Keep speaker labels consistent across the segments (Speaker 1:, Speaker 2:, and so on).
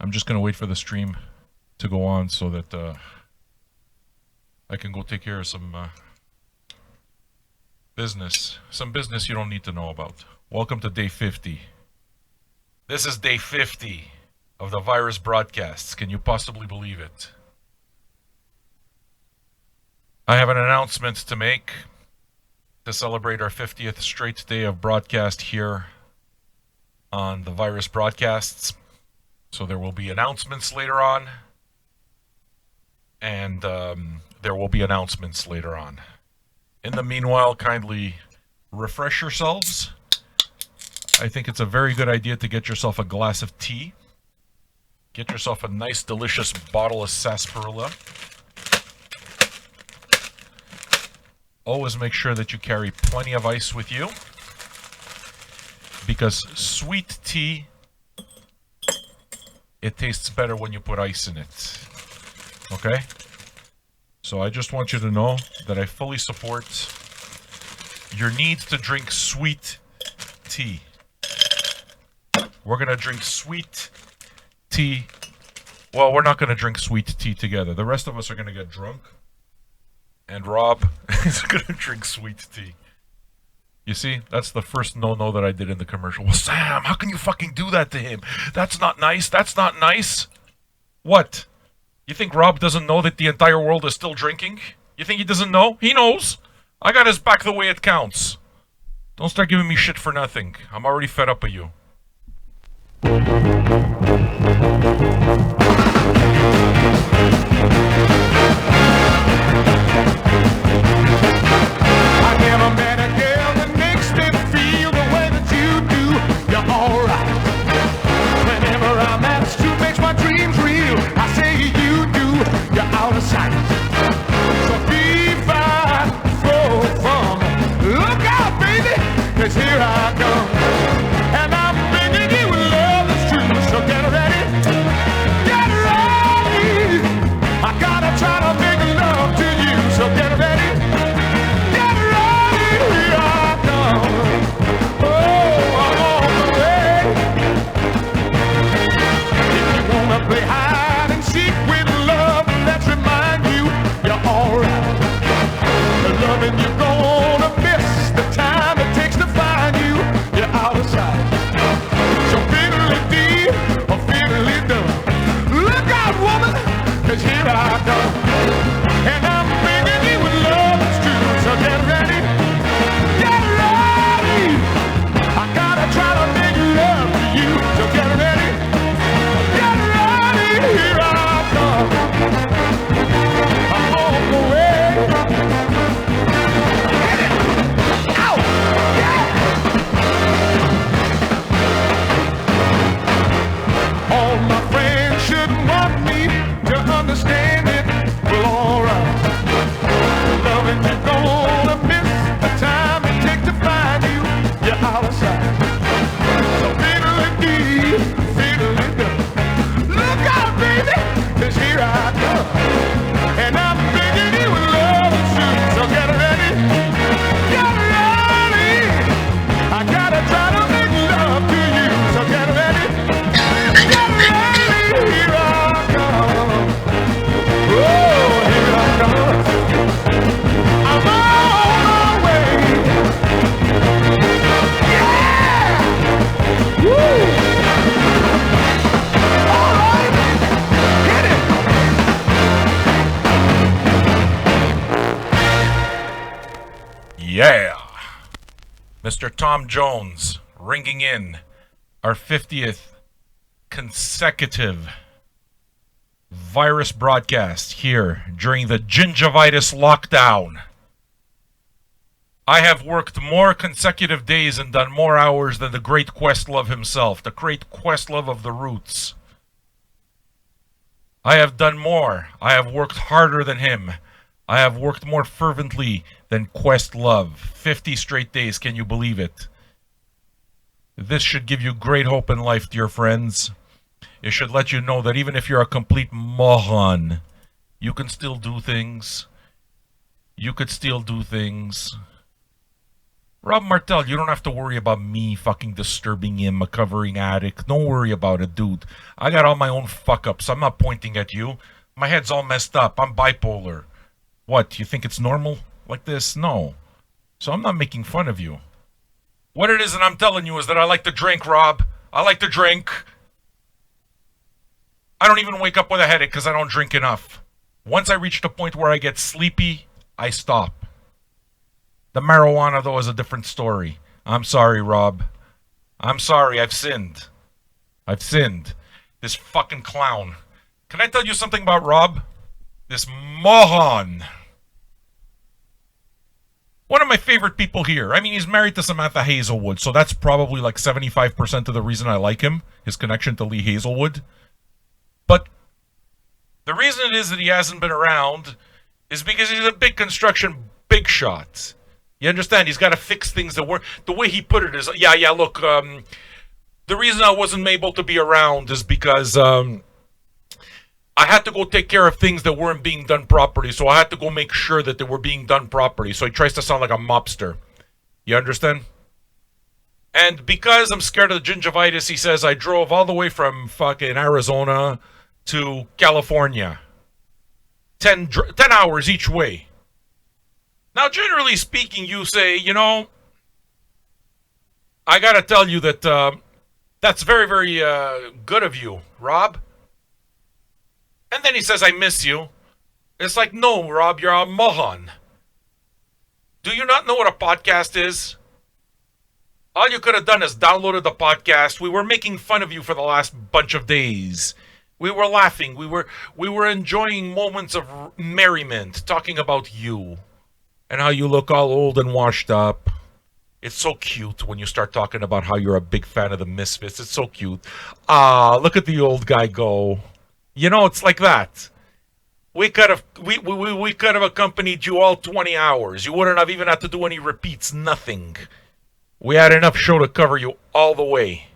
Speaker 1: I'm just going to wait for the stream to go on so that I can go take care of some business. Some business you don't need to know about. Welcome to day 50. This is day 50 of the virus broadcasts. Can you possibly believe it? I have an announcement to make to celebrate our 50th straight day of broadcast here on the virus broadcasts. So there will be announcements later on, and there will be announcements later on. In the meanwhile, kindly refresh yourselves. I think it's a very good idea to get yourself a glass of tea. Get yourself a nice, delicious bottle of sarsaparilla. Always make sure that you carry plenty of ice with you, because sweet tea, it tastes better when you put ice in it. Okay? So I just want you to know that I fully support your need to drink sweet tea. We're going to drink sweet tea. Well, we're not going to drink sweet tea together. The rest of us are going to get drunk. And Rob is going to drink sweet tea. You see, that's the first no-no that I did in the commercial. Well, Sam, how can you fucking do that to him? That's not nice. That's not nice. What? You think Rob doesn't know that the entire world is still drinking? You think he doesn't know? He knows. I got his back the way it counts. Don't start giving me shit for nothing. I'm already fed up of you.
Speaker 2: I never met a girl that makes me feel the way that you do. You're alright. Whenever I'm asked to make my dreams real, I say you do. You're out of sight. So keep on from. Look out, baby, 'cause here I come. And I'm bringing you love that's true. So get ready. Get ready. I gotta try to make love to you. So get ready. Play hide and seek with love, let's remind you you're alright. The loving you're gonna miss, the time it takes to find you, you're out of sight. So fiddly dee or fiddly dum. Look out, woman, 'cause here I come. And I'm bringing you with love that's true. So get ready, get ready. I gotta try to make love to you. So get ready. Here I come. I'm on the way. Hit it. Ow. Yeah. All my friends should want me to understand it. Well, alright. Loving you gonna miss the time it takes to find you. You're out of sight. So fiddly-dee, fiddly-dum. Look out, baby, 'cause here I come. And I'm bringing you with love and truth. So get ready, get ready. I gotta try to make love to you. So get ready, get ready. Here I come. Oh, here I come. I'm on my way. Yeah! Woo!
Speaker 1: Yeah. Mr. Tom Jones ringing in our 50th consecutive virus broadcast here during the gingivitis lockdown. I have worked more consecutive days and done more hours than the great Questlove himself, the great Questlove of the Roots. I have done more. I have worked harder than him. I have worked more fervently than Questlove. 50 straight days, can you believe it? This should give you great hope in life, dear friends. It should let you know that even if you're a complete moron, you can still do things. You could still do things. Rob Martel, you don't have to worry about me fucking disturbing him, a covering addict. Don't worry about it, dude. I got all my own fuck-ups. I'm not pointing at you. My head's all messed up. I'm bipolar. What, you think it's normal like this? No. So I'm not making fun of you. What it is that I'm telling you is that I like to drink, Rob. I like to drink. I don't even wake up with a headache because I don't drink enough. Once I reach the point where I get sleepy, I stop. The marijuana, though, is a different story. I'm sorry, Rob. I'm sorry. I've sinned. I've sinned. This fucking clown. Can I tell you something about Rob? This moron. One of my favorite people here. I mean, he's married to Samantha Hazelwood, so that's probably like 75% of the reason I like him, his connection to Lee Hazelwood. But the reason it is that he hasn't been around is because he's a big construction big shot. You understand? He's got to fix things that work. The way he put it is, look, the reason I wasn't able to be around is because I had to go take care of things that weren't being done properly, so I had to go make sure that they were being done properly. So he tries to sound like a mobster. You understand? And because I'm scared of the gingivitis, he says I drove all the way from fucking Arizona to California. 10 hours each way. Now, generally speaking, you say, I gotta tell you that that's very, very good of you, Rob. And then he says, I miss you. It's like, no, Rob, you're a moron. Do you not know what a podcast is? All you could have done is downloaded the podcast. We were making fun of you for the last bunch of days. We were laughing. We were enjoying moments of merriment, talking about you and how you look all old and washed up. It's so cute when you start talking about how you're a big fan of the Misfits. It's so cute. Look at the old guy go. It's like that. We could have accompanied you all 20 hours. You wouldn't have even had to do any repeats, nothing. We had enough show to cover you all the way.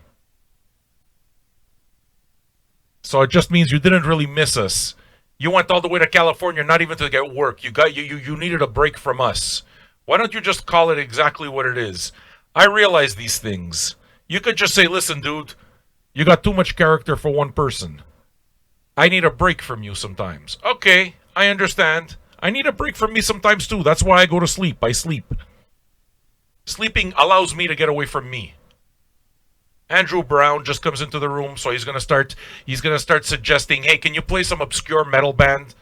Speaker 1: So it just means you didn't really miss us. You went all the way to California, not even to get work. You needed a break from us. Why don't you just call it exactly what it is? I realize these things. You could just say, listen, dude, you got too much character for one person. I need a break from you sometimes. Okay, I understand. I need a break from me sometimes too. That's why I go to sleep. I sleep. Sleeping allows me to get away from me. Andrew Brown just comes into the room, so he's gonna start suggesting, hey, can you play some obscure metal band?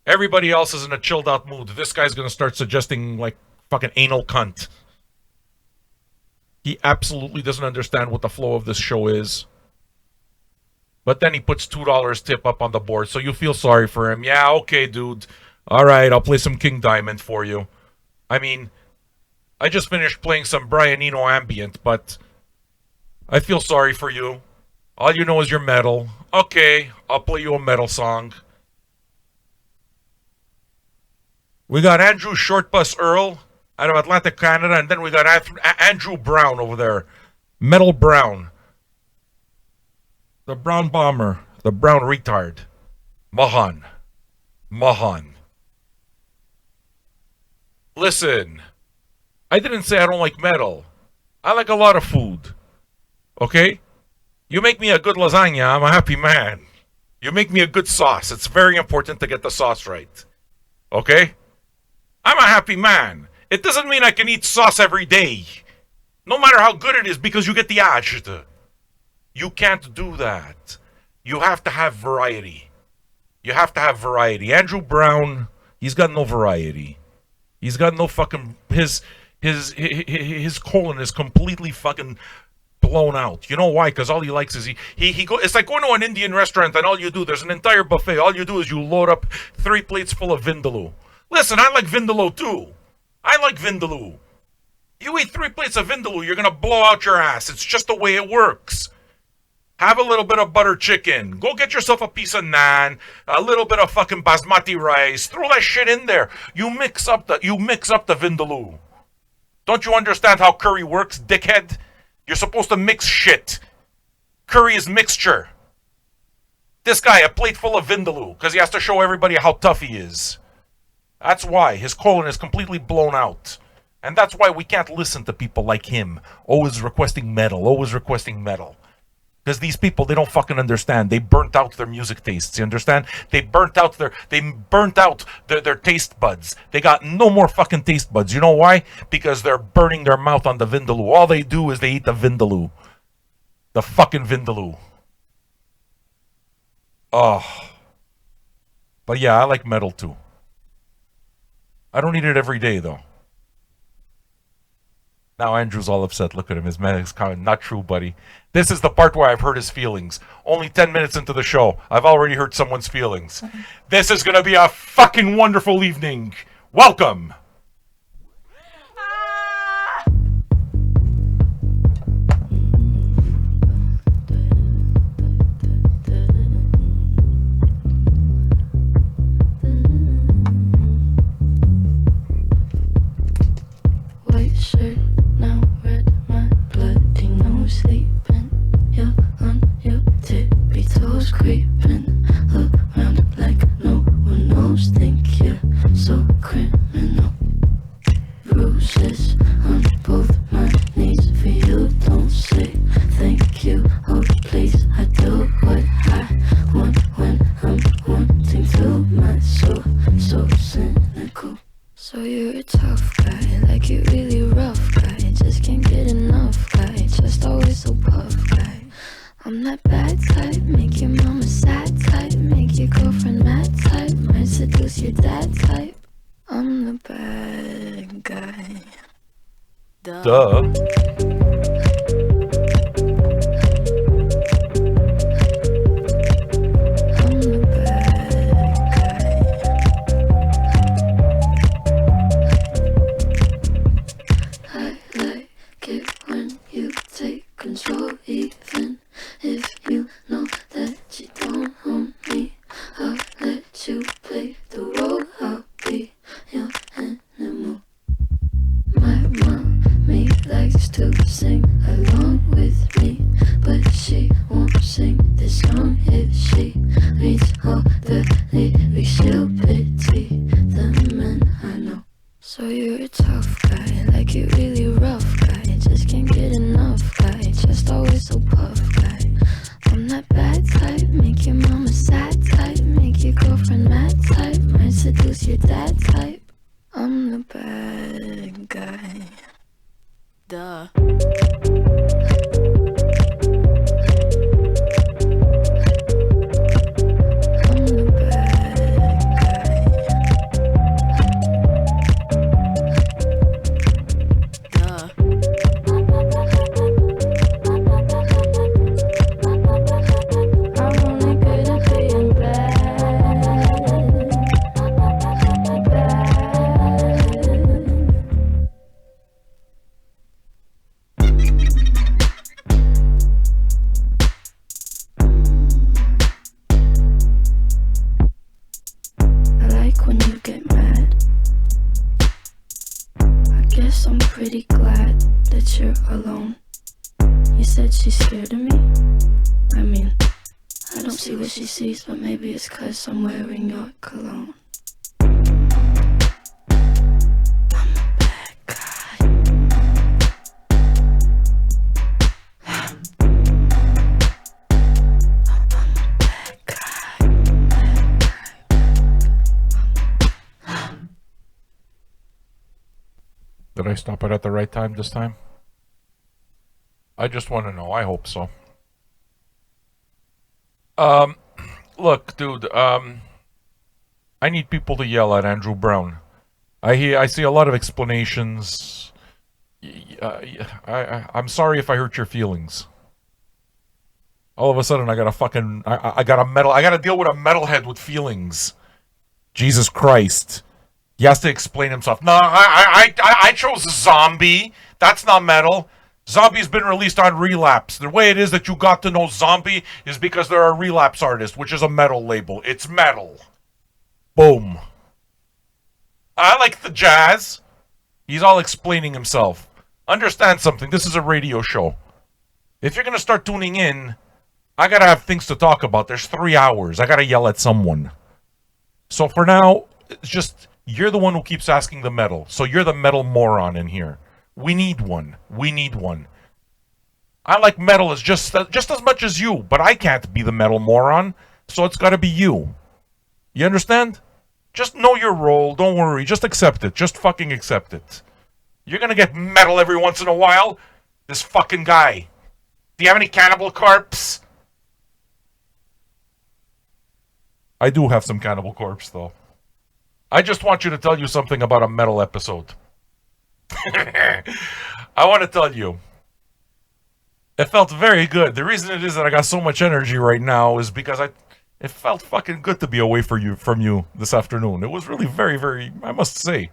Speaker 1: Everybody else is in a chilled out mood. This guy's gonna start suggesting like fucking anal cunt. He absolutely doesn't understand what the flow of this show is. But then he puts $2 tip up on the board, so you feel sorry for him. Yeah, okay, dude. All right, I'll play some King Diamond for you. I mean, I just finished playing some Brian Eno ambient, but I feel sorry for you. All you know is your metal. Okay, I'll play you a metal song. We got Andrew Shortbus Earl out of Atlanta, Canada, and then we got Andrew Brown over there. Metal Brown. The brown bomber. The brown retard. Mahan. Listen. I didn't say I don't like metal. I like a lot of food. Okay? You make me a good lasagna, I'm a happy man. You make me a good sauce. It's very important to get the sauce right. Okay? I'm a happy man. It doesn't mean I can eat sauce every day. No matter how good it is, because you get the agita. You can't do that. You have to have variety. You have to have variety. Andrew Brown, he's got no variety. He's got no fucking... His colon is completely fucking blown out. You know why? Because all he likes is he go. It's like going to an Indian restaurant and all you do, there's an entire buffet. All you do is you load up 3 plates full of vindaloo. Listen, I like vindaloo too. I like vindaloo. You eat 3 plates of vindaloo, you're gonna blow out your ass. It's just the way it works. Have a little bit of butter chicken. Go get yourself a piece of naan, a little bit of fucking basmati rice. Throw that shit in there. You mix up the vindaloo. Don't you understand how curry works, dickhead? You're supposed to mix shit. Curry is mixture. This guy, a plate full of vindaloo, because he has to show everybody how tough he is. That's why. His colon is completely blown out. And that's why we can't listen to people like him, always requesting metal, always requesting metal. Because these people, they don't fucking understand. They burnt out their music tastes, you understand? They burnt out their taste buds. They got no more fucking taste buds. You know why? Because they're burning their mouth on the vindaloo. All they do is they eat the vindaloo. The fucking vindaloo. Oh. But yeah, I like metal too. I don't eat it every day though. Now Andrew's all upset. Look at him. His man is comment. Not true, buddy. This is the part where I've hurt his feelings. Only 10 minutes into the show, I've already hurt someone's feelings. This is going to be a fucking wonderful evening. Welcome.
Speaker 3: White shirt, now red, my bloody nose sleeping. You're on your tippy toes, creeping around like no one knows. Think you're so criminal. Bruises on both my knees for you. Don't say thank you, oh please. I do what I want when I'm wanting to. My soul, so cynical. So you're a tough guy, like you really rough guy. Just can't get enough guy, just always so puff guy. I'm that bad type, make your mama sad type, make your girlfriend mad type, might seduce your dad type. I'm the bad guy.
Speaker 1: Duh.
Speaker 3: Control, even if you know that you don't own me. I'll let you play the role. I'll be your animal. My mommy likes to sing along with me, but she won't sing this song if she reads all the lyrics. She'll pity the men I know. So you're a tough guy, like you really rough guy. Just can't get enough guy, just always so puff guy. I'm that bad type, make your mama sad type, make your girlfriend mad type, might seduce your dad type. I'm the bad guy. Duh. Pretty glad that you're alone. You said she's scared of me? I mean, I don't see what she sees, but maybe it's 'cause I'm wearing your cologne.
Speaker 1: Did I stop it at the right time this time? I just want to know. I hope so. Look, dude, I need people to yell at Andrew Brown. I see a lot of explanations. I'm sorry if I hurt your feelings. All of a sudden, I gotta deal with a metalhead with feelings. Jesus Christ. He has to explain himself. No, I chose Zombie. That's not metal. Zombie's been released on Relapse. The way it is that you got to know Zombie is because they're a Relapse artist, which is a metal label. It's metal. Boom. I like the jazz. He's all explaining himself. Understand something. This is a radio show. If you're going to start tuning in, I got to have things to talk about. There's 3 hours. I got to yell at someone. So for now, just You're the one who keeps asking the metal. So you're the metal moron in here. We need one. We need one. I like metal as just as much as you, but I can't be the metal moron, so it's got to be you. You understand? Just know your role. Don't worry. Just accept it. Just fucking accept it. You're going to get metal every once in a while. This fucking guy. Do you have any cannibal corpse? I do have some cannibal corpse, though. I just want you to tell you something about a metal episode. I want to tell you. It felt very good. The reason it is that I got so much energy right now is because it felt fucking good to be away from you this afternoon. It was really very, very, I must say,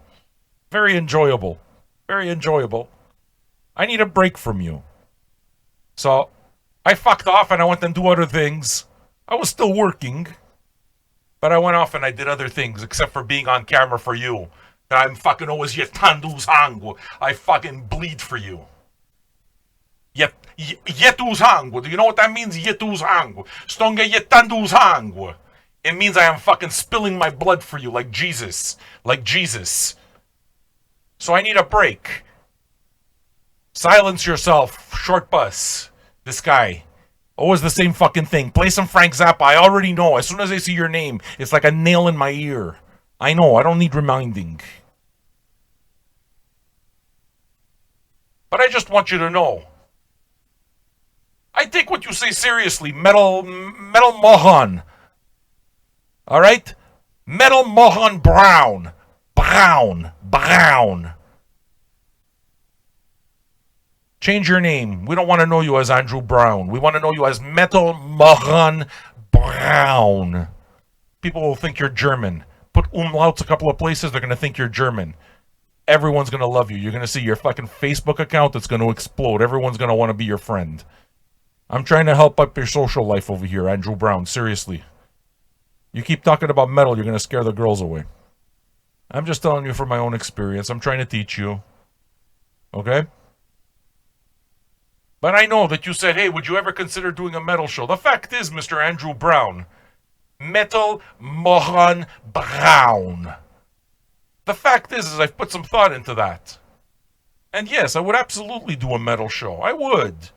Speaker 1: very enjoyable. Very enjoyable. I need a break from you. So, I fucked off and I went and do other things. I was still working. But I went off and I did other things, except for being on camera for you. I'm fucking always yetandu zangu. I fucking bleed for you. Yetu zangu. Do you know what that means? Yetu zangu. Stonga yetandu zangu. It means I am fucking spilling my blood for you like Jesus. Like Jesus. So I need a break. Silence yourself. Short bus. This guy. Always the same fucking thing. Play some Frank Zappa. I already know. As soon as I see your name, it's like a nail in my ear. I know. I don't need reminding. But I just want you to know. I take what you say seriously. Metal Mohan. Alright? Metal Mohan Brown. Brown. Change your name. We don't want to know you as Andrew Brown. We want to know you as Metal Mohan Brown. People will think you're German. Put umlauts a couple of places, they're going to think you're German. Everyone's going to love you. You're going to see your fucking Facebook account that's going to explode. Everyone's going to want to be your friend. I'm trying to help up your social life over here, Andrew Brown. Seriously. You keep talking about metal, you're going to scare the girls away. I'm just telling you from my own experience. I'm trying to teach you. Okay? But I know that you said, hey, would you ever consider doing a metal show? The fact is, Mr. Andrew Brown, Metal Mohan Brown. The fact is I've put some thought into that. And yes, I would absolutely do a metal show. I would.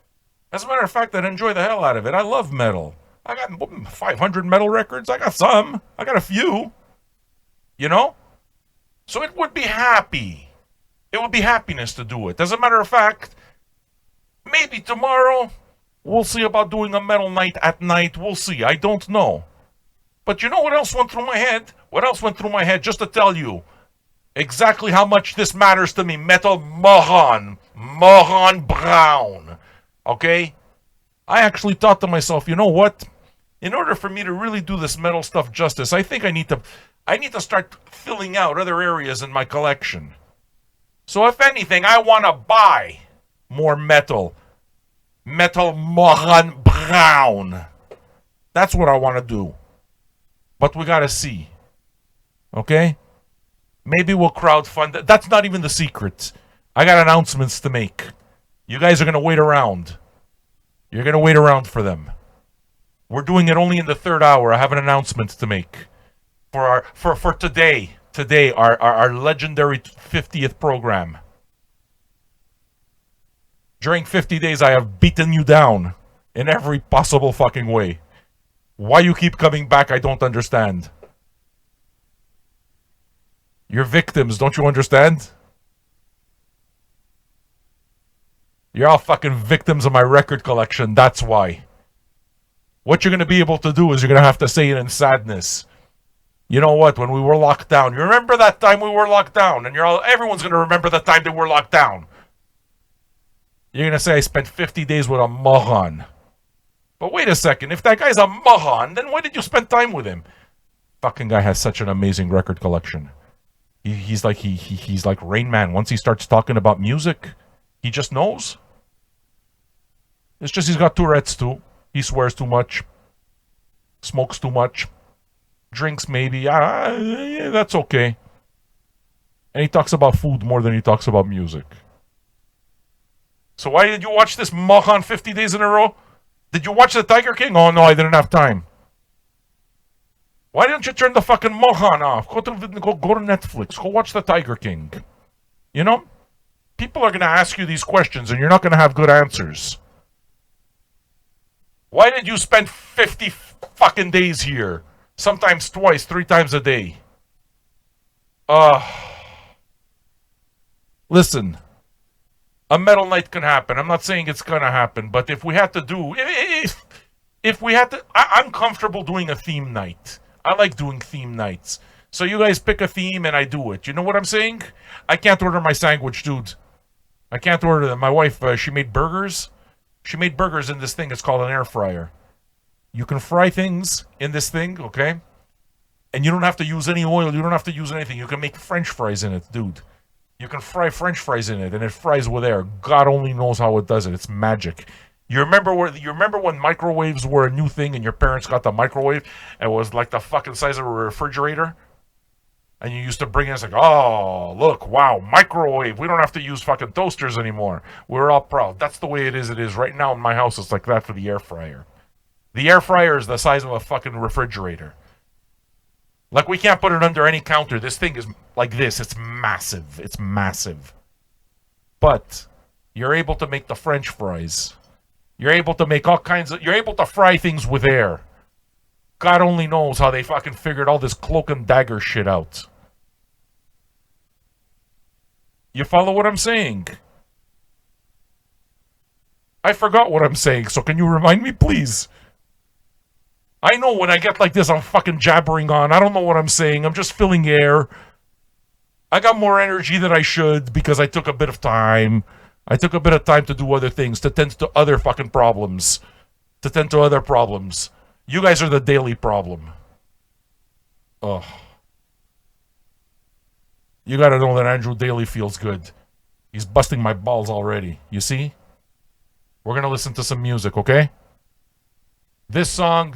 Speaker 1: As a matter of fact, I'd enjoy the hell out of it. I love metal. I got 500 metal records. I got some. I got a few. You know? So it would be happy. It would be happiness to do it. As a matter of fact, maybe tomorrow, we'll see about doing a metal night at night. We'll see. I don't know. But you know what else went through my head? What else went through my head? Just to tell you exactly how much this matters to me. Metal Mohan Brown. Okay? I actually thought to myself, you know what? In order for me to really do this metal stuff justice, I think I need to start filling out other areas in my collection. So if anything, I want to buy more metal. Metal Mohan Brown. That's what I want to do. But we got to see. Okay? Maybe we'll crowdfund. That's not even the secret. I got announcements to make. You guys are going to wait around. You're going to wait around for them. We're doing it only in the third hour. I have an announcement to make. For today. Today, our legendary 50th program. During 50 days, I have beaten you down in every possible fucking way. Why you keep coming back, I don't understand. You're victims, don't you understand? You're all fucking victims of my record collection, that's why. What you're going to be able to do is you're going to have to say it in sadness. You know what, when we were locked down, you remember that time we were locked down? And everyone's going to remember the time they were locked down. You're going to say I spent 50 days with a Mohan. But wait a second, if that guy's a Mohan, then why did you spend time with him? Fucking guy has such an amazing record collection. He's like Rain Man. Once he starts talking about music, he just knows. It's just he's got Tourette's too. He swears too much. Smokes too much. Drinks maybe. Yeah, that's okay. And he talks about food more than he talks about music. So why did you watch this Mohan 50 days in a row? Did you watch the Tiger King? Oh no, I didn't have time. Why don't you turn the fucking Mohan off? Go to Netflix. Go watch The Tiger King. You know? People are going to ask you these questions and you're not going to have good answers. Why did you spend 50 fucking days here? Sometimes twice, 3 times a day. Listen. A metal night can happen. I'm not saying it's going to happen, but if we had to do... If we had to... I'm comfortable doing a theme night. I like doing theme nights. So you guys pick a theme and I do it. You know what I'm saying? I can't order my sandwich, dude. I can't order them. My wife, she made burgers. She made burgers in this thing. It's called an air fryer. You can fry things in this thing, okay? And you don't have to use any oil. You don't have to use anything. You can make French fries in it, dude. You can fry French fries in it, and it fries with air. God only knows how it does it. It's magic. You remember when microwaves were a new thing and your parents got the microwave and it was like the fucking size of a refrigerator? And you used to bring it, it's like, oh, look, wow, microwave. We don't have to use fucking toasters anymore. We're all proud. That's the way it is. It is right now in my house. It's like that for the air fryer. The air fryer is the size of a fucking refrigerator. Like, we can't put it under any counter. This thing is like this. It's massive. It's massive. But you're able to make the French fries. You're able to make all kinds of... You're able to fry things with air. God only knows how they fucking figured all this cloak and dagger shit out. You follow what I'm saying? I forgot what I'm saying, so can you remind me, please? I know when I get like this, I'm fucking jabbering on. I don't know what I'm saying. I'm just filling air. I got more energy than I should because I took a bit of time. I took a bit of time to do other things, to tend to other fucking problems. To tend to other problems. You guys are the daily problem. Ugh. You gotta know that Andrew Daly feels good. He's busting my balls already. You see? We're gonna listen to some music, okay? This song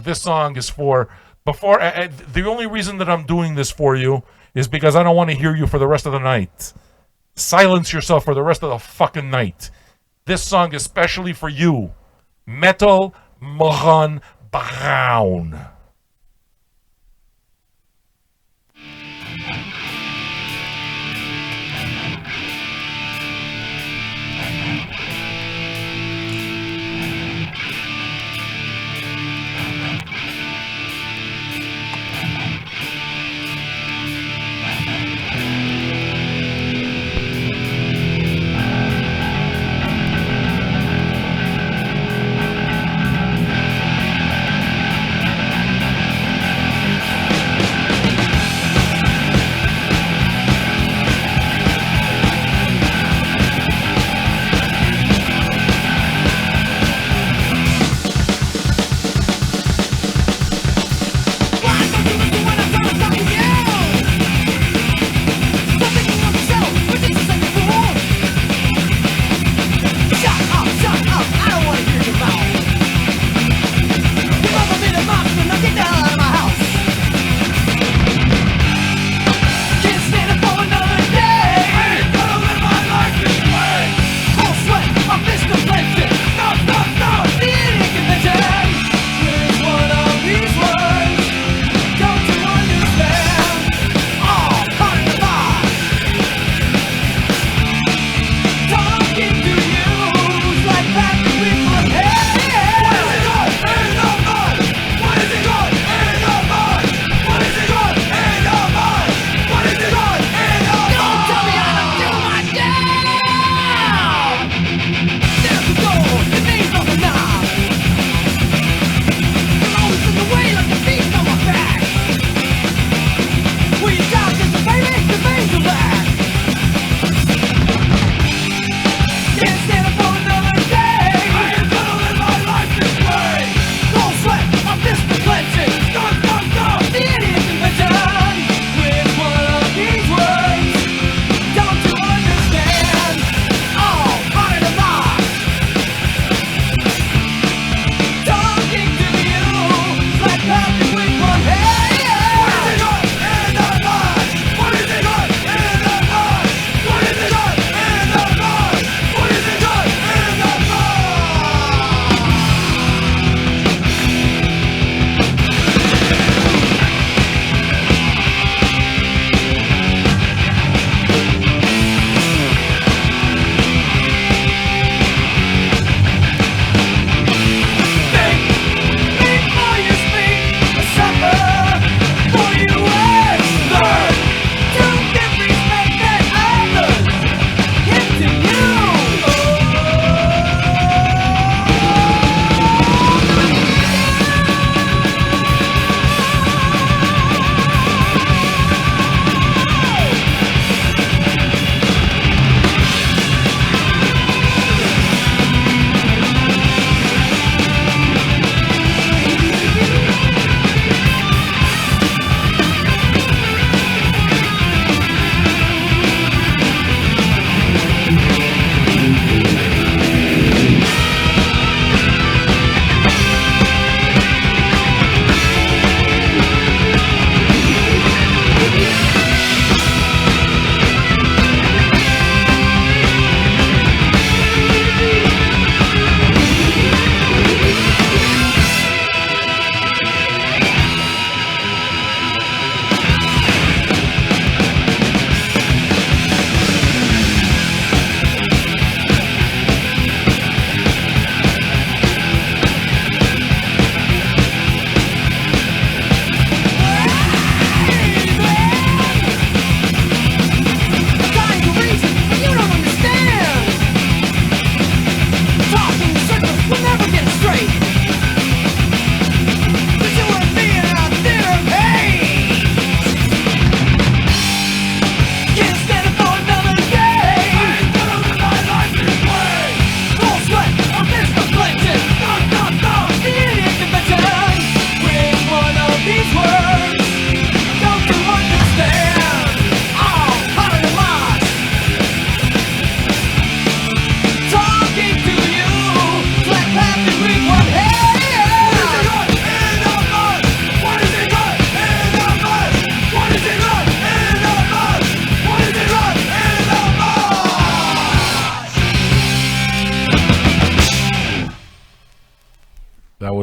Speaker 1: is for... the only reason that I'm doing this for you is because I don't want to hear you for the rest of the night. Silence yourself for the rest of the fucking night. This song is specially for you. Metal Mohan Brown.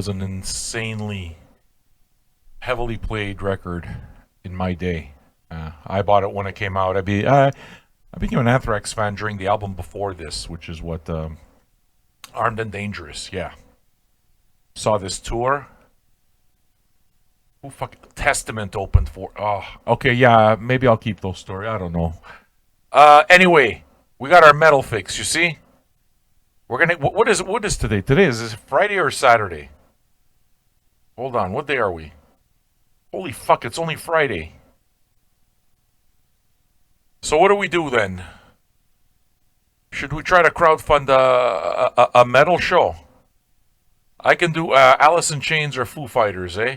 Speaker 1: was an insanely heavily played record in my day. I bought it when it came out. I became an Anthrax fan during the album before this, which is what Armed and Dangerous. Yeah, saw this tour. Who Testament opened for? Oh, okay, yeah, maybe I'll keep those stories. I don't know. Anyway, we got our metal fix. You see, we're gonna. What is today? Today is it Friday or Saturday? Hold on, what day are we? Holy fuck! It's only Friday. So what do we do then? Should we try to crowdfund a metal show? I can do Alice in Chains or Foo Fighters, eh?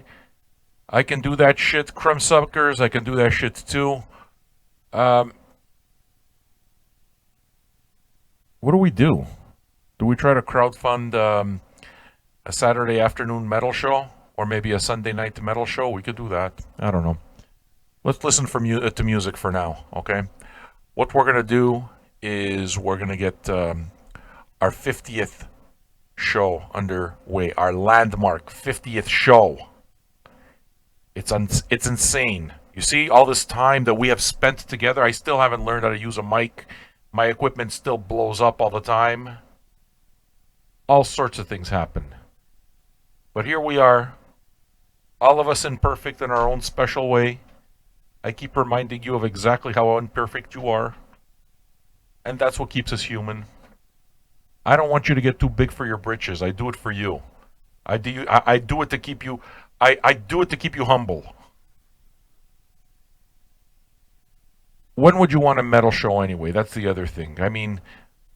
Speaker 1: I can do that shit. Crumbsuckers, I can do that shit too. What do we do? Do we try to crowdfund a Saturday afternoon metal show? Or maybe a Sunday night metal show? We could do that. I don't know. Let's listen to music for now, okay? What we're going to do is we're going to get our 50th show underway. Our landmark 50th show. It's insane. You see, all this time that we have spent together, I still haven't learned how to use a mic. My equipment still blows up all the time. All sorts of things happen. But here we are, all of us imperfect in our own special way. I keep reminding you of exactly how imperfect you are. And that's what keeps us human. I don't want you to get too big for your britches. I do it for you. I do it to keep you... I do it to keep you humble. When would you want a metal show anyway? That's the other thing. I mean,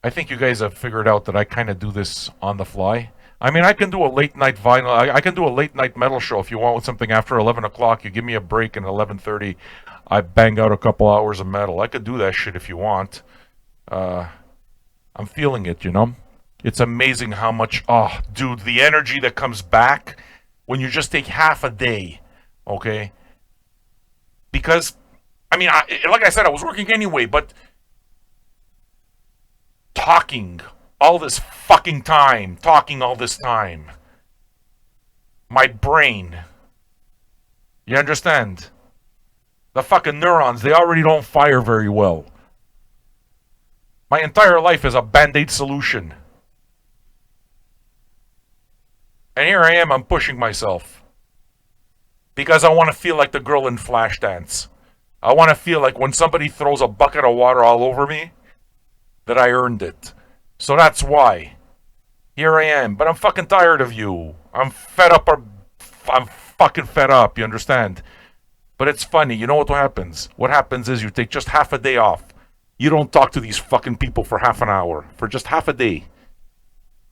Speaker 1: I think you guys have figured out that I kind of do this on the fly. I mean, I can do a late night vinyl. I can do a late night metal show if you want with something after 11 o'clock. You give me a break and 11:30, I bang out a couple hours of metal. I could do that shit if you want. I'm feeling it, you know? It's amazing how much, oh, dude, the energy that comes back when you just take half a day, okay? Because, I mean, like I said, I was working anyway, but talking all this fucking time, my brain, you understand? The fucking neurons, they already don't fire very well. My entire life is a Band-Aid solution. And here I am, I'm pushing myself. Because I want to feel like the girl in Flashdance. I want to feel like when somebody throws a bucket of water all over me, that I earned it. So that's why. Here I am. But I'm fucking tired of you. I'm fed up. I'm fucking fed up, you understand? But it's funny, you know what happens? What happens is you take just half a day off. You don't talk to these fucking people for half an hour. For just half a day.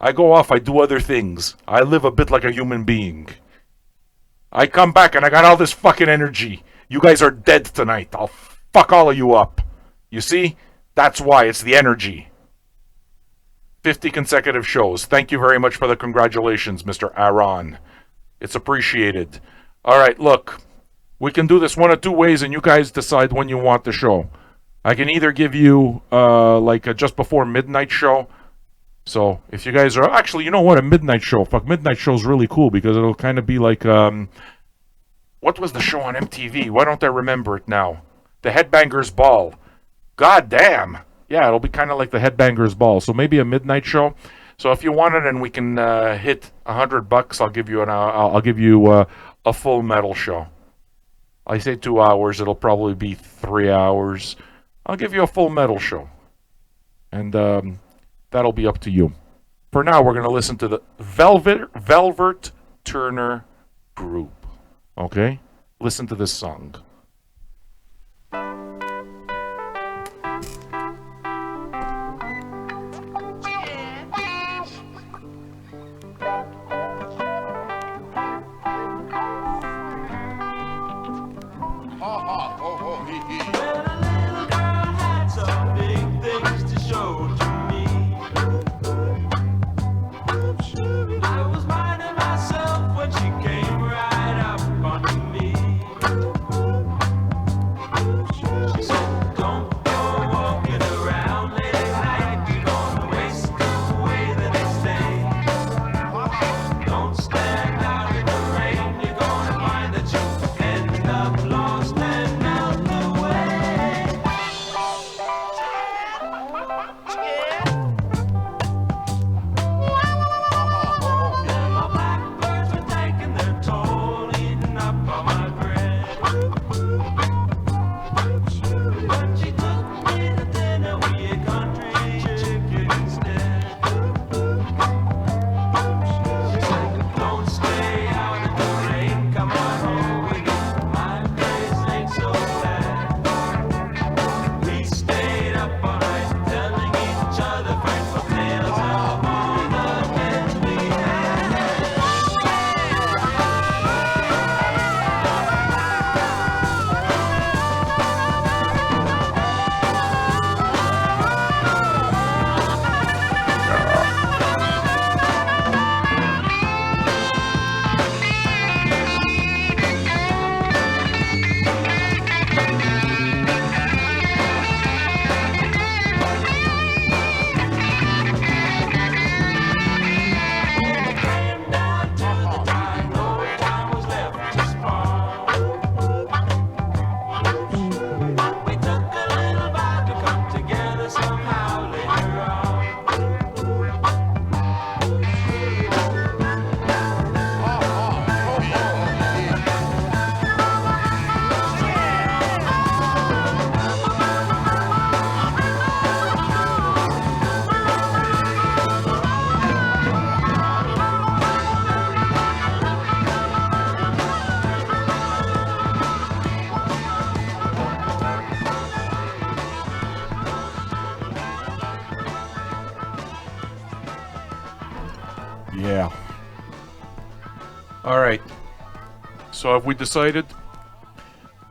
Speaker 1: I go off, I do other things. I live a bit like a human being. I come back and I got all this fucking energy. You guys are dead tonight. I'll fuck all of you up. You see? That's why. It's the energy. 50 consecutive shows. Thank you very much for the congratulations, Mr. Aaron. It's appreciated. Alright, look. We can do this one of two ways and you guys decide when you want the show. I can either give you like a just before midnight show. So, if you guys are... Actually, you know what? A midnight show. Fuck, midnight show's really cool because it'll kind of be like... what was the show on MTV? Why don't I remember it now? The Headbangers Ball. God damn! Yeah, it'll be kind of like the Headbangers Ball. So maybe a midnight show. So if you want it and we can hit $100, I'll give you I'll give you a full metal show. I say 2 hours. It'll probably be 3 hours. I'll give you a full metal show. And... that'll be up to you. For now, we're going to listen to the Velvet Turner Group. Okay? Listen to this song.
Speaker 4: Stand
Speaker 1: All right. So have we decided?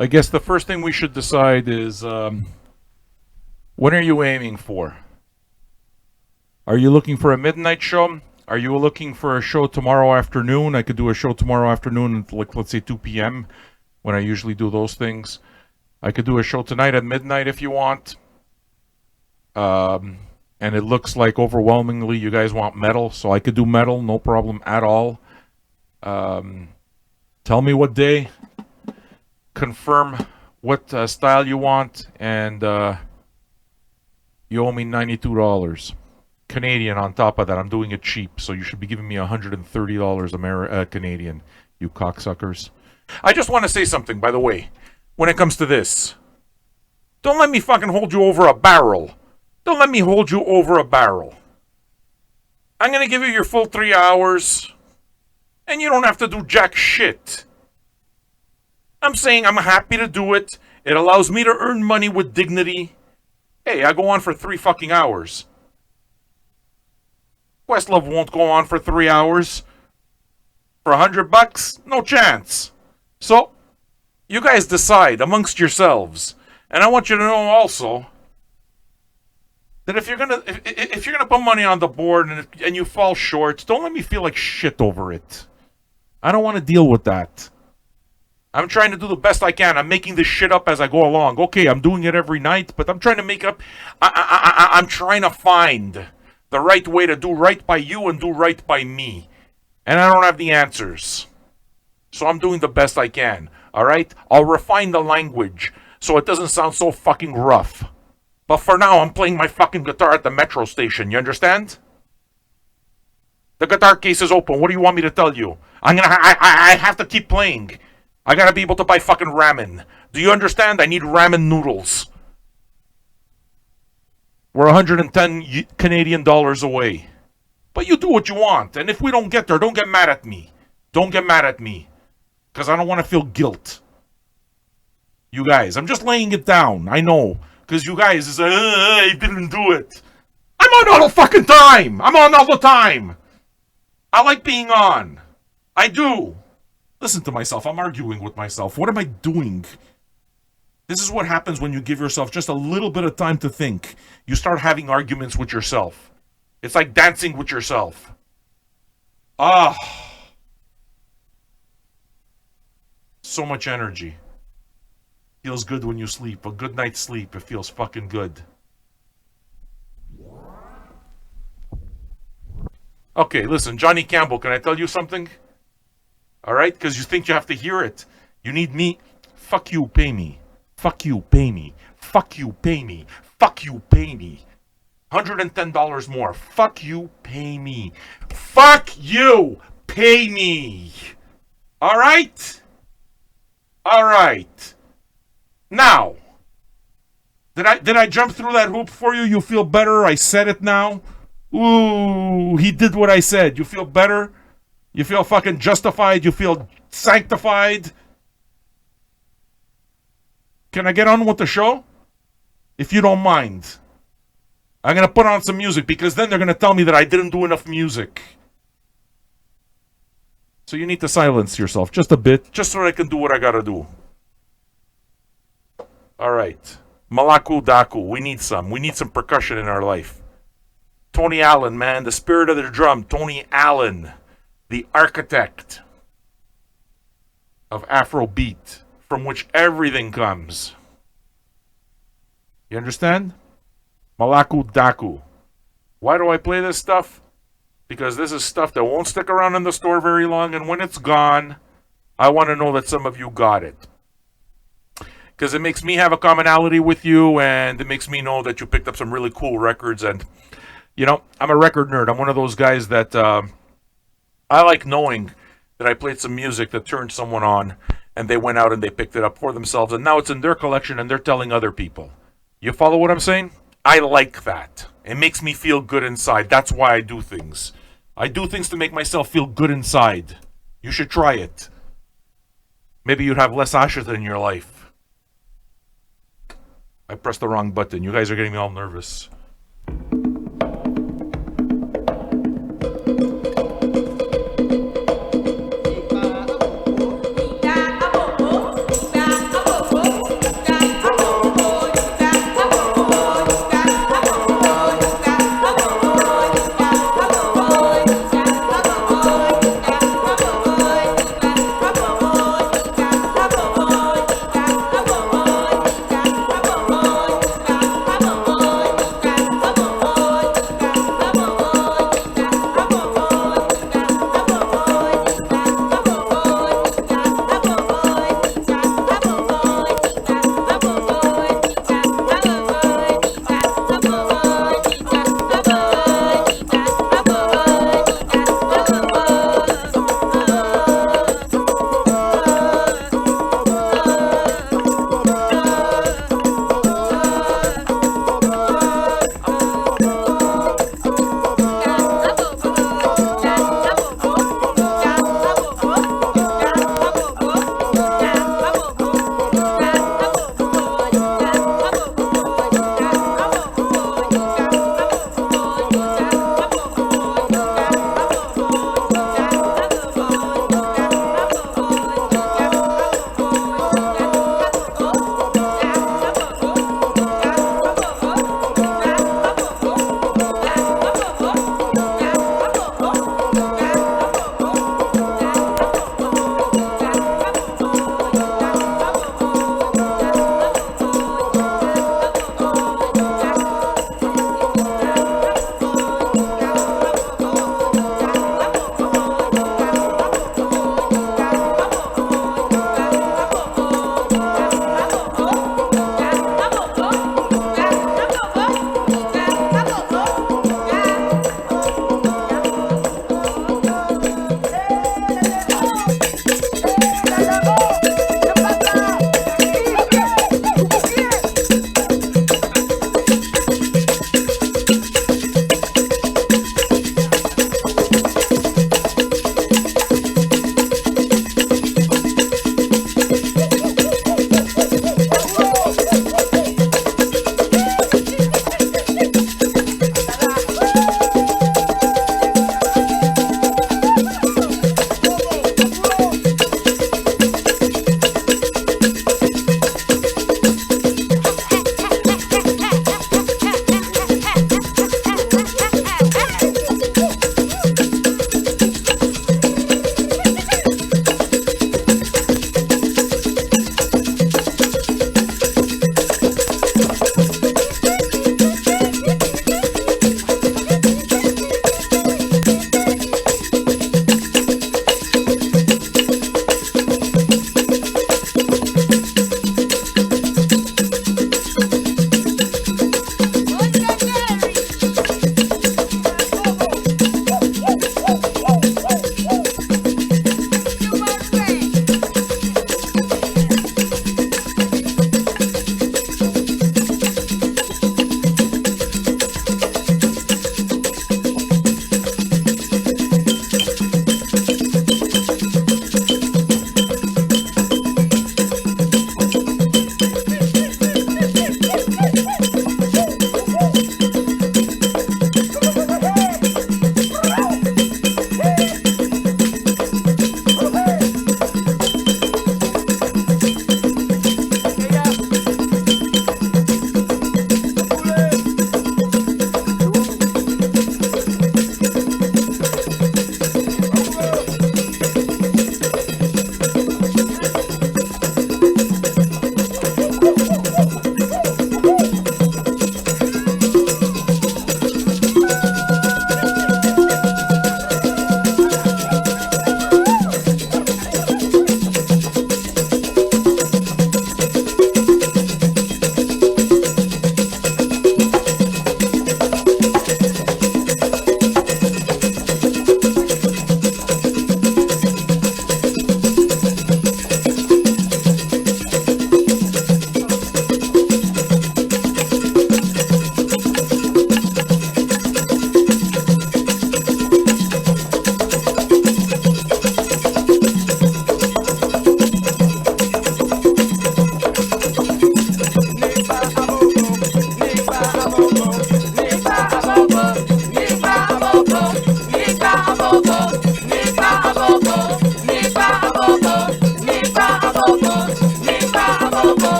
Speaker 1: I guess the first thing we should decide is when are you aiming for? Are you looking for a midnight show? Are you looking for a show tomorrow afternoon? I could do a show tomorrow afternoon, like let's say 2 p.m. when I usually do those things. I could do a show tonight at midnight if you want. And it looks like overwhelmingly you guys want metal, so I could do metal, no problem at all. Tell me what day. Confirm what style you want, and you owe me $92 Canadian on top of that. I'm doing it cheap, so you should be giving me $130 Canadian, you cocksuckers. I just want to say something, by the way, when it comes to this. Don't let me fucking hold you over a barrel. Don't let me hold you over a barrel. I'm going to give you your full 3 hours, and you don't have to do jack shit. I'm saying I'm happy to do it. It allows me to earn money with dignity. Hey, I go on for 3 fucking hours. Questlove won't go on for 3 hours. For $100? No chance. So, you guys decide amongst yourselves. And I want you to know also that if you're gonna put money on the board and you fall short, don't let me feel like shit over it. I don't want to deal with that. I'm trying to do the best I can. I'm making this shit up as I go along. Okay, I'm doing it every night, but I'm trying to make up. I'm trying to find the right way to do right by you and do right by me. And I don't have the answers. So I'm doing the best I can. All right? I'll refine the language so it doesn't sound so fucking rough. But for now, I'm playing my fucking guitar at the metro station. You understand? The guitar case is open. What do you want me to tell you? I have to keep playing. I gotta be able to buy fucking ramen. Do you understand? I need ramen noodles. We're 110 Canadian dollars away. But you do what you want. And if we don't get there, don't get mad at me. Don't get mad at me. Because I don't want to feel guilt. You guys, I'm just laying it down. I know. Because you guys is I didn't do it. I'm on all the fucking time. I'm on all the time. I like being on. I do. Listen to myself. I'm arguing with myself. What am I doing? This is what happens when you give yourself just a little bit of time to think. You start having arguments with yourself. It's like dancing with yourself. So much energy. Feels good when you sleep. A good night's sleep. It feels fucking good. Okay, listen, Johnny Campbell, can I tell you something? All right? Because you think you have to hear it. You need me. Fuck you, pay me. Fuck you, pay me. Fuck you, pay me. Fuck you, pay me. $110 more. Fuck you, pay me. Fuck you, pay me. All right? All right. Now, did I jump through that hoop for you? You feel better? I said it now. Ooh, he did what I said. You feel better? You feel fucking justified? You feel sanctified? Can I get on with the show? If you don't mind. I'm going to put on some music because then they're going to tell me that I didn't do enough music. So you need to silence yourself just a bit, just so I can do what I got to do. All right. Malaku Daku. We need some. We need some percussion in our life. Tony Allen, man. The spirit of the drum. Tony Allen. The architect of Afrobeat, from which everything comes. You understand? Malaku Daku. Why do I play this stuff? Because this is stuff that won't stick around in the store very long, and when it's gone, I want to know that some of you got it. Because it makes me have a commonality with you, and it makes me know that you picked up some really cool records. And, you know, I'm a record nerd. I'm one of those guys that I like knowing that I played some music that turned someone on, and they went out and they picked it up for themselves, and now it's in their collection, and they're telling other people. You follow what I'm saying? I like that. It makes me feel good inside. That's why I do things. I do things to make myself feel good inside. You should try it. Maybe you'd have less ashes in your life. I pressed the wrong button. You guys are getting me all nervous.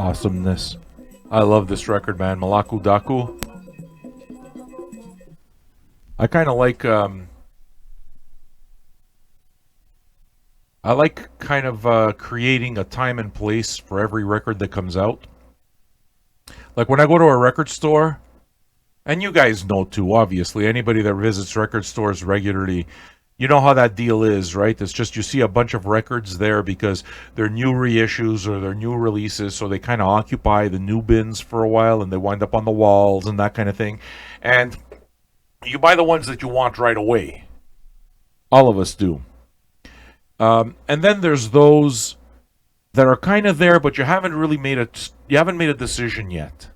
Speaker 1: awesomeness. I love this record, man. Malaku Daku. I kind of like creating a time and place for every record that comes out. Like when I go to a record store, and you guys know too, obviously, anybody that visits record stores regularly, you know how that deal is, right? It's just you see a bunch of records there because they're new reissues or they're new releases, so they kind of occupy the new bins for a while and they wind up on the walls and that kind of thing. And you buy the ones that you want right away. All of us do. And then there's those that are kind of there, but you haven't made a decision yet.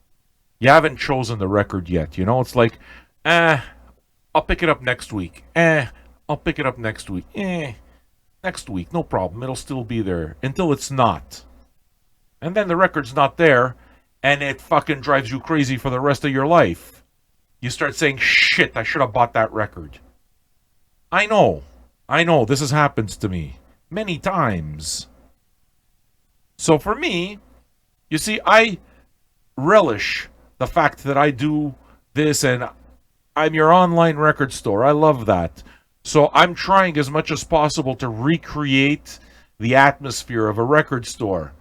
Speaker 1: You haven't chosen the record yet. You know, it's like, I'll pick it up next week. I'll pick it up next week. Next week, no problem. It'll still be there until it's not. And then the record's not there, and it fucking drives you crazy for the rest of your life. You start saying, shit, I should have bought that record. I know, this has happened to me many times. So for me, you see, I relish the fact that I do this and I'm your online record store. I love that. So I'm trying as much as possible to recreate the atmosphere of a record store.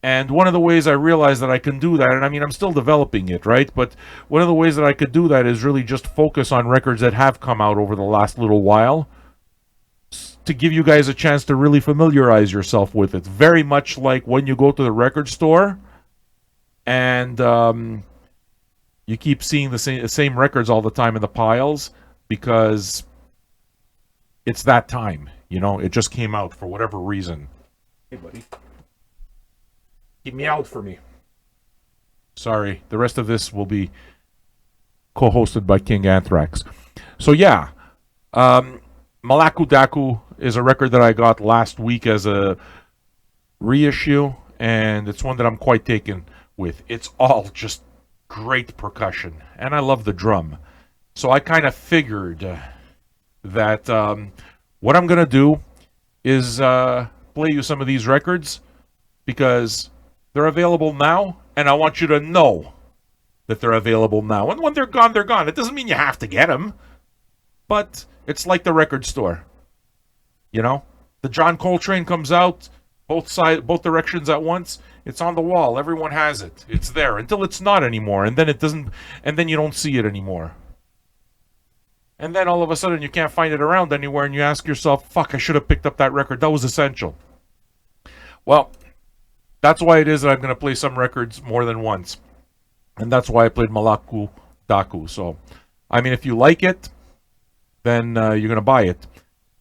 Speaker 1: And one of the ways I realize that I can do that, and I mean, I'm still developing it, right? But one of the ways that I could do that is really just focus on records that have come out over the last little while to give you guys a chance to really familiarize yourself with it. Very much like when you go to the record store and you keep seeing the same records all the time in the piles because it's that time, you know, it just came out for whatever reason. Hey, buddy. Keep me out for me. Sorry, the rest of this will be co-hosted by King Anthrax. So yeah, Malaku Daku is a record that I got last week as a reissue, and it's one that I'm quite taken with. It's all just great percussion, and I love the drum. So I kind of figured that what I'm going to do is play you some of these records because they're available now, and I want you to know that they're available now. And when they're gone, they're gone. It doesn't mean you have to get them, but it's like the record store. You know, the John Coltrane comes out, both directions at once. It's on the wall. Everyone has it. It's there until it's not anymore, and then it doesn't, and then you don't see it anymore. And then all of a sudden you can't find it around anywhere, and you ask yourself, fuck, I should have picked up that record. That was essential. Well, that's why it is that I'm going to play some records more than once. And that's why I played Malaku Daku. So, I mean, if you like it, then you're going to buy it.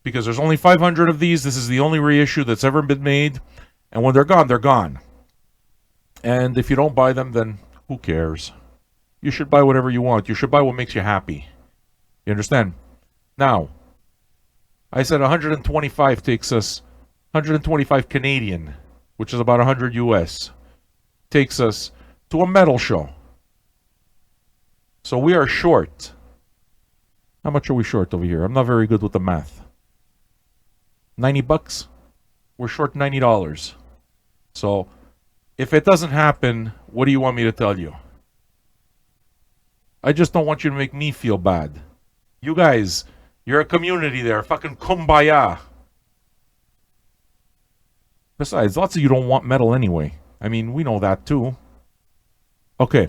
Speaker 1: Because there's only 500 of these. This is the only reissue that's ever been made. And when they're gone, they're gone. And if you don't buy them, then who cares? You should buy whatever you want. You should buy what makes you happy. You understand? Now, I said 125 takes us, 125 Canadian, which is about 100 US, takes us to a metal show. So we are short. How much are we short over here? I'm not very good with the math. 90 bucks? We're short $90. So if it doesn't happen, what do you want me to tell you? I just don't want you to make me feel bad. You guys, you're a community there. Fucking kumbaya. Besides, lots of you don't want metal anyway. I mean, we know that too. Okay.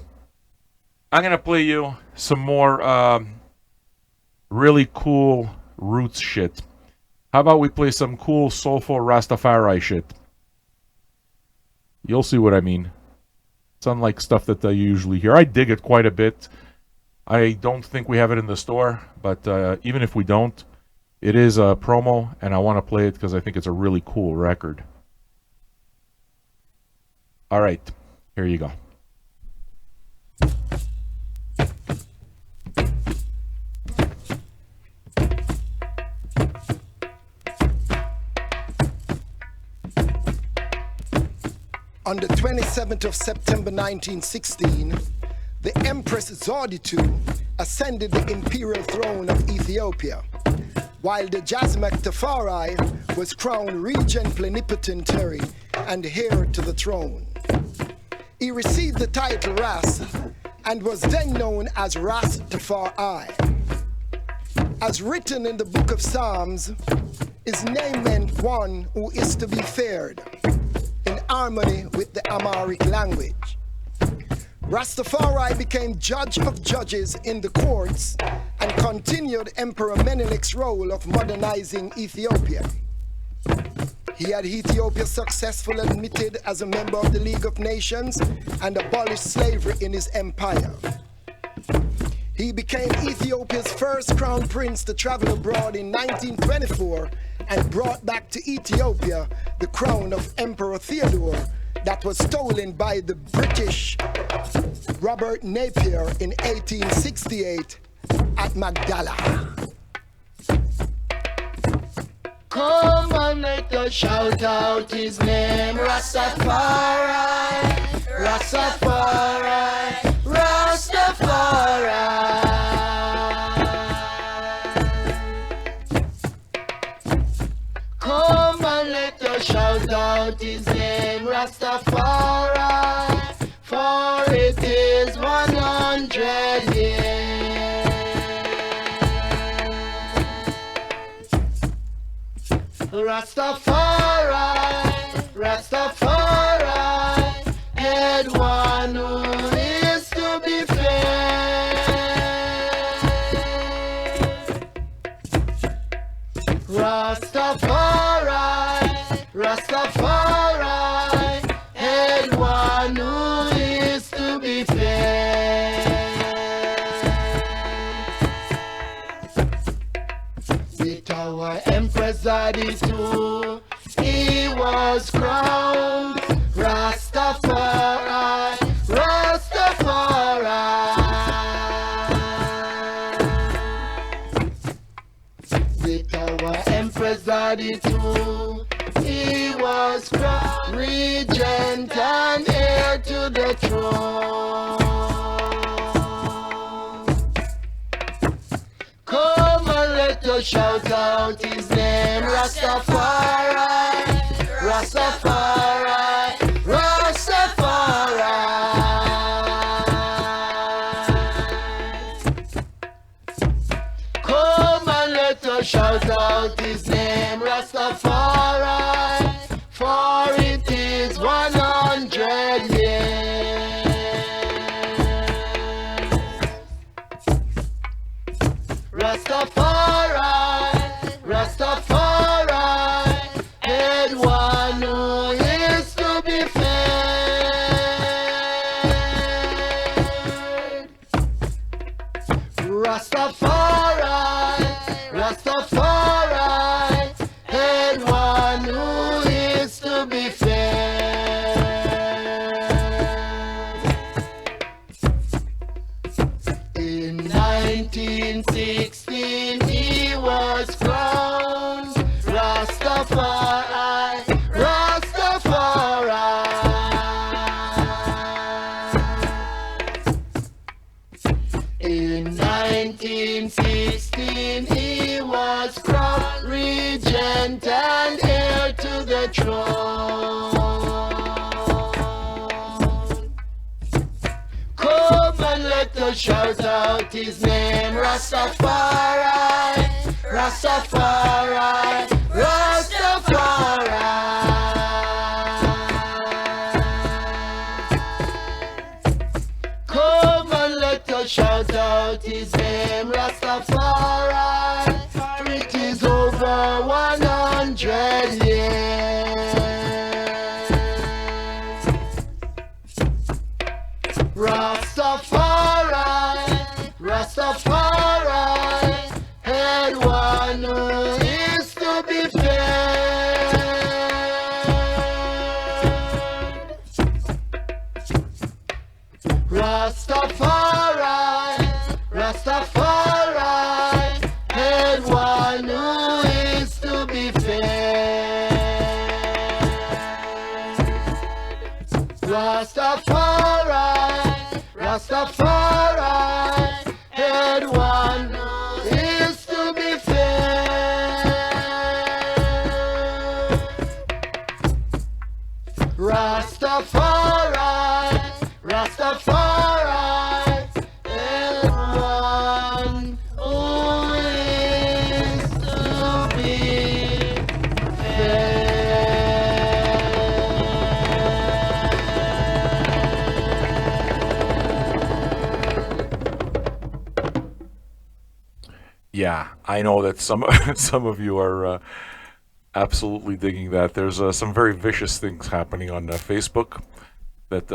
Speaker 1: I'm going to play you some more really cool roots shit. How about we play some cool soulful Rastafari shit? You'll see what I mean. It's unlike stuff that you usually hear. I dig it quite a bit. I don't think we have it in the store, but even if we don't, it is a promo, and I want to play it because I think it's a really cool record. All right, here you go.
Speaker 4: On the 27th of September 1916, the Empress Zauditu ascended the imperial throne of Ethiopia, while the Jasmak Tafari was crowned regent plenipotentiary and heir to the throne. He received the title Ras and was then known as Rastafari. As written in the book of Psalms, his name meant one who is to be feared, in harmony with the Amharic language. Rastafari became judge of judges in the courts and continued Emperor Menelek's role of modernizing Ethiopia. He had Ethiopia successfully admitted as a member of the League of Nations and abolished slavery in his empire. He became Ethiopia's first crown prince to travel abroad in 1924 and brought back to Ethiopia the crown of Emperor Theodore that was stolen by the British Robert Napier in 1868 at Magdala.
Speaker 5: Come on, let us shout out his name, Rastafari, Rastafari, Rastafari. Come on, let us shout out his name, Rastafari, for it is 100 years. Rastafari, Rastafari, had one who is to be feared. Rastafari, Rastafari, had one who is to be feared. With our Empress Adi too, he was crowned Rastafari, Rastafari. With our Empress Adi too, he was crowned regent and heir to the throne. Come on, let us shout out his name, Rastafari, Rastafari, Rastafari. Come on, let us shout out his name, Rastafari, for it is 100 years. Rastafari, Rastafari, had one who is to be feared. Rastafari, Rastafari, had one who is to be feared. In 1916 he was crowned Rastafari, Rastafari. In 1916 he was crowned regent and heir to the throne. Come and let us shout out his name, Rastafari, Rastafari, Rastafari. Come and let us shout out his name, Rastafari, for it is over 100 years. Rastafari, Rastafari, had one who is to be feared. Rastafari, Rastafari, had one who is to be feared. Rastafari, Rastafari, had one who is to be feared. Rastafari, Rastafari, everyone who is to be fair.
Speaker 1: Yeah, I know that some some of you are absolutely digging that. There's some very vicious things happening on Facebook that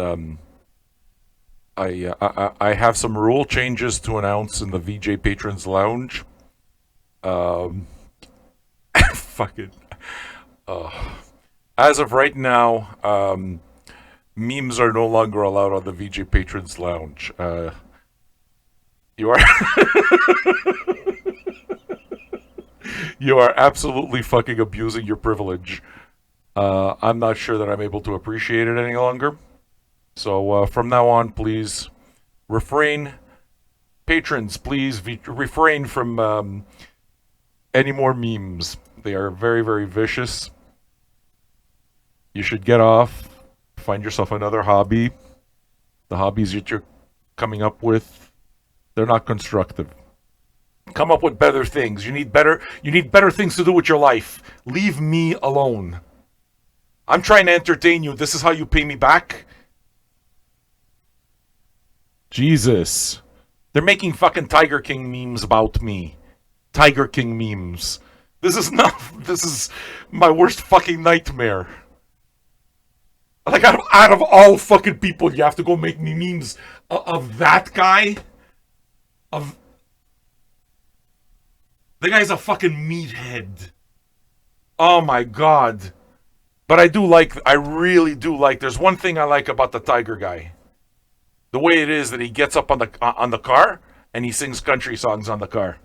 Speaker 1: I have some rule changes to announce in the VJ Patrons Lounge. Fucking. As of right now, memes are no longer allowed on the VJ Patrons Lounge. You are. You are absolutely fucking abusing your privilege. I'm not sure that I'm able to appreciate it any longer. So from now on, please refrain. Patrons, please refrain from any more memes. They are very, very vicious. You should get off. Find yourself another hobby. The hobbies that you're coming up with, they're not constructive. Come up with better things. You need better things to do with your life. Leave me alone. I'm trying to entertain you. This is how you pay me back? Jesus. They're making fucking Tiger King memes about me. Tiger King memes. This is my worst fucking nightmare. Like, out of all fucking people, you have to go make me memes of that guy? The guy's a fucking meathead. Oh my god. But I really do like, there's one thing I like about the Tiger guy. The way it is that he gets up on the car and he sings country songs on the car.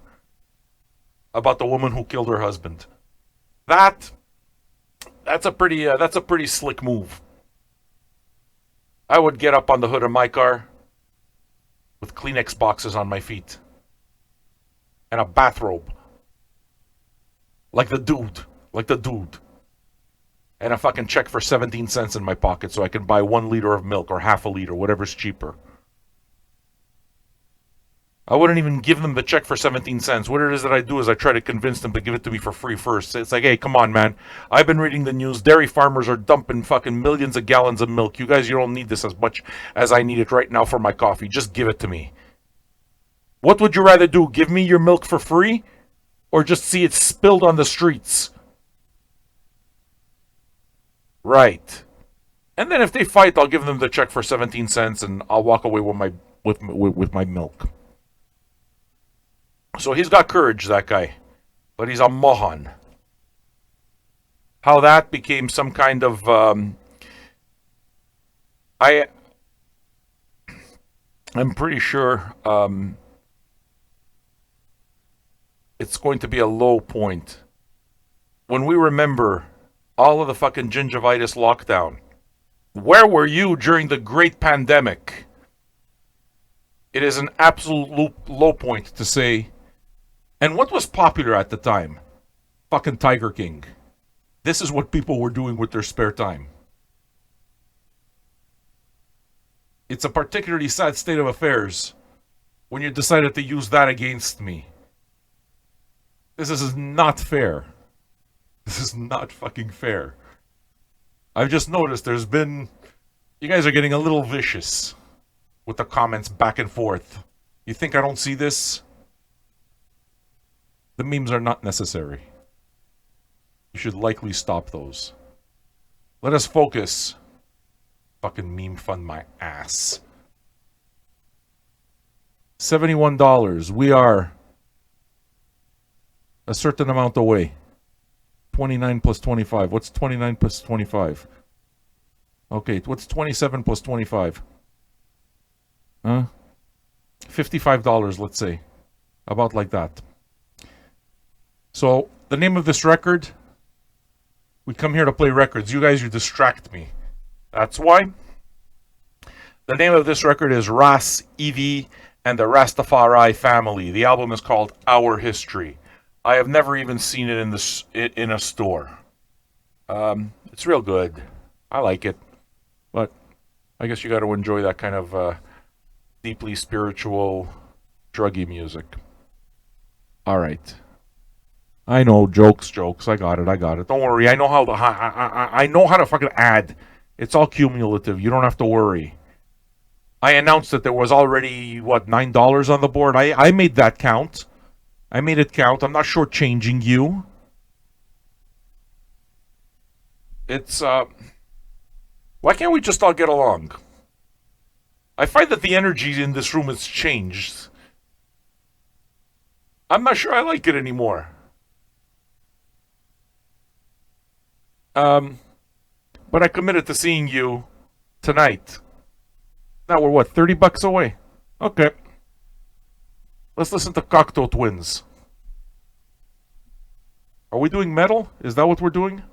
Speaker 1: About the woman who killed her husband. That's a pretty slick move. I would get up on the hood of my car with Kleenex boxes on my feet. And a bathrobe. Like the dude. And a fucking check for 17 cents in my pocket so I can buy 1 liter of milk or half a liter, whatever's cheaper. I wouldn't even give them the check for 17 cents. What it is that I do is I try to convince them to give it to me for free first. It's like, hey, come on, man. I've been reading the news. Dairy farmers are dumping fucking millions of gallons of milk. You guys, you don't need this as much as I need it right now for my coffee. Just give it to me. What would you rather do? Give me your milk for free? Or just see it spilled on the streets? Right. And then if they fight, I'll give them the check for 17 cents and I'll walk away with my milk. So he's got courage, that guy. But he's a moron. How that became some kind of... I'm pretty sure it's going to be a low point. When we remember all of the fucking gingivitis lockdown. Where were you during the great pandemic? It is an absolute low point to say... And what was popular at the time? Fucking Tiger King. This is what people were doing with their spare time. It's a particularly sad state of affairs when you decided to use that against me. This is not fair. This is not fucking fair. I've just noticed there's been... You guys are getting a little vicious with the comments back and forth. You think I don't see this? The memes are not necessary. You should likely stop those. Let us focus. Fucking meme fund my ass. $71. We are a certain amount away. 29 plus 25. What's 29 plus 25? Okay, what's 27 plus 25? Huh? $55, let's say. About like that. So, the name of this record, we come here to play records. You guys, you distract me. That's why. The name of this record is Ras, Evie, and the Rastafari Family. The album is called Our History. I have never even seen it in a store. It's real good. I like it. But I guess you got to enjoy that kind of deeply spiritual, druggy music. All right. I know, jokes. I got it. Don't worry. I know how I know how to fucking add. It's all cumulative. You don't have to worry. I announced that there was already $9 on the board. I made that count. I made it count. I'm not shortchanging you. It's why can't we just all get along? I find that the energy in this room has changed. I'm not sure I like it anymore. But I committed to seeing you tonight. Now we're what, $30 away? Okay. Let's listen to Cocteau Twins. Are we doing metal? Is that what we're doing?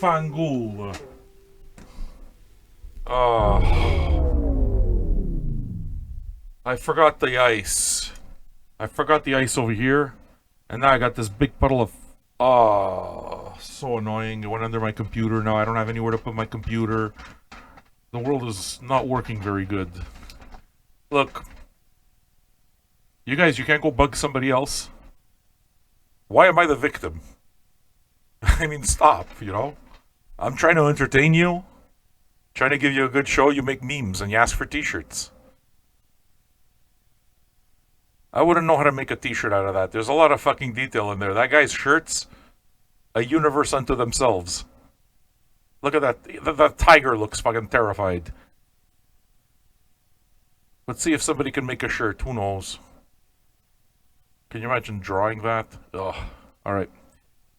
Speaker 1: Fangool. Oh. I forgot the ice. I forgot the ice over here. And now I got this big puddle of... Oh, so annoying. It went under my computer. Now I don't have anywhere to put my computer. The world is not working very good. Look. You guys, you can't go bug somebody else. Why am I the victim? I mean, stop, you know? I'm trying to entertain you. Trying to give you a good show. You make memes and you ask for t-shirts. I wouldn't know how to make a t-shirt out of that. There's a lot of fucking detail in there. That guy's shirts, a universe unto themselves. Look at that. That tiger looks fucking terrified. Let's see if somebody can make a shirt. Who knows? Can you imagine drawing that? Ugh. Alright.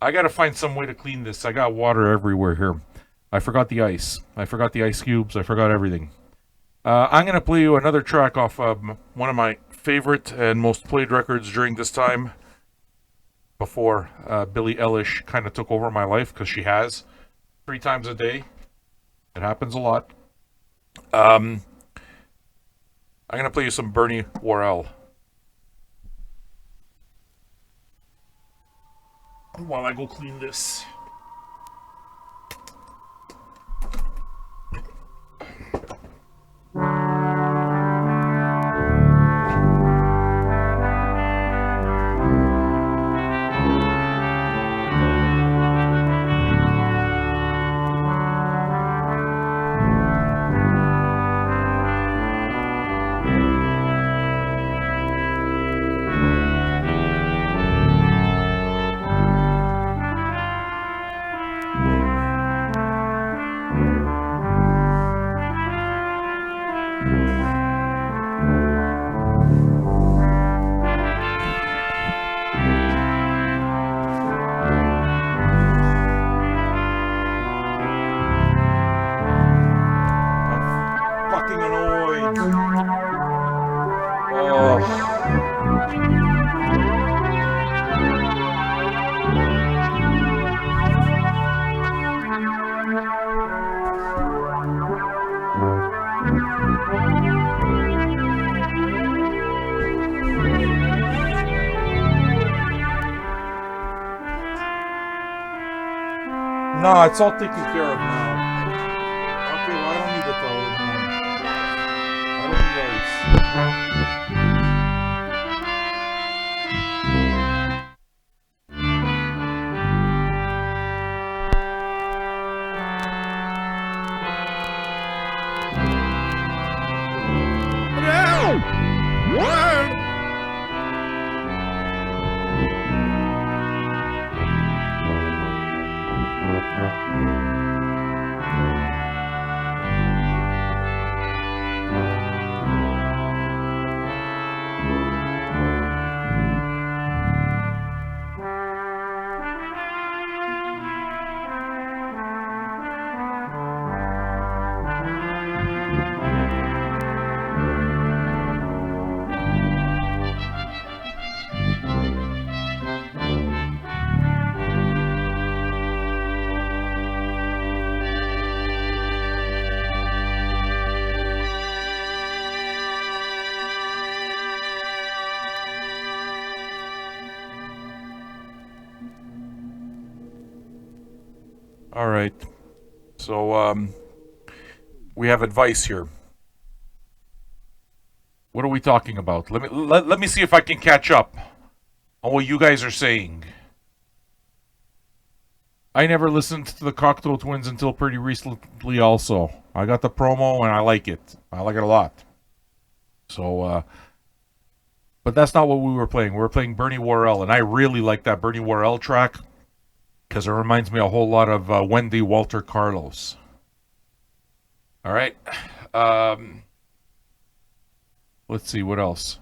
Speaker 1: I gotta find some way to clean this. I got water everywhere here. I forgot the ice. I forgot the ice cubes. I forgot everything. I'm gonna play you another track off one of my favorite and most played records during this time. Before Billie Eilish kind of took over my life, because she has 3 times a day. It happens a lot. I'm gonna play you some Bernie Worrell. While I go clean this. No, it's all taken care of now. Okay, well, I don't need it all anymore. I don't need ice. All right. So, we have advice here. What are we talking about? Let me see if I can catch up on what you guys are saying. I never listened to the Cocteau Twins until pretty recently also. I got the promo and I like it. I like it a lot. So, but that's not what we were playing. We were playing Bernie Worrell, and I really like that Bernie Worrell track because it reminds me a whole lot of Wendy Walter Carlos. All right. Let's see, what else?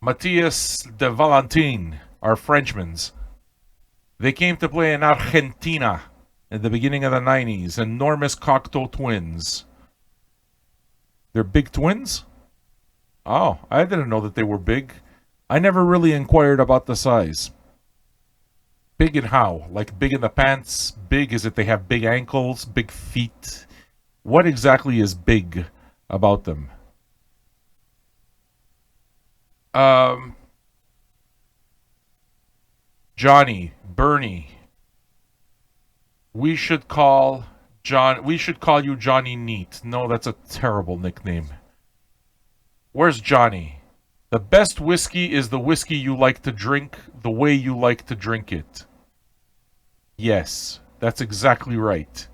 Speaker 1: Matthias de Valentin, our Frenchmans. They came to play in Argentina at the beginning of the 90s. Enormous Cocteau Twins. They're big twins? Oh, I didn't know that they were big. I never really inquired about the size. Big in how? Like big in the pants? Big is it they have big ankles, big feet? What exactly is big about them? Johnny, Bernie. We should call you Johnny Neat. No, that's a terrible nickname. Where's Johnny? The best whiskey is the whiskey you like to drink the way you like to drink it. Yes, that's exactly right.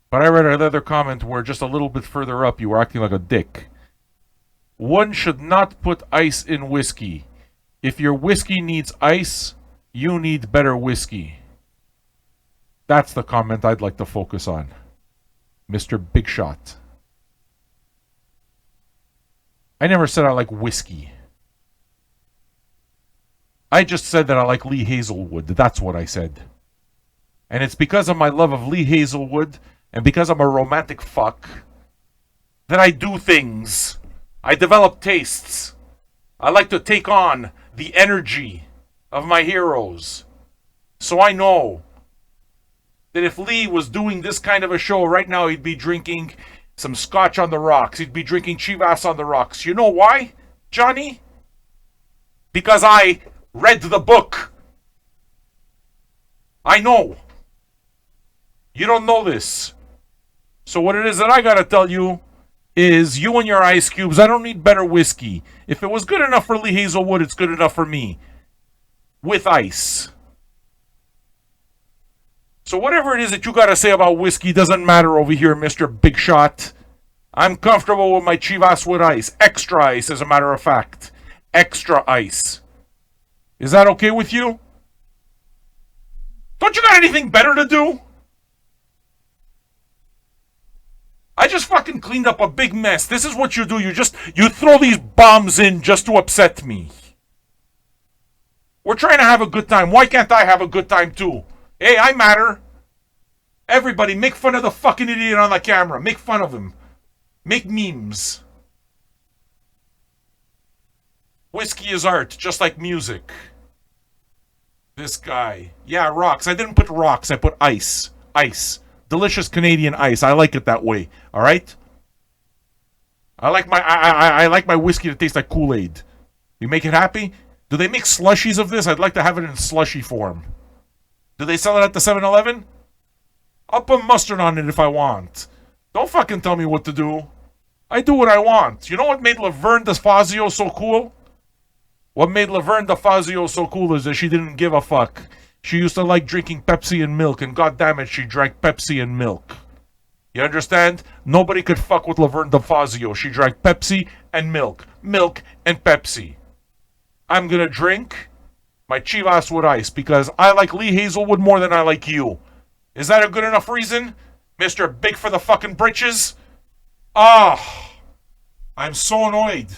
Speaker 1: But I read another comment where just a little bit further up you were acting like a dick. One should not put ice in whiskey. If your whiskey needs ice, you need better whiskey. That's the comment I'd like to focus on. Mr. Big Shot. I never said I like whiskey. I just said that I like Lee Hazelwood. That's what I said. And it's because of my love of Lee Hazelwood and because I'm a romantic fuck that I do things. I develop tastes. I like to take on the energy of my heroes. So I know that if Lee was doing this kind of a show right now, he'd be drinking some scotch on the rocks. He'd be drinking Chivas on the rocks. You know why, Johnny? Because I read the book. I know. You don't know this. So what it is that I gotta tell you is you and your ice cubes, I don't need better whiskey. If it was good enough for Lee Hazelwood, it's good enough for me. With ice. So whatever it is that you gotta say about whiskey doesn't matter over here, Mr. Big Shot. I'm comfortable with my Chivas with ice. Extra ice, as a matter of fact. Extra ice. Is that okay with you? Don't you got anything better to do? I just fucking cleaned up a big mess. This is what you do. You throw these bombs in just to upset me. We're trying to have a good time. Why can't I have a good time too? Hey, I matter. Everybody, make fun of the fucking idiot on the camera. Make fun of him. Make memes. Whiskey is art, just like music. This guy. Yeah, rocks. I didn't put rocks. I put ice. Ice. Delicious Canadian ice. I like it that way. All right? I like my whiskey to taste like Kool-Aid. You make it happy? Do they make slushies of this? I'd like to have it in slushy form. Do they sell it at the 7-Eleven? I'll put mustard on it if I want. Don't fucking tell me what to do. I do what I want. You know what made Laverne DeFazio so cool? What made Laverne DeFazio so cool is that she didn't give a fuck. She used to like drinking Pepsi and milk, and goddammit, she drank Pepsi and milk. You understand? Nobody could fuck with Laverne DeFazio. She drank Pepsi and milk. Milk and Pepsi. I'm gonna drink my Chivas with ice because I like Lee Hazelwood more than I like you. Is that a good enough reason? Mr. Big for the fucking britches? Ah, I'm so annoyed.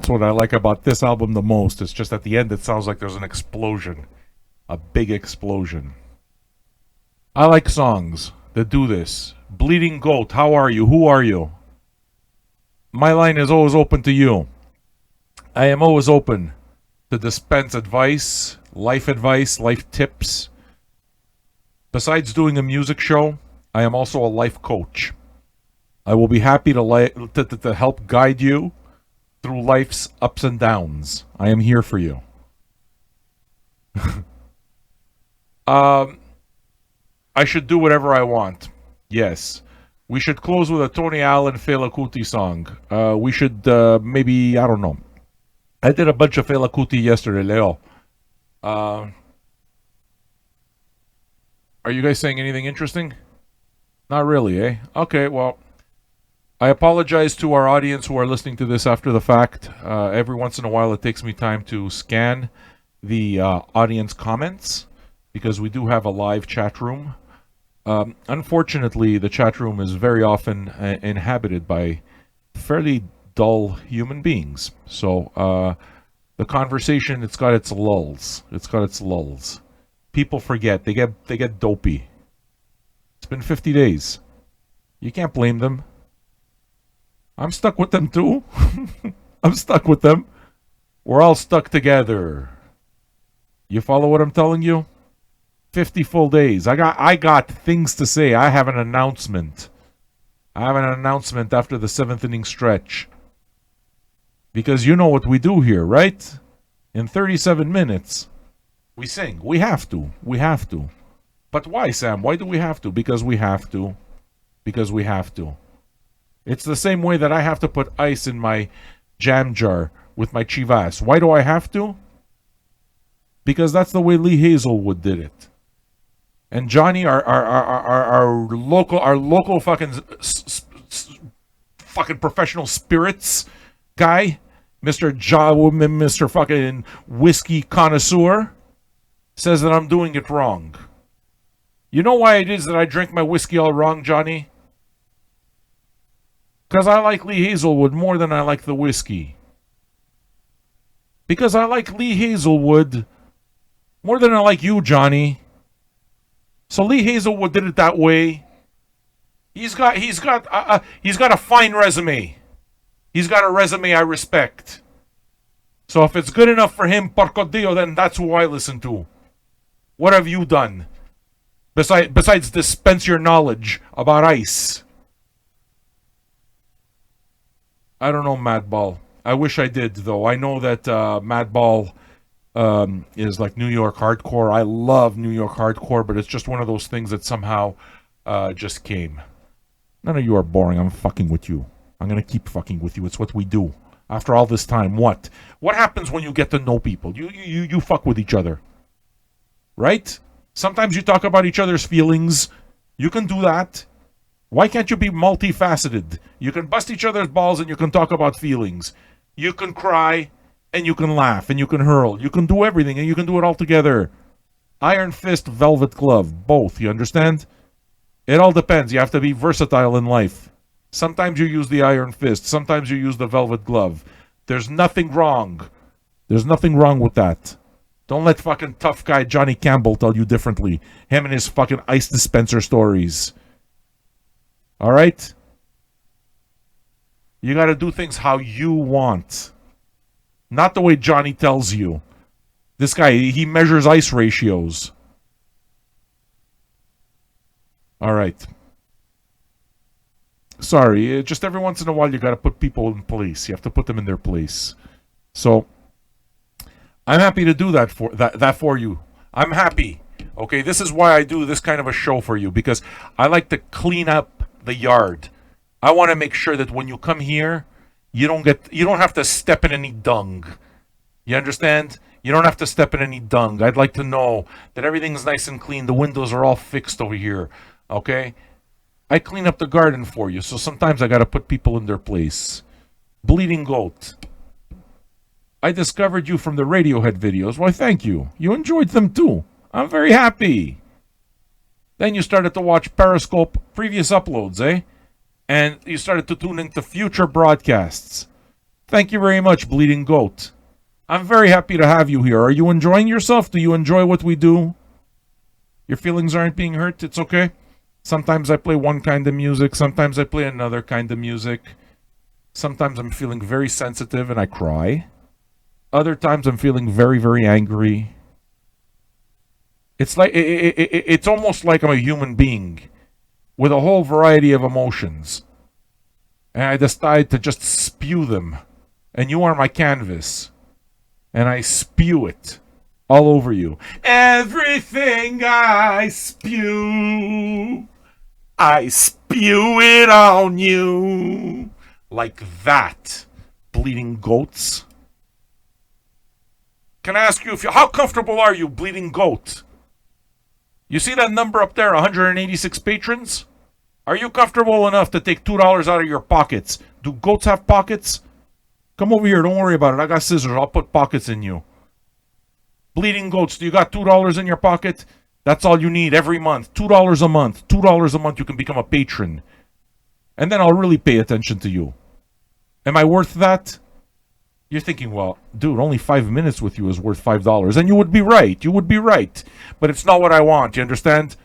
Speaker 1: That's what I like about this album the most. It's just at the end it sounds like there's an explosion. A big explosion. I like songs that do this. Bleeding Goat, how are you? Who are you? My line is always open to you. I am always open to dispense advice, life tips. Besides doing a music show, I am also a life coach. I will be happy to help guide you through life's ups and downs. I am here for you. I should do whatever I want. Yes. We should close with a Tony Allen Fela Kuti song. We should maybe, I don't know. I did a bunch of Fela Kuti yesterday, Leo. Are you guys saying anything interesting? Not really, eh? Okay, well, I apologize to our audience who are listening to this after the fact. Every once in a while it takes me time to scan the audience comments because we do have a live chat room. Unfortunately, the chat room is very often inhabited by fairly dull human beings. So the conversation, it's got its lulls. People forget. They get dopey. It's been 50 days. You can't blame them. I'm stuck with them too. I'm stuck with them. We're all stuck together. You follow what I'm telling you? 50 full days. I got things to say. I have an announcement. After the 7th inning stretch. Because you know what we do here, right? In 37 minutes, we sing. We have to. But why, Sam? Why do we have to? Because we have to. It's the same way that I have to put ice in my jam jar with my chivas. Why do I have to? Because that's the way Lee Hazelwood did it. And Johnny, our local fucking professional spirits guy, Mr. fucking whiskey connoisseur, says that I'm doing it wrong. You know why it is that I drink my whiskey all wrong, Johnny? Because I like Lee Hazelwood more than I like the whiskey. Because I like Lee Hazelwood more than I like you, Johnny. So Lee Hazelwood did it that way. He's got a fine resume. He's got a resume I respect. So if it's good enough for him, porco Dio, then that's who I listen to. What have you done? Besides dispense your knowledge about ice. I don't know Madball. I wish I did, though. I know that Madball is like New York hardcore. I love New York hardcore, but it's just one of those things that somehow just came. None of you are boring. I'm fucking with you. I'm going to keep fucking with you. It's what we do. After all this time, what? What happens when you get to know people? You fuck with each other. Right? Sometimes you talk about each other's feelings. You can do that. Why can't you be multifaceted? You can bust each other's balls and you can talk about feelings. You can cry and you can laugh and you can hurl. You can do everything and you can do it all together. Iron fist, velvet glove. Both, you understand? It all depends. You have to be versatile in life. Sometimes you use the iron fist. Sometimes you use the velvet glove. There's nothing wrong. There's nothing wrong with that. Don't let fucking tough guy Johnny Campbell tell you differently. Him and his fucking ice dispenser stories. Alright? You gotta do things how you want. Not the way Johnny tells you. This guy, he measures ice ratios. Alright. Sorry, just every once in a while you gotta put people in place. You have to put them in their place. So, I'm happy to do that for you. I'm happy. Okay, this is why I do this kind of a show for you, because I like to clean up the yard. I want to make sure that when you come here, you don't have to step in any dung. You understand? You don't have to step in any dung. I'd like to know that everything's nice and clean. The windows are all fixed over here. Okay? I clean up the garden for you, so sometimes I got to put people in their place. Bleeding Goat. I discovered you from the Radiohead videos. Why, thank you. You enjoyed them too. I'm very happy. Then you started to watch Periscope previous uploads, eh? And you started to tune into future broadcasts. Thank you very much, Bleeding Goat. I'm very happy to have you here. Are you enjoying yourself? Do you enjoy what we do? Your feelings aren't being hurt? It's okay. Sometimes I play one kind of music. Sometimes I play another kind of music. Sometimes I'm feeling very sensitive and I cry. Other times I'm feeling very, very angry. It's like it's almost like I'm a human being with a whole variety of emotions. And I decide to just spew them. And you are my canvas. And I spew it all over you. Everything I spew it on you. Like that, Bleeding Goats. Can I ask you, how comfortable are you, Bleeding Goat? You see that number up there, 186 patrons? Are you comfortable enough to take $2 out of your pockets? Do goats have pockets? Come over here, don't worry about it. I got scissors, I'll put pockets in you. Bleeding Goats, do you got $2 in your pocket? That's all you need every month. $2 a month. $2 a month you can become a patron. And then I'll really pay attention to you. Am I worth that? You're thinking, well, dude, only 5 minutes with you is worth $5. And you would be right. You would be right. But it's not what I want. You understand?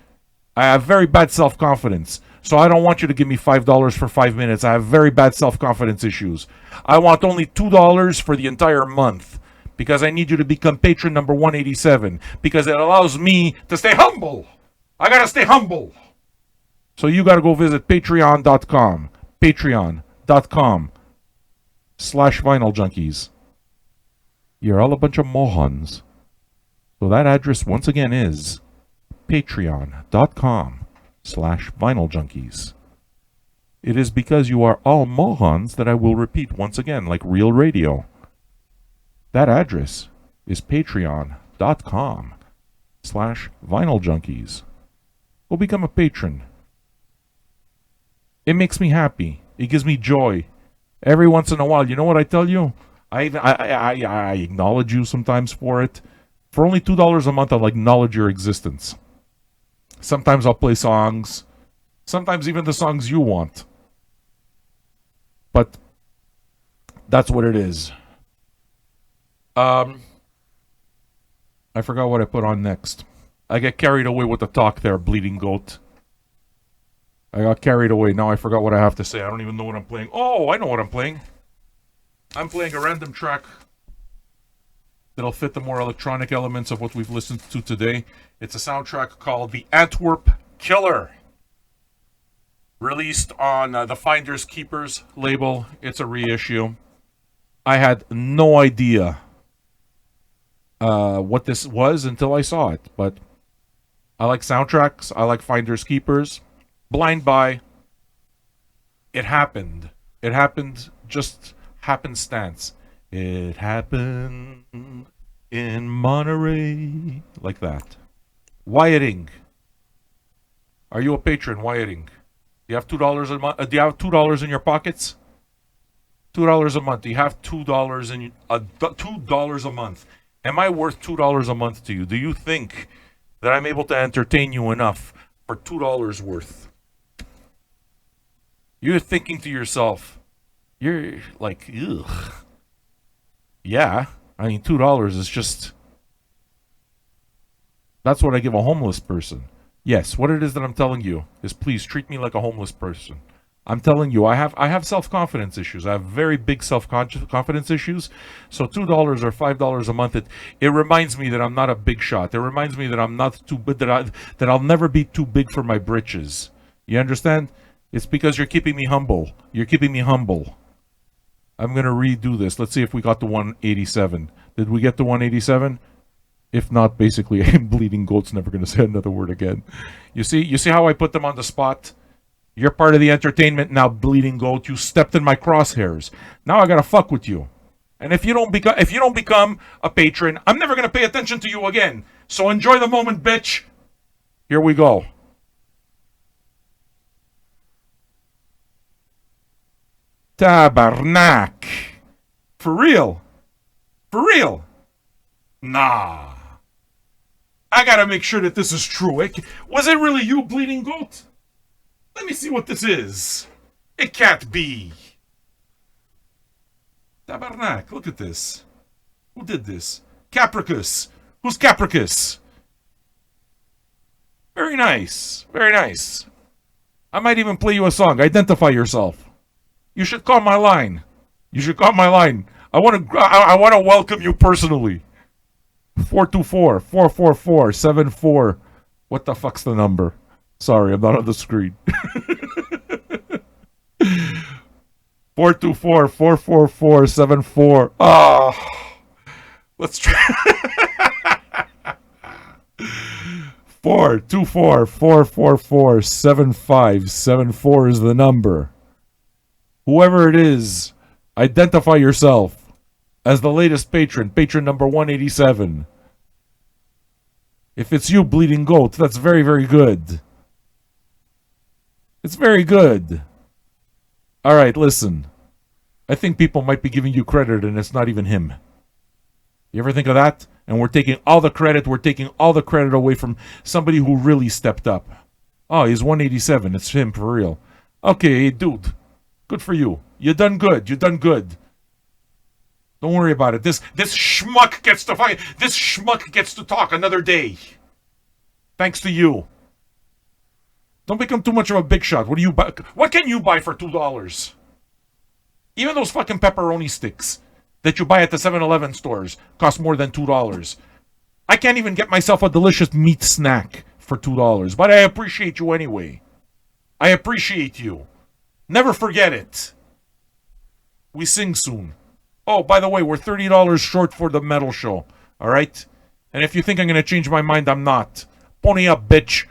Speaker 1: I have very bad self-confidence. So I don't want you to give me $5 for 5 minutes. I have very bad self-confidence issues. I want only $2 for the entire month. Because I need you to become patron number 187. Because it allows me to stay humble. I gotta stay humble. So you gotta go visit patreon.com. Patreon.com/Vinyl Junkies. You're all a bunch of mohons. So that address once again is patreon.com/Vinyl Junkies. It is because you are all mohons that I will repeat once again, like real radio. That address is patreon.com/Vinyl Junkies. Go become a patron. It makes me happy. It gives me joy. Every once in a while, you know what I tell you? I acknowledge you sometimes for it. For only $2 a month, I'll acknowledge your existence. Sometimes I'll play songs. Sometimes even the songs you want. But that's what it is. I forgot what I put on next. I get carried away with the talk there, Bleeding Goat. I got carried away. Now I forgot what I have to say. I don't even know what I'm playing. Oh, I know what I'm playing. I'm playing a random track that'll fit the more electronic elements of what we've listened to today. It's a soundtrack called The Antwerp Killer. Released on the Finders Keepers label. It's a reissue. I had no idea what this was until I saw it. But I like soundtracks. I like Finders Keepers. Blind Buy. It happened. It happened just happenstance. It happened in Monterey. Like that. Wyating. Are you a patron, Wyating? Do you have $2 a month? Do you have $2 in your pockets? $2 a month. Do you have $2 in $2 a month? Am I worth $2 a month to you? Do you think that I'm able to entertain you enough for $2 worth? You're thinking to yourself, you're like, ugh. Yeah, I mean, $2 is just, that's what I give a homeless person. Yes, what it is that I'm telling you is please treat me like a homeless person. I'm telling you, I have self-confidence issues. I have very big self-confidence issues. So $2 or $5 a month, it reminds me that I'm not a big shot. It reminds me that I'm not too big, that I'll never be too big for my britches. You understand? It's because you're keeping me humble. You're keeping me humble. I'm going to redo this. Let's see if we got to 187. Did we get to 187? If not, basically, Bleeding Goat's never going to say another word again. You see how I put them on the spot? You're part of the entertainment now, Bleeding Goat. You stepped in my crosshairs. Now I got to fuck with you. And if you don't become a patron, I'm never going to pay attention to you again. So enjoy the moment, bitch. Here we go. Tabarnak. For real? For real? Nah. I gotta make sure that this is true. Was it really you, Bleeding Goat? Let me see what this is. It can't be. Tabernacle, look at this. Who did this? Capricus. Who's Capricus? Very nice. Very nice. I might even play you a song. Identify yourself. You should call my line. You should call my line. I want to welcome you personally. 424-444-74. What the fuck's the number? Sorry, I'm not on the screen. 424-444-74. Ah. Let's try. 424-444-7574 is the number. Whoever it is, identify yourself as the latest patron number 187. If it's you, Bleeding Goat, that's very, very good. It's very good. All right, listen. I think people might be giving you credit and it's not even him. You ever think of that? And we're taking all the credit away from somebody who really stepped up. Oh, he's 187. It's him for real. Okay, dude. Good for you. You done good. Don't worry about it. This schmuck gets to fight. This schmuck gets to talk another day. Thanks to you. Don't become too much of a big shot. What do you buy? What can you buy for $2? Even those fucking pepperoni sticks that you buy at the 7-Eleven stores cost more than $2. I can't even get myself a delicious meat snack for $2, but I appreciate you anyway. I appreciate you. Never forget it. We sing soon. Oh, by the way, we're $30 short for the metal show. All right? And if you think I'm going to change my mind, I'm not. Pony up, bitch.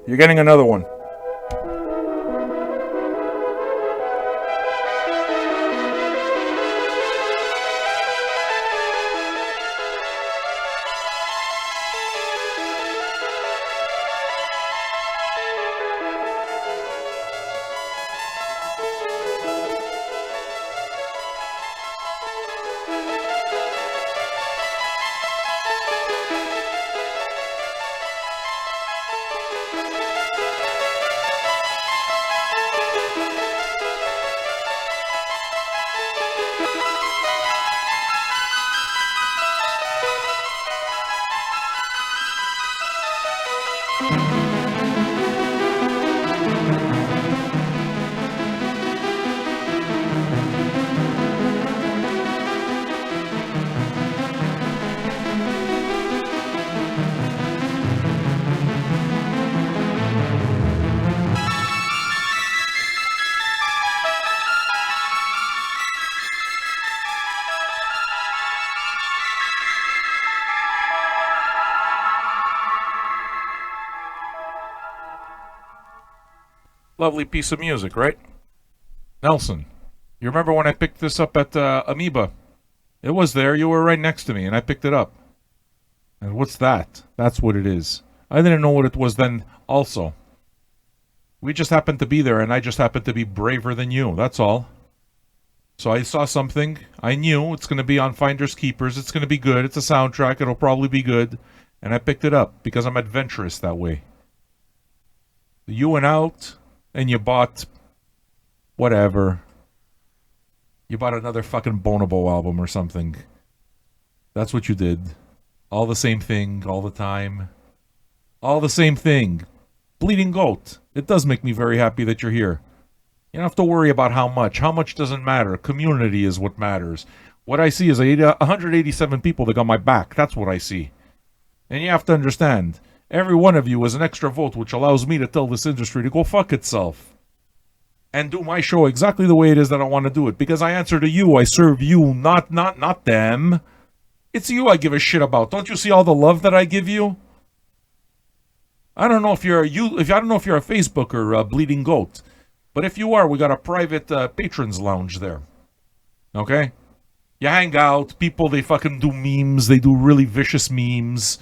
Speaker 1: You're getting another one. Lovely piece of music, right? Nelson, you remember when I picked this up at Amoeba? It was there. You were right next to me, and I picked it up. And what's that? That's what it is. I didn't know what it was then also. We just happened to be there, and I just happened to be braver than you. That's all. So I saw something. I knew it's going to be on Finders Keepers. It's going to be good. It's a soundtrack. It'll probably be good. And I picked it up because I'm adventurous that way. You went out and you bought whatever. You bought another fucking Bonobo album or something. That's what you did. All the same thing, all the time. All the same thing. Bleeding Goat. It does make me very happy that you're here. You don't have to worry about how much. How much doesn't matter. Community is what matters. What I see is 187 people that got my back. That's what I see. And you have to understand, every one of you is an extra vote, which allows me to tell this industry to go fuck itself. And do my show exactly the way it is that I want to do it. Because I answer to you. I serve you, not them. It's you I give a shit about. Don't you see all the love that I give you? I don't know if you're a Facebook or a Bleeding Goat. But if you are, we got a private patrons lounge there. Okay? You hang out. People, they fucking do memes. They do really vicious memes.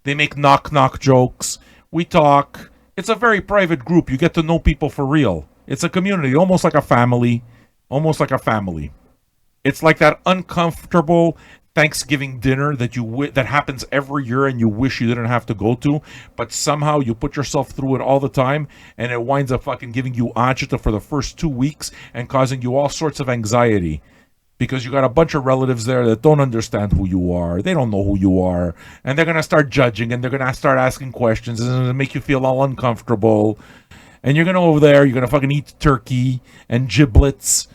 Speaker 1: They make knock-knock jokes. We talk. It's a very private group. You get to know people for real. It's a community, almost like a family. Almost like a family. It's like that uncomfortable Thanksgiving dinner that happens every year and you wish you didn't have to go to, but somehow you put yourself through it all the time, and it winds up fucking giving you agita for the first 2 weeks and causing you all sorts of anxiety. Because you got a bunch of relatives there that don't understand who you are. They don't know who you are. And they're going to start judging, and they're going to start asking questions, and it's going to make you feel all uncomfortable. And you're going to over there, you're going to fucking eat turkey and giblets.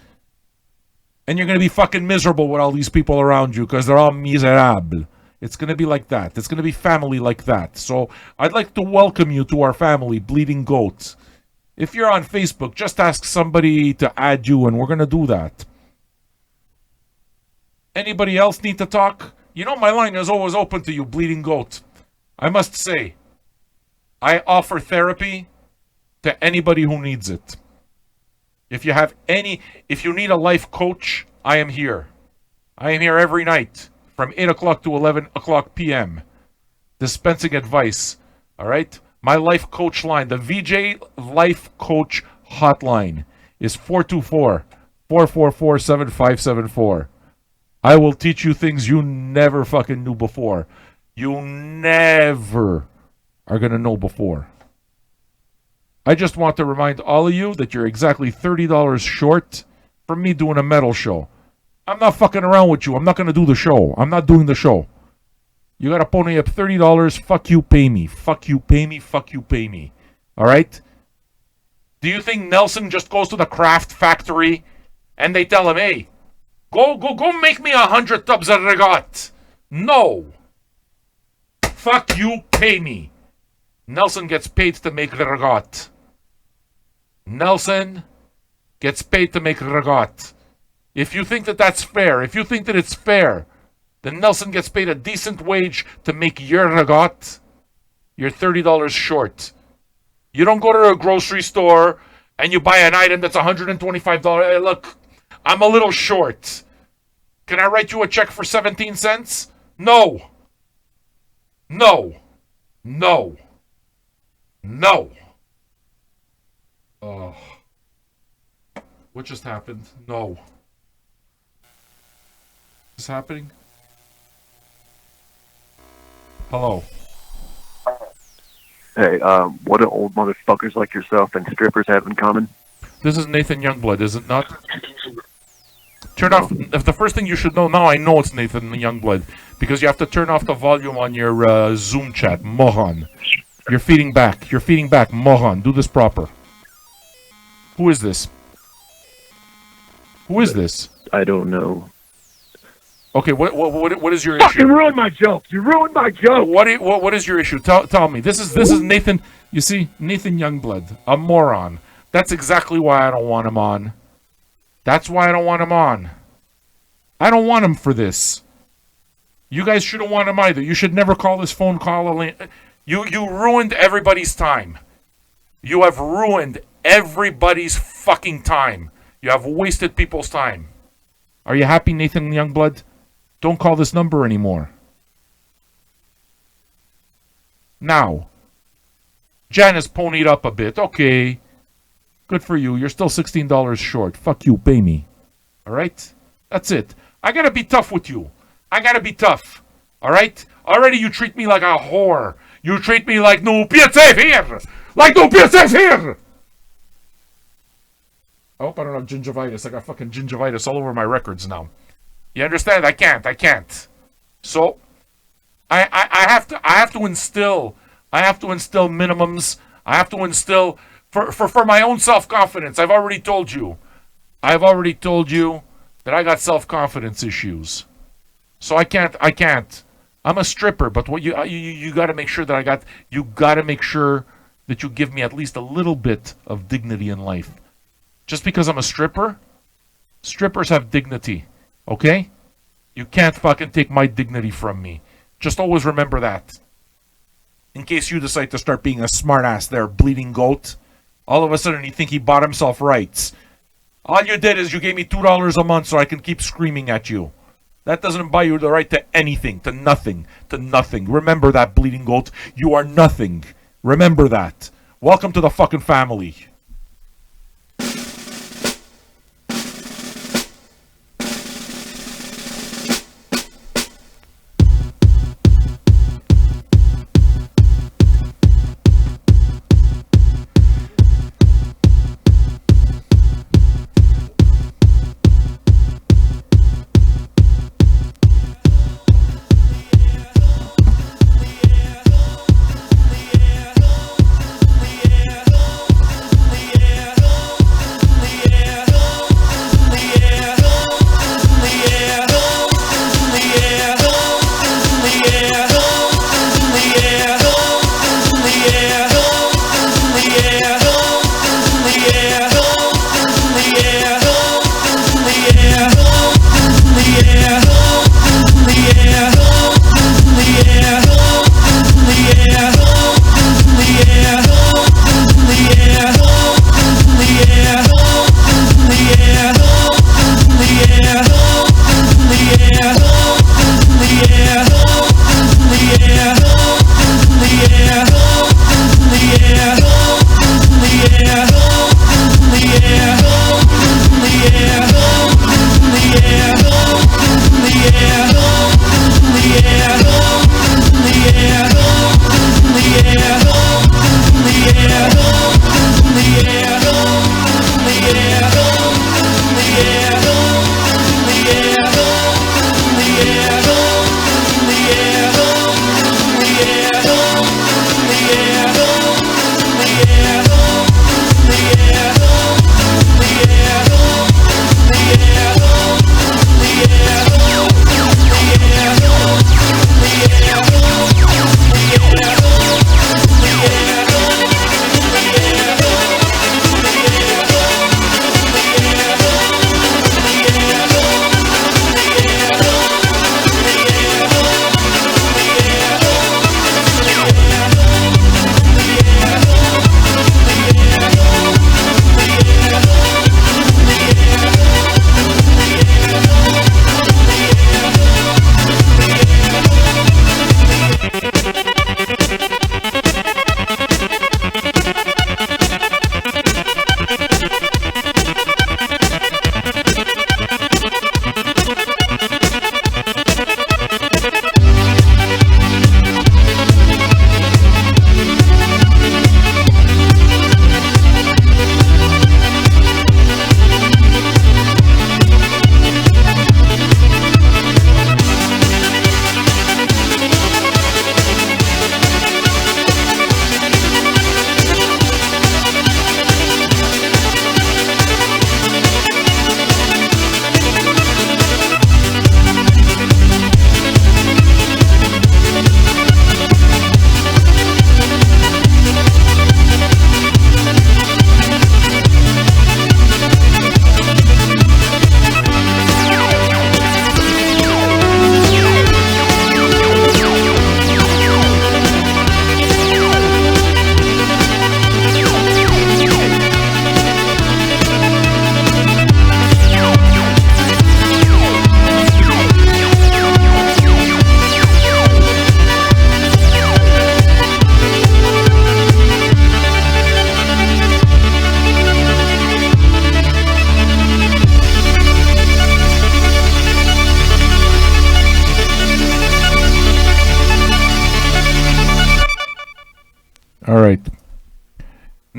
Speaker 1: And you're going to be fucking miserable with all these people around you because they're all miserables. It's going to be like that. It's going to be family like that. So I'd like to welcome you to our family, Bleeding Goat. If you're on Facebook, just ask somebody to add you, and we're going to do that. Anybody else need to talk? You know my line is always open to you, Bleeding Goat. I must say, I offer therapy to anybody who needs it. If you need a life coach, I am here. I am here every night from 8 o'clock to 11 o'clock p.m. dispensing advice. All right? My life coach line, the VJ Life Coach hotline is 424-444-7574. I will teach you things you never fucking knew before. You never are going to know before. I just want to remind all of you that you're exactly $30 short from me doing a metal show. I'm not fucking around with you. I'm not going to do the show. I'm not doing the show. You got to pony up $30. Fuck you, pay me. Fuck you, pay me. Fuck you, pay me. All right? Do you think Nelson just goes to the craft factory and they tell him, hey, go make me 100 tubs of regat? No. Fuck you, pay me. Nelson gets paid to make regat. Nelson gets paid to make regat. If you think that that's fair, if you think that it's fair, then Nelson gets paid a decent wage to make your regat, you're $30 short. You don't go to a grocery store and you buy an item that's $125. Hey, look, I'm a little short. Can I write you a check for 17 cents? No. No. No. No. Oh. What just happened? No. What's happening? Hello.
Speaker 6: Hey, what do old motherfuckers like yourself and strippers have in common?
Speaker 1: This is Nathan Youngblood, is it not? Turn off. If the first thing you should know now, I know it's Nathan Youngblood, because you have to turn off the volume on your Zoom chat, moron. You're feeding back. You're feeding back, moron. Do this proper. Who is this? Who is this?
Speaker 6: I don't know.
Speaker 1: Okay, what is your issue?
Speaker 6: Fucking ruined my joke. You ruined my joke.
Speaker 1: What is your issue? Tell me. This is Nathan. You see, Nathan Youngblood, a moron. That's exactly why I don't want him on. That's why I don't want him on. I don't want him for this. You guys shouldn't want him either. You should never call this phone call. You ruined everybody's time. You have ruined everybody's fucking time. You have wasted people's time. Are you happy, Nathan Youngblood? Don't call this number anymore. Now, Jan has ponied up a bit. Okay. Good for you. You're still $16 short. Fuck you. Pay me. All right? That's it. I got to be tough with you. I got to be tough. All right? Already you treat me like a whore. You treat me like no piace here. Like no piace here. I hope I don't have gingivitis. I got fucking gingivitis all over my records now. You understand? I can't. So I have to instill minimums. I have to instill for my own self-confidence. I've already told you that I got self-confidence issues. So I can't. I'm a stripper, but what you got to make sure that you got to make sure that you give me at least a little bit of dignity in life. Just because I'm a stripper, strippers have dignity, okay? You can't fucking take my dignity from me. Just always remember that. In case you decide to start being a smartass there, bleeding goat, all of a sudden you think he bought himself rights. All you did is you gave me $2 a month so I can keep screaming at you. That doesn't buy you the right to anything, to nothing. Remember that, bleeding goat. You are nothing. Remember that. Welcome to the fucking family.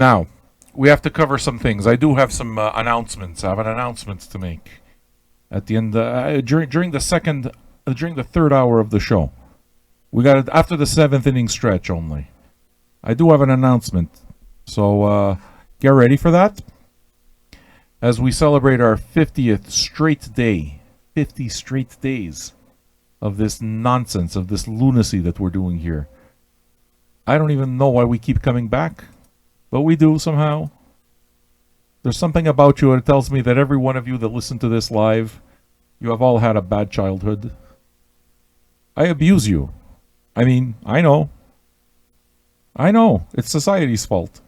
Speaker 1: Now, we have to cover some things. I do have some announcements. I have an announcement to make at the end during the third hour of the show. We got it after the 7th inning stretch only. I do have an announcement, so get ready for that. As we celebrate our 50th straight day, 50 straight days of this nonsense, of this lunacy that we're doing here. I don't even know why we keep coming back, but we do somehow. There's something about you that tells me that every one of you that listen to this live, you have all had a bad childhood. I abuse you. I mean, I know. It's society's fault.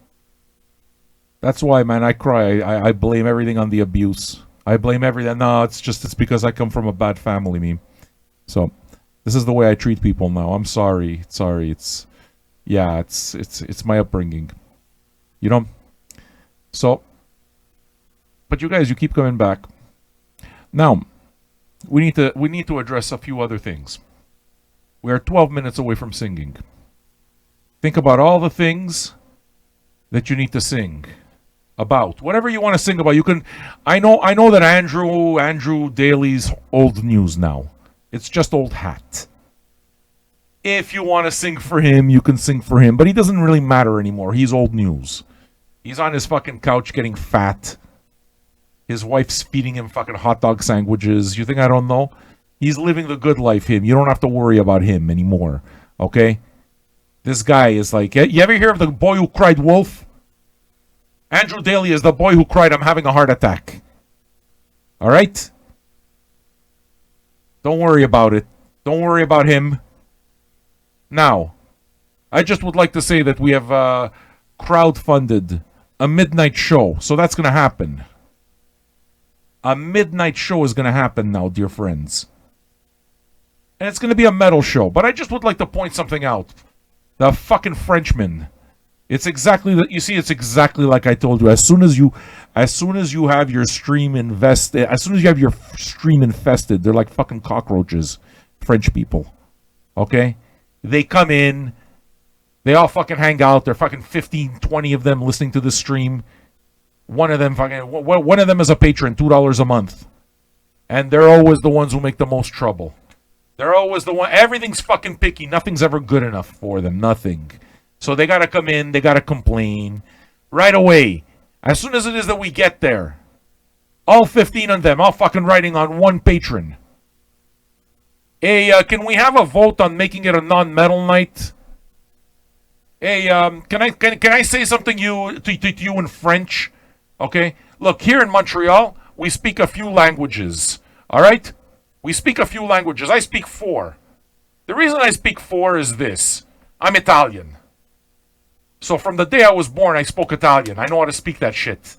Speaker 1: That's why, man, I cry. I blame everything on the abuse. I blame everything. No, it's because I come from a bad family, me. So, this is the way I treat people now. I'm sorry. It's my upbringing. You know? So, but you guys, you keep coming back. Now, we need to address a few other things. We are 12 minutes away from singing. Think about all the things that you need to sing about. Whatever you want to sing about. You can I know that Andrew Daly's old news now. It's just old hat. If you want to sing for him, you can sing for him, but he doesn't really matter anymore. He's old news. He's on his fucking couch getting fat. His wife's feeding him fucking hot dog sandwiches. You think I don't know? He's living the good life, him. You don't have to worry about him anymore. Okay? This guy is like, you ever hear of the boy who cried wolf? Andrew Daly is the boy who cried, I'm having a heart attack. Alright? Don't worry about it. Don't worry about him. Now, I just would like to say that we have crowdfunded a midnight show. So that's going to happen. A midnight show is going to happen now, dear friends. And it's going to be a metal show. But I just would like to point something out. The fucking Frenchman. It's exactly that. You see, it's exactly like I told you. As soon as you have your stream invested, they're like fucking cockroaches. French people. Okay? They come in. They all fucking hang out. They're fucking 15, 20 of them listening to the stream. One of them is a patron, $2 a month. And they're always the ones who make the most trouble. They're always the one. Everything's fucking picky. Nothing's ever good enough for them. Nothing. So they got to come in. They got to complain. Right away. As soon as it is that we get there. All 15 of them. All fucking writing on one patron. Hey, can we have a vote on making it a non-metal night? Hey, can I say something to you in French? Okay? Look, here in Montreal, we speak a few languages. All right? We speak a few languages. I speak 4. The reason I speak 4 is this. I'm Italian. So from the day I was born, I spoke Italian. I know how to speak that shit.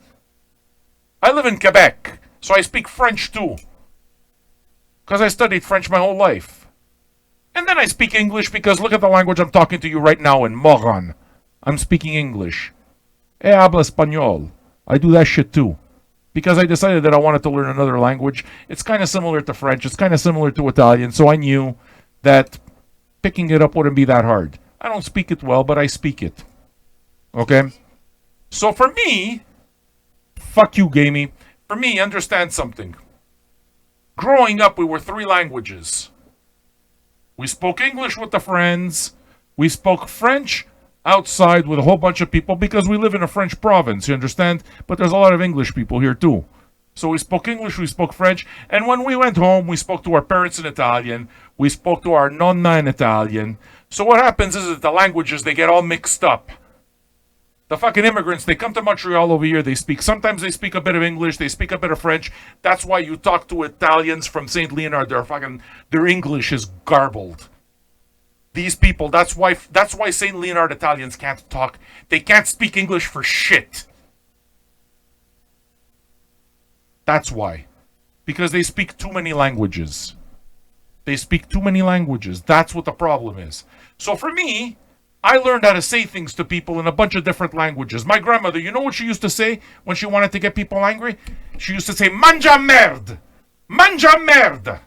Speaker 1: I live in Quebec, so I speak French too. Because I studied French my whole life. And then I speak English because look at the language I'm talking to you right now in Moron. I'm speaking English. Habla español. I do that shit too. Because I decided that I wanted to learn another language. It's kind of similar to French. It's kind of similar to Italian. So I knew that picking it up wouldn't be that hard. I don't speak it well, but I speak it. Okay? So for me, fuck you, Gamey. For me, understand something. Growing up, we were 3 languages. We spoke English with the friends. We spoke French outside with a whole bunch of people because we live in a French province, you understand? But there's a lot of English people here too. So we spoke English, we spoke French, and when we went home, we spoke to our parents in Italian, we spoke to our nonna in Italian. So what happens is that the languages, they get all mixed up. The fucking immigrants, they come to Montreal over here, sometimes they speak a bit of English, they speak a bit of French. That's why you talk to Italians from St. Leonard, their English is garbled. These people, that's why St. Leonard Italians can't talk. They can't speak English for shit. That's why. Because they speak too many languages. They speak too many languages. That's what the problem is. So for me, I learned how to say things to people in a bunch of different languages. My grandmother, you know what she used to say when she wanted to get people angry? She used to say, manja merde. Manja merde.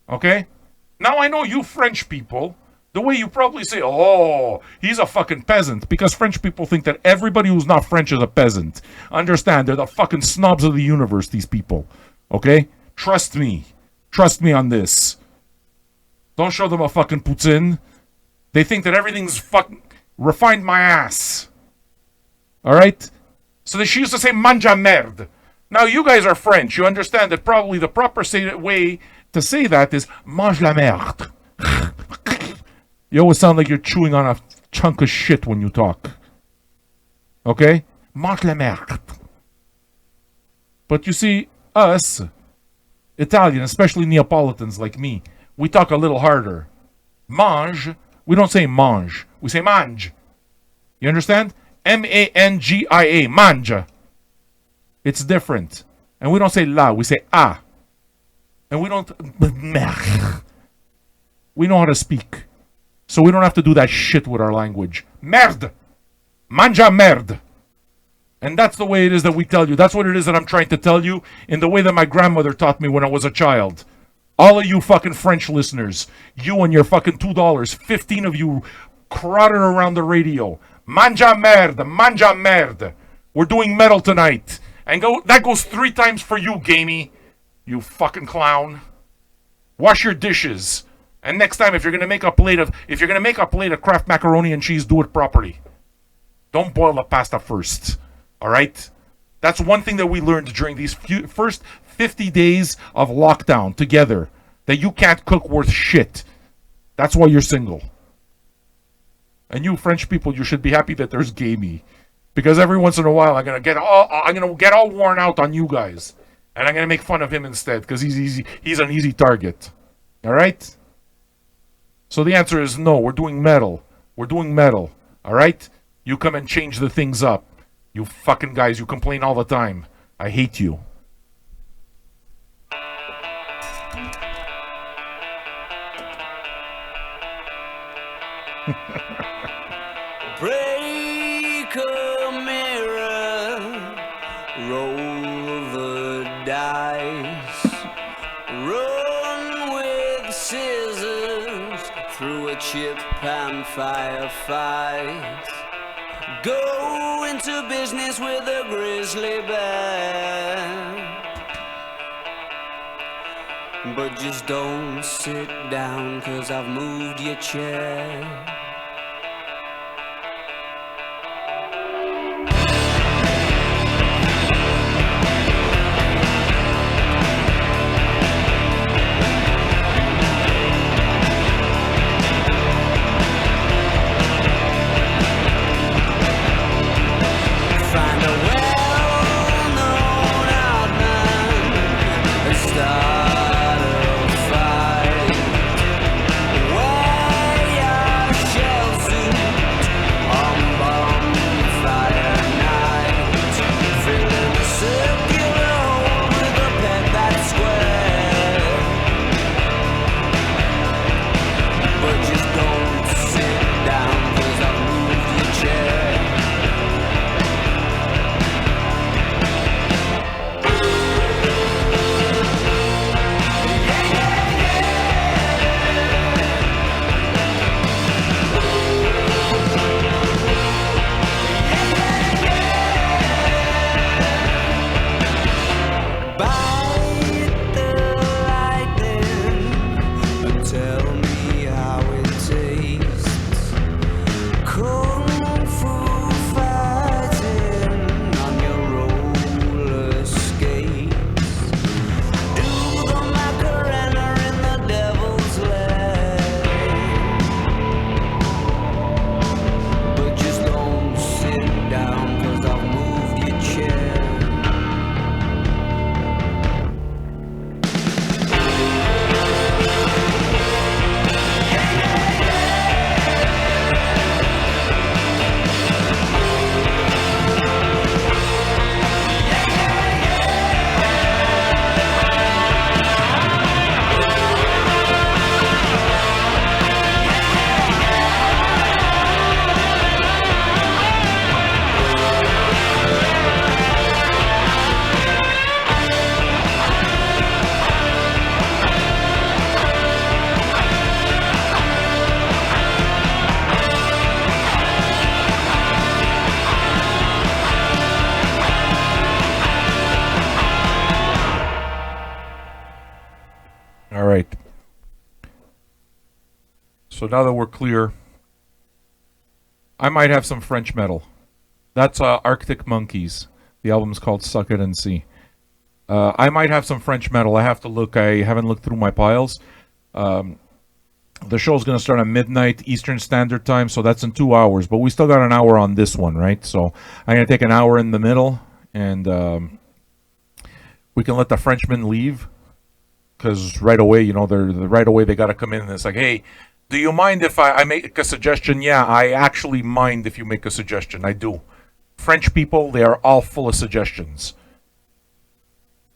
Speaker 1: Okay? Now I know you French people, The way you probably say, oh, he's a fucking peasant, because French people think that everybody who's not French is a peasant. Understand, they're the fucking snobs of the universe, these people. Okay? Trust me. Trust me on this. Don't show them a fucking poutine. They think that everything's fucking refined my ass. Alright? So she used to say, manja merde. Now, you guys are French. You understand that probably the proper way to say that is, mange la merde. You always sound like you're chewing on a chunk of shit when you talk. Okay? Mange la merde. But you see, us, Italian, especially Neapolitans like me, we talk a little harder. Mange, we don't say mange. We say mange. You understand? M-A-N-G-I-A. Manja. It's different. And we don't say la, we say ah. And we don't... We know how to speak. So we don't have to do that shit with our language. Merde. Manja merde. And that's the way it is that we tell you. That's what it is that I'm trying to tell you in the way that my grandmother taught me when I was a child. All of you fucking French listeners, you and your fucking $2, 15 of you crowded around the radio. Manja merde, manja merde. We're doing metal tonight. And that goes 3 times for you, gamey. You fucking clown. Wash your dishes. And next time, if you're gonna make a plate of Kraft macaroni and cheese, do it properly. Don't boil the pasta first. All right? That's one thing that we learned during these first 50 days of lockdown together. That you can't cook worth shit. That's why you're single. And you French people, you should be happy that there's gamey, because every once in a while I'm gonna get all worn out on you guys, and I'm gonna make fun of him instead because he's an easy target. All right. So the answer is no. We're doing metal. We're doing metal. All right. You come and change the things up. You fucking guys. You complain all the time. I hate you.
Speaker 7: Break a mirror, roll the dice, run with scissors through a chip and firefight, go into business with a grizzly bear, but just don't sit down 'cause I've moved your chair. Start a fight where your
Speaker 1: So now that we're clear, I might have some French metal. That's Arctic Monkeys. The album's called Suck It and See. I might have some French metal. I have to look. I haven't looked through my piles. The show's going to start at midnight Eastern Standard Time, so that's in 2 hours. But we still got an hour on this one, right? So I'm going to take an hour in the middle, and we can let the Frenchmen leave. Because right away, you know, they got to come in and it's like, hey, do you mind if I make a suggestion? Yeah, I actually mind if you make a suggestion. I do. French people, they are all full of suggestions.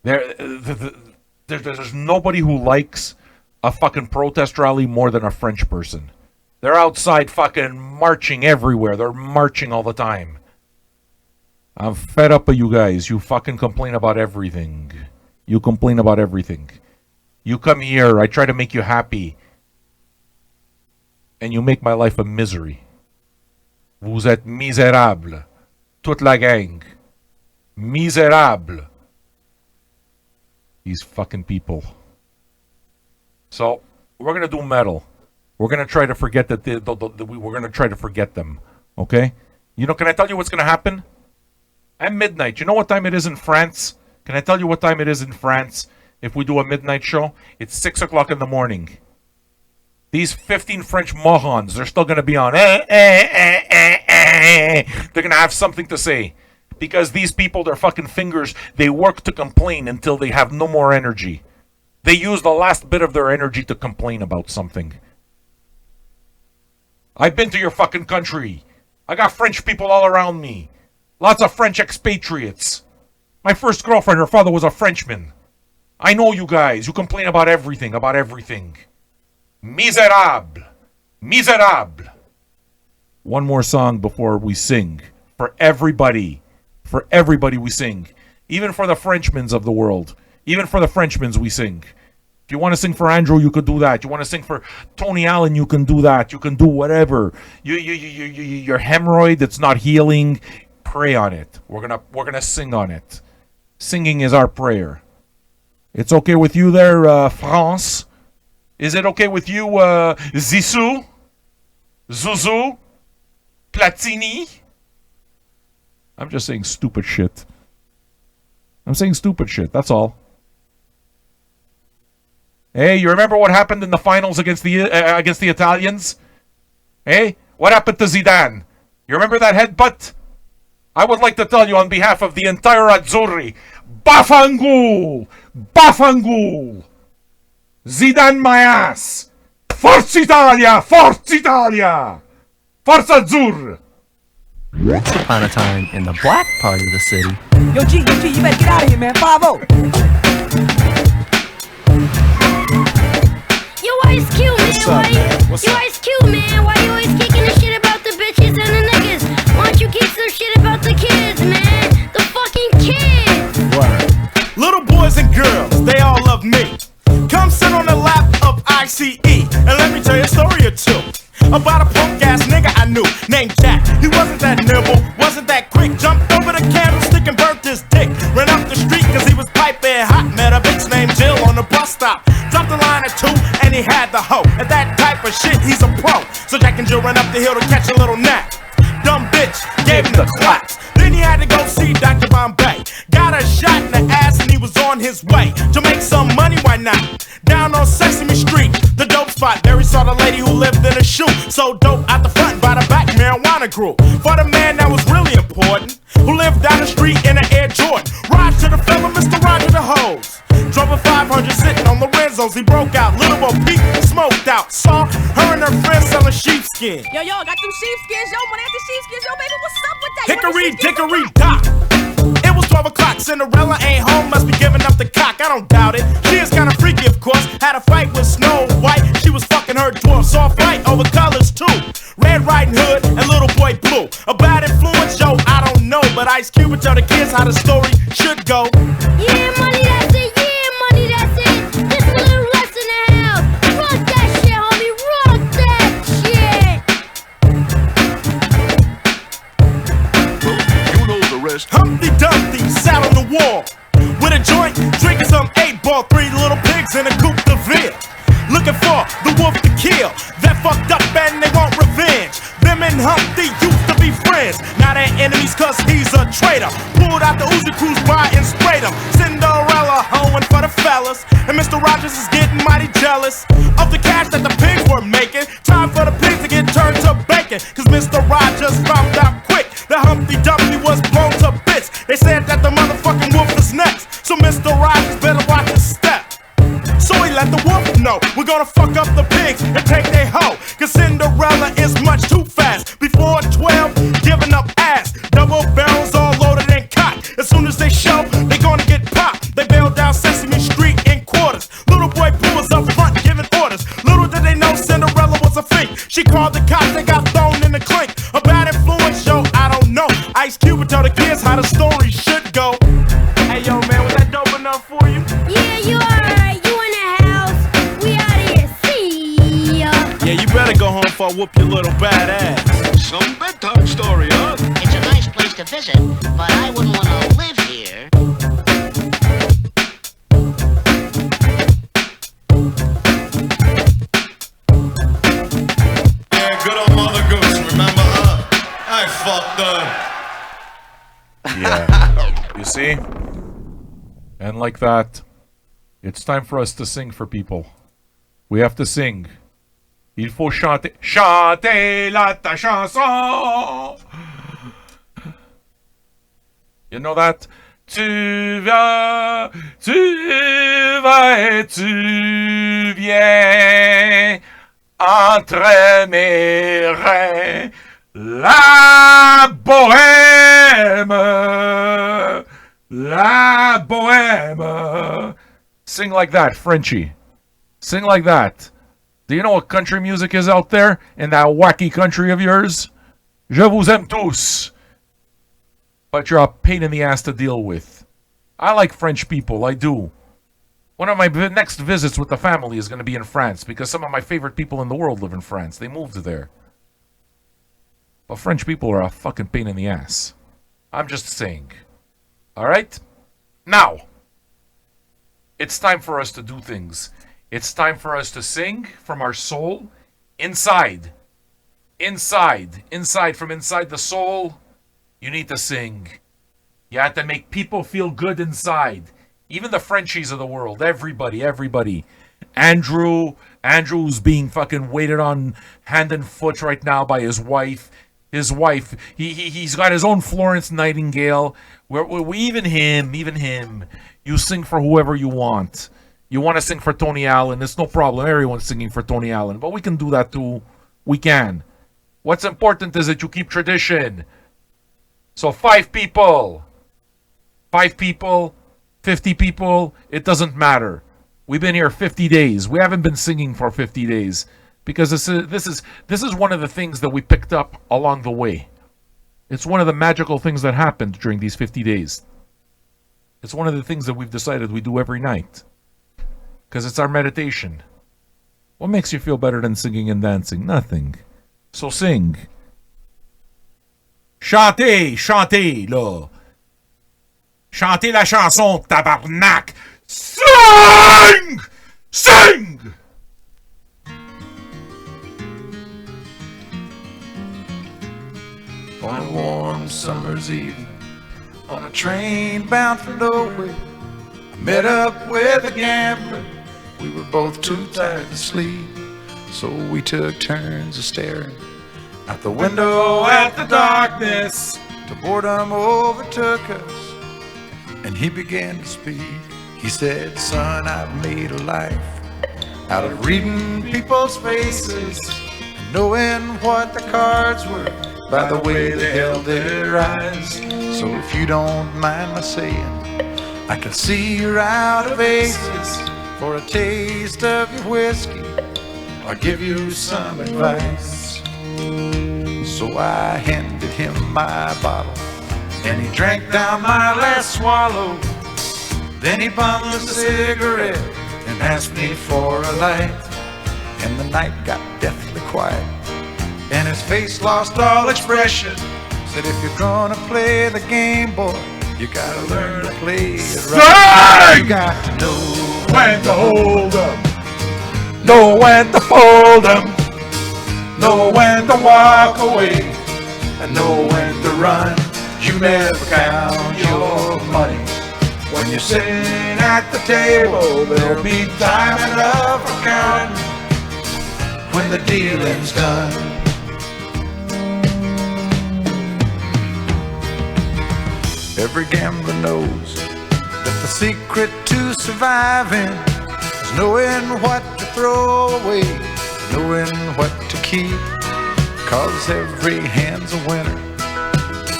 Speaker 1: There's nobody who likes a fucking protest rally more than a French person. They're outside fucking marching everywhere. They're marching all the time. I'm fed up of you guys. You fucking complain about everything. You complain about everything. You come here, I try to make you happy. And you make my life a misery. Vous êtes misérable. Toute la gang. Misérable. These fucking people. So, we're going to do metal. We're going to try to forget that we're going to try to forget them. Okay? You know, can I tell you what's going to happen? At midnight. You know what time it is in France? Can I tell you what time it is in France? If we do a midnight show, it's 6 o'clock in the morning. These 15 French morons, they're still going to be on. They're going to have something to say. Because these people, their fucking fingers, they work to complain until they have no more energy. They use the last bit of their energy to complain about something. I've been to your fucking country. I got French people all around me. Lots of French expatriates. My first girlfriend, her father was a Frenchman. I know you guys. You complain about everything, Misérable. Misérable. One more song before we sing. For everybody we sing. Even for the Frenchmen of the world. Even for the Frenchmen we sing. If you want to sing for Andrew, you could do that. You want to sing for Tony Allen, you can do that. You can do whatever. Your hemorrhoid that's not healing, pray on it. We're gonna sing on it. Singing is our prayer. It's okay with you there, France? Is it okay with you, Zissou? Zuzu? Platini? I'm just saying stupid shit. I'm saying stupid shit, that's all. Hey, you remember what happened in the finals against the Italians? Hey, what happened to Zidane? You remember that headbutt? I would like to tell you on behalf of the entire Azzurri, Bafangul! Bafangul! Zidane my ass! Forza Italia! Forza Italia! Forza Azzurri!
Speaker 8: Once upon a time in the black part of the city.
Speaker 9: Yo, G, you better get out of here, man. 5-0.
Speaker 3: Yo, Ice Cube, man. Ice Cube, man. Why you always kicking the shit about the bitches and the niggas? Why don't you kick some shit about the kids, man? The fucking kids.
Speaker 2: Word. Little boys and girls, they all love me. Come sit on the lap of ICE and let me tell you a story or two about a punk ass nigga I knew named Jack. He wasn't that nimble, wasn't that quick. Jumped over the candlestick and burnt his dick. Ran up the street cause he was piping hot. Met a bitch named Jill on the bus stop. Dropped a line or two and he had the hoe. At that type of shit he's a pro. So Jack and Jill ran up the hill to catch a little nap. Dumb bitch gave him the claps. Then he had to go see Dr. Bombay. Got a shot in the ass and he was on his way to make some money, why not? Down on Sesame Street, the dope spot. There he saw the lady who lived in a shoe. So dope out the front, by the back, marijuana grew. For the man that was really important, who lived down the street in an Air Jordan. Ride to the fella, Mr. Roger the Hose. Drove a 500 sitting on the Renzos. He broke out, little Bo Peep smoked out. Saw her and her friends selling sheepskin.
Speaker 9: Yo, got them sheepskins. Yo, when I the sheepskins, yo, baby, what's up with that?
Speaker 2: Hickory, dickory, dock. It was 12 o'clock. Cinderella ain't home, must be giving up the cock. I don't doubt it. She is kind of freaky, of course. Had a fight with Snow White. She was fucking her dwarf. Saw a fight over colors too. Red Riding Hood and Little Boy Blue. A bad influence, yo, I don't know. But Ice Cube would tell the kids how the story should go.
Speaker 3: Yeah, money, that's it. Yeah, money, that's it. Just a little less in the house. Rock that shit, homie. Rock that shit.
Speaker 2: You know the rest. Humpty Dumpty sat on the wall with a joint, drinking some 8-ball, 3 little pigs in a coupe de ville. looking for the wolf to kill. They're fucked up and they want revenge. Them and Humpty used to be friends. Now they're enemies cause he's a traitor. Pulled out the Uzi Cruise by and sprayed him. Cinderella hoeing for the fellas. And Mr. Rogers is getting mighty jealous of the cash that the pigs were making. Time for the pigs to get turned to bacon. Cause Mr. Rogers found out quick that Humpty Dumpty was blown to bits. They said that the motherfucking wolf was next. So Mr. Rogers better watch his step. So he let the wolf know we're gonna fuck up the pigs and take their hoe. Cause Cinderella is much too fast. Before 12, giving up ass. Double barrels all loaded and cocked. As soon as they show, they gonna get popped. They bailed down Sesame Street in quarters. Little boy Pooh was up front giving orders. Little did they know Cinderella was a fake. She called the cops, they got thrown in the clink. A bad influence show, I don't know. Ice Cube would tell the kids how the story should go. Hey yo man, was that dope enough for you?
Speaker 9: Yeah, you alright. You in the house. We out here. See ya.
Speaker 2: Yeah, you better go home before I whoop your little bad ass.
Speaker 10: Some bedtime story, huh?
Speaker 11: It's a nice place to visit, but I wouldn't want to live here.
Speaker 10: Yeah, good old Mother Goose, remember her? I fucked her.
Speaker 1: Yeah. You see? And like that, it's time for us to sing for people. We have to sing. Il faut chanter. Chanter ta chanson. You know that? Tu vas et tu viens entre mes reins. La bohème. La bohème. Sing like that, Frenchie. Sing like that. Do you know what country music is out there in that wacky country of yours? Je vous aime tous. But you're a pain in the ass to deal with. I like French people, I do. One of my next visits with the family is going to be in France because some of my favorite people in the world live in France. They moved there. But French people are a fucking pain in the ass. I'm just saying. Alright? Now, it's time for us to do things. It's time for us to sing from our soul. Inside. From inside the soul, you need to sing. You have to make people feel good inside. Even the Frenchies of the world. Everybody. Andrew's being fucking waited on hand and foot right now by his wife. He's got his own Florence Nightingale. Even him. You sing for whoever you want. You want to sing for Tony Allen, it's no problem. Everyone's singing for Tony Allen. But we can do that too. We can. What's important is that you keep tradition. So 5 people. 5 people. 50 people. It doesn't matter. We've been here 50 days. We haven't been singing for 50 days. Because this is one of the things that we picked up along the way. It's one of the magical things that happened during these 50 days. It's one of the things that we've decided we do every night. Because it's our meditation. What makes you feel better than singing and dancing? Nothing. So sing. Chantez, là. Chantez la chanson, tabarnak. Sing!
Speaker 12: On a warm summer's evening, on a train bound for nowhere, I met up with a gambler. We were both too tired to sleep, so we took turns of staring out the window at the darkness. Till boredom overtook us, and he began to speak. He said, son, I've made a life out of reading people's faces and knowing what the cards were by the way they held their eyes. So if you don't mind my saying, I can see you're out of aces. For a taste of your whiskey, I'll give you some advice. So I handed him my bottle, and he drank down my last swallow. Then he bundled a cigarette and asked me for a light. And the night got deathly quiet, and his face lost all expression. Said, if you're gonna play the game, boy, you gotta learn to play it right. You got to know when to hold up, know when to fold them, know when to walk away, and know when to run. You never count your money. When you're sitting at the table, there'll be time enough for counting when the dealing's done. Every gambler knows that the secret to surviving is knowing what to throw away, knowing what to keep. 'Cause every hand's a winner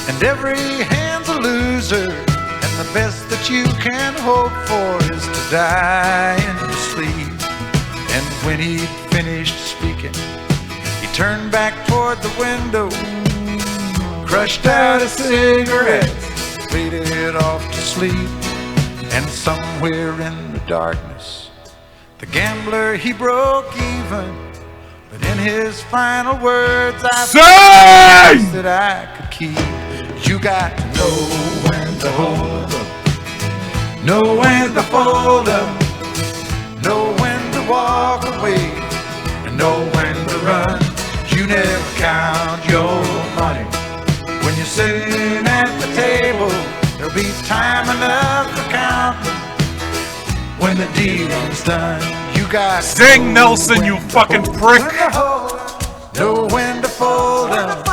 Speaker 12: and every hand's a loser, and the best that you can hope for is to die in your sleep. And when he'd finished speaking, he turned back toward the window, crushed out a cigarette, faded off to sleep. And somewhere in the darkness, the gambler, he broke even. But in his final words, I promised that I could keep. You got to know when to hold them, know when to fold them, know when to walk away, and know when to run. You never count your money. When you're sitting at the table, there'll be time enough for counting when the dealing's done. You got to
Speaker 1: sing, Nelson, you fucking prick.
Speaker 12: Know when to fold them,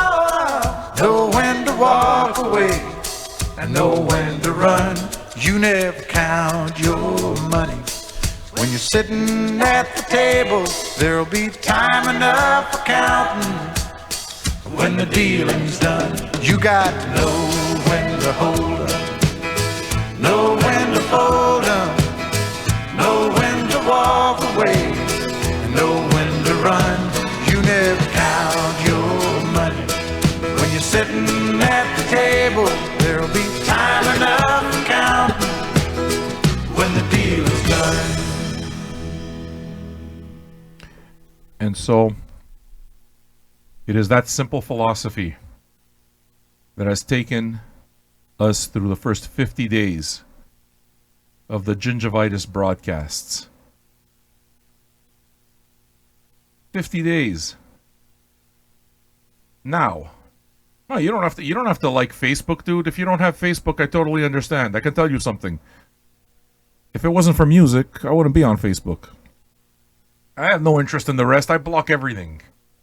Speaker 12: know when to walk away, and know when to run. You never count your money. When you're sitting at the table, there'll be time enough for counting when the dealing's done. You got to know when to hold them, know when to fold them, know when to walk away, and know when to run. You never count your money. When you're sitting at the table, there'll be time enough for counting when the deal is done.
Speaker 1: And so, it is that simple philosophy that has taken us through the first 50 days of the Gingivitis broadcasts. 50 days. Now, oh, you don't have to like Facebook, dude. If you don't have Facebook, I totally understand. I can tell you something. If it wasn't for music, I wouldn't be on Facebook. I have no interest in the rest. I block everything.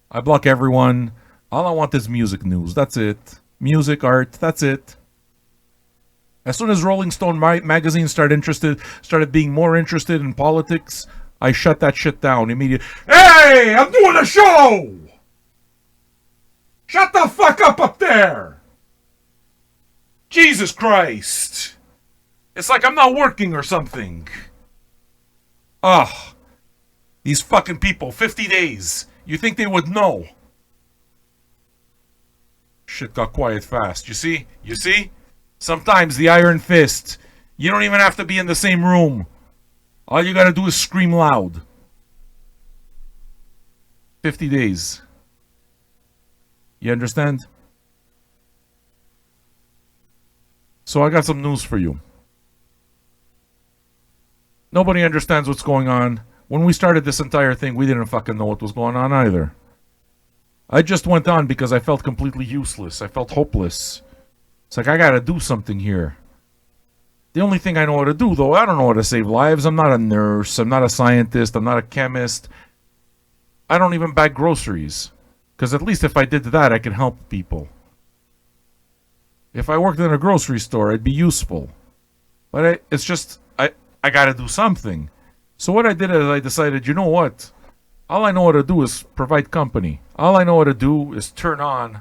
Speaker 1: I block everyone. All I want is music news. That's it. Music, art. That's it. As soon as Rolling Stone magazine started being more interested in politics, I shut that shit down immediately. Hey, I'm doing a show! Shut the fuck up there! Jesus Christ! It's like I'm not working or something. Ugh. These fucking people, 50 days. You think they would know? Shit got quiet fast. You see? You see? Sometimes the iron fist. You don't even have to be in the same room. All you gotta do is scream loud. 50 days. You understand? So I got some news for you. Nobody understands what's going on. When we started this entire thing, we didn't fucking know what was going on either. I just went on because I felt completely useless. I felt hopeless. It's like, I gotta do something here. The only thing I know how to do, though, I don't know how to save lives. I'm not a nurse. I'm not a scientist. I'm not a chemist. I don't even bag groceries. Because at least if I did that, I could help people. If I worked in a grocery store, it'd be useful. But it's just, I gotta do something. So what I did is I decided, you know what? All I know how to do is provide company. All I know how to do is turn on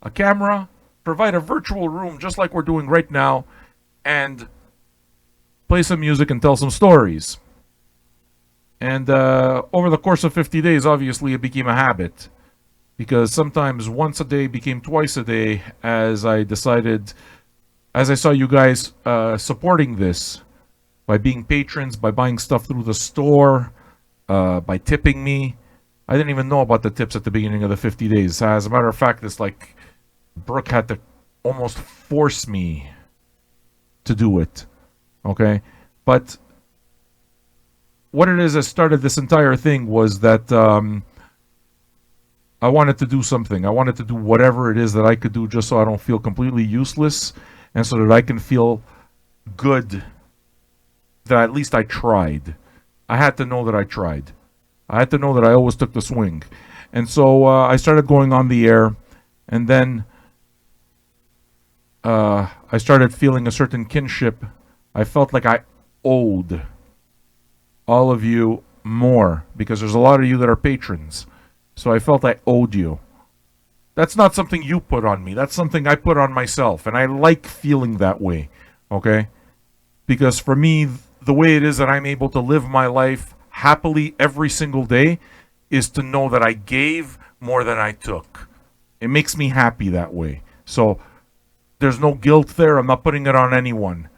Speaker 1: a camera, provide a virtual room just like we're doing right now, and play some music and tell some stories. And over the course of 50 days, obviously, it became a habit. Because sometimes once a day became twice a day as I decided, as I saw you guys supporting this by being patrons, by buying stuff through the store, by tipping me. I didn't even know about the tips at the beginning of the 50 days. As a matter of fact, it's like Brooke had to almost force me to do it. Okay? But what it is that started this entire thing was that I wanted to do something. I wanted to do whatever it is that I could do just so I don't feel completely useless, and so that I can feel good that at least I tried. I had to know that I tried. I had to know that I always took the swing. And so I started going on the air, and then I started feeling a certain kinship. I felt like I owed all of you more, because there's a lot of you that are patrons. So I felt I owed you. That's not something you put on me. That's something I put on myself. And I like feeling that way. Okay? Because for me, the way it is that I'm able to live my life happily every single day is to know that I gave more than I took. It makes me happy that way. So there's no guilt there. I'm not putting it on anyone.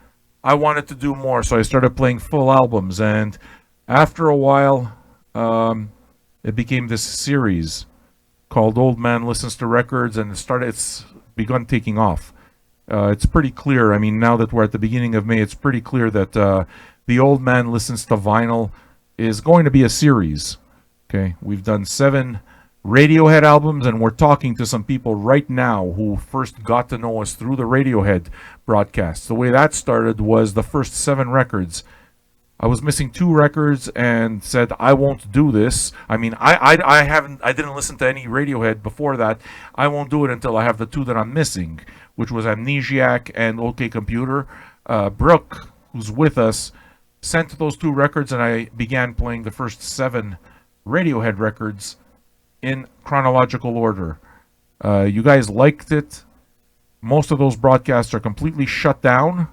Speaker 1: I wanted to do more, so I started playing full albums. And after a while, it became this series called Old Man Listens to Records, and it's begun taking off. It's pretty clear. I mean, now that we're at the beginning of May, it's pretty clear that the Old Man Listens to Vinyl is going to be a series. Okay, we've done 7 Radiohead albums, and we're talking to some people right now who first got to know us through the Radiohead broadcasts. The way that started was the first 7 records. I was missing 2 records and said, I won't do this. I mean, I didn't listen to any Radiohead before that. I won't do it until I have the 2 that I'm missing, which was Amnesiac and OK Computer. Brooke, who's with us, sent those 2 records, and I began playing the first 7 Radiohead records in chronological order. You guys liked it. Most of those broadcasts are completely shut down,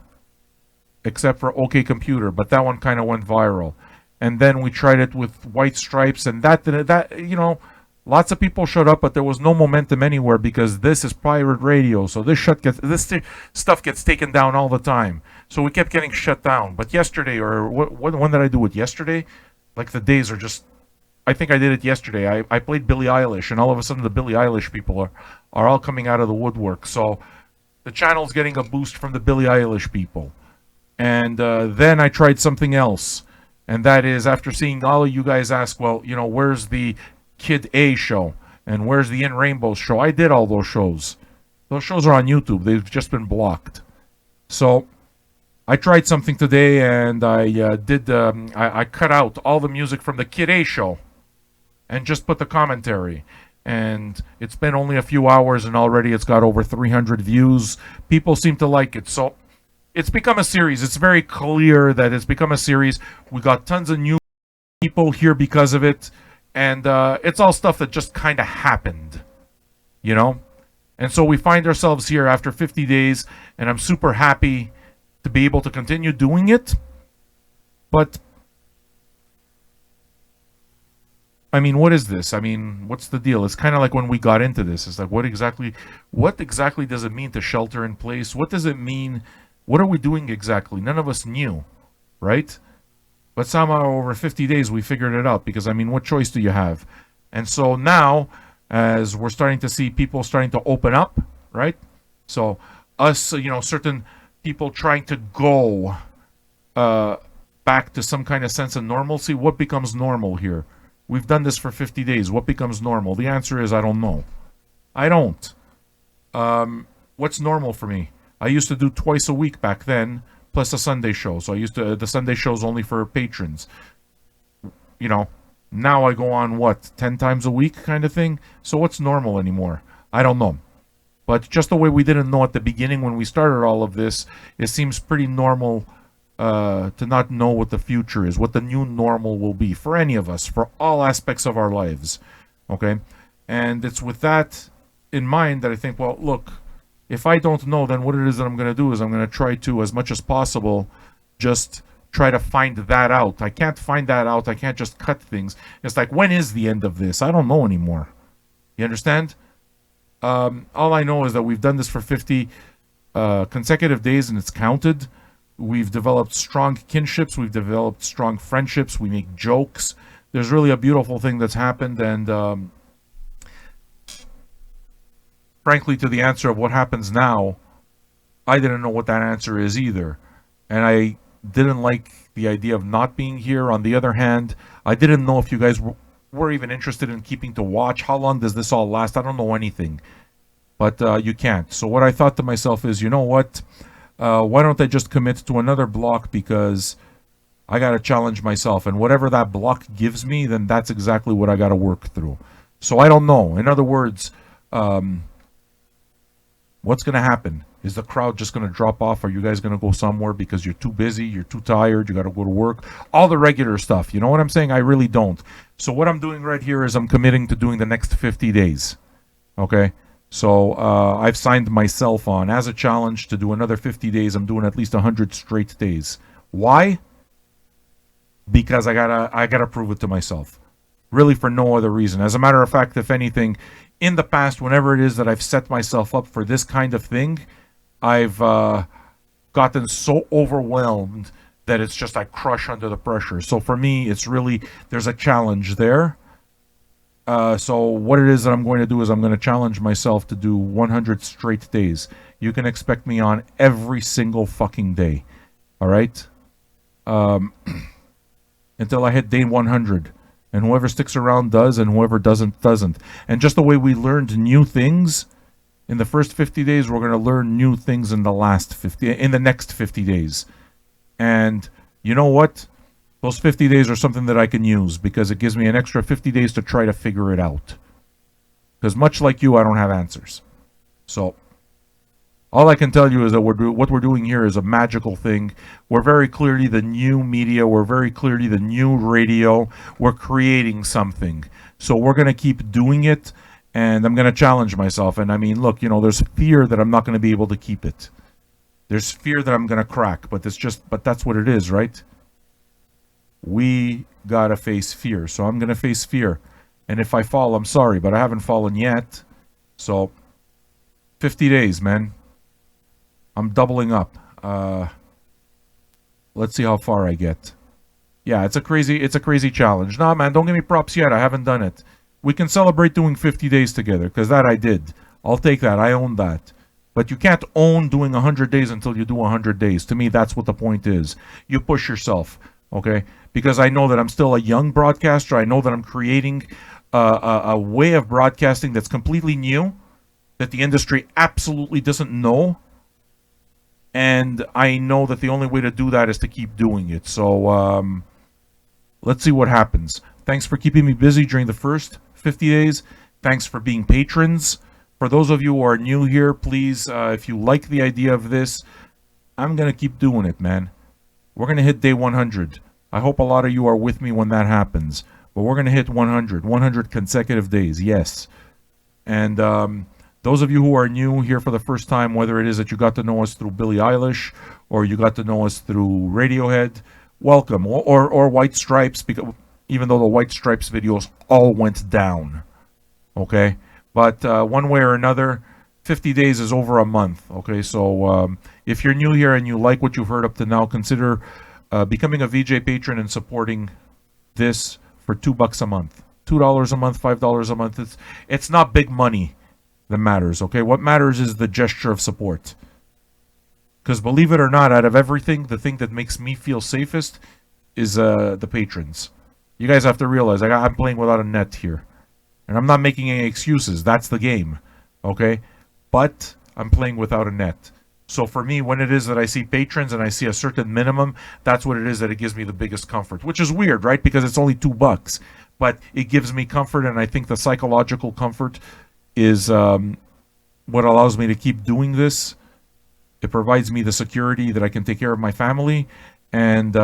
Speaker 1: except for OK Computer, but that one kind of went viral. And then we tried it with White Stripes, and that lots of people showed up, but there was no momentum anywhere because this is pirate radio, so this stuff gets taken down all the time. So we kept getting shut down. But yesterday, or when did I do it? Yesterday? Like the days are just, I think I did it yesterday. I played Billie Eilish, and all of a sudden the Billie Eilish people are all coming out of the woodwork. So the channel's getting a boost from the Billie Eilish people. And then I tried something else. And that is, after seeing all of you guys ask, well, where's the Kid A show? And where's the In Rainbows show? I did all those shows. Those shows are on YouTube. They've just been blocked. So I tried something today, and I cut out all the music from the Kid A show and just put the commentary. And it's been only a few hours, and already it's got over 300 views. People seem to like it. So it's become a series. It's very clear that it's become a series. We got tons of new people here because of it. And it's all stuff that just kind of happened, And so we find ourselves here after 50 days, and I'm super happy to be able to continue doing it. But I mean, what is this? I mean, what's the deal? It's kind of like when we got into this. It's like, what exactly does it mean to shelter in place? What does it mean? What are we doing exactly? None of us knew, right? But somehow over 50 days we figured it out, because, I mean, what choice do you have? And so now, as we're starting to see people starting to open up, right? So us, certain people trying to go back to some kind of sense of normalcy. What becomes normal here? We've done this for 50 days. What becomes normal? The answer is I don't know. I don't. What's normal for me? I used to do twice a week back then, plus a Sunday show. So the Sunday show's only for patrons. Now I go on, 10 times a week kind of thing? So what's normal anymore? I don't know. But just the way we didn't know at the beginning when we started all of this, it seems pretty normal to not know what the future is, what the new normal will be for any of us, for all aspects of our lives. Okay? And it's with that in mind that I think, well, look, if I don't know, then what it is that I'm going to do is I'm going to try to, as much as possible, just try to find that out. I can't find that out. I can't just cut things. It's like, when is the end of this? I don't know anymore. You understand? All I know is that we've done this for 50 consecutive days, and it's counted. We've developed strong kinships. We've developed strong friendships. We make jokes. There's really a beautiful thing that's happened, and frankly, to the answer of what happens now, I didn't know what that answer is either. And I didn't like the idea of not being here. On the other hand, I didn't know if you guys were even interested in keeping to watch. How long does this all last? I don't know anything. But you can't. So what I thought to myself is, you know what? Why don't I just commit to another block, because I got to challenge myself. And whatever that block gives me, then that's exactly what I got to work through. So I don't know. In other words, what's going to happen? Is the crowd just going to drop off? Are you guys going to go somewhere because you're too busy, you're too tired, you got to go to work? All the regular stuff. You know what I'm saying? I really don't. So what I'm doing right here is I'm committing to doing the next 50 days. Okay? So I've signed myself on as a challenge to do another 50 days. I'm doing at least 100 straight days. Why? Because I gotta prove it to myself. Really, for no other reason. As a matter of fact, if anything, in the past, whenever it is that I've set myself up for this kind of thing, I've gotten so overwhelmed that it's just I crush under the pressure. So for me, it's really, there's a challenge there. So what it is that I'm going to do is I'm going to challenge myself to do 100 straight days. You can expect me on every single fucking day. All right? Until I hit day 100. And whoever sticks around does, and whoever doesn't, doesn't. And just the way we learned new things in the first 50 days, we're going to learn new things in the next 50 days. And you know what? Those 50 days are something that I can use, because it gives me an extra 50 days to try to figure it out. Because much like you, I don't have answers. So all I can tell you is that what we're doing here is a magical thing. We're very clearly the new media. We're very clearly the new radio. We're creating something. So we're going to keep doing it, and I'm going to challenge myself. And I mean, look, you know, there's fear that I'm not going to be able to keep it. There's fear that I'm going to crack, but that's what it is, right? We got to face fear. So I'm going to face fear. And if I fall, I'm sorry, but I haven't fallen yet. So 50 days, man. I'm doubling up. Let's see how far I get. Yeah, it's a crazy challenge. Nah, man, don't give me props yet. I haven't done it. We can celebrate doing 50 days together, because that I did. I'll take that. I own that. But you can't own doing 100 days until you do 100 days. To me, that's what the point is. You push yourself, okay? Because I know that I'm still a young broadcaster. I know that I'm creating a way of broadcasting that's completely new, that the industry absolutely doesn't know. And I know that the only way to do that is to keep doing it. So let's see what happens. Thanks for keeping me busy during the first 50 days. Thanks for being patrons. For those of you who are new here, please, if you like the idea of this, I'm going to keep doing it, man. We're going to hit day 100. I hope a lot of you are with me when that happens. But we're going to hit 100 consecutive days, yes. And those of you who are new here for the first time, whether it is that you got to know us through Billie Eilish or you got to know us through Radiohead, welcome. Or White Stripes, because even though the White Stripes videos all went down. Okay? But one way or another, 50 days is over a month. Okay? So if you're new here and you like what you've heard up to now, consider becoming a VJ patron and supporting this for $2 a month. $2 a month, $5 a month. It's not big money that matters, okay? What matters is the gesture of support. Because believe it or not, out of everything, the thing that makes me feel safest is the patrons. You guys have to realize I'm playing without a net here. And I'm not making any excuses. That's the game, okay? But I'm playing without a net. So for me, when it is that I see patrons and I see a certain minimum, that's what it is that it gives me the biggest comfort. Which is weird, right? Because it's only $2. But it gives me comfort, and I think the psychological comfort is what allows me to keep doing this. It provides me the security that I can take care of my family, and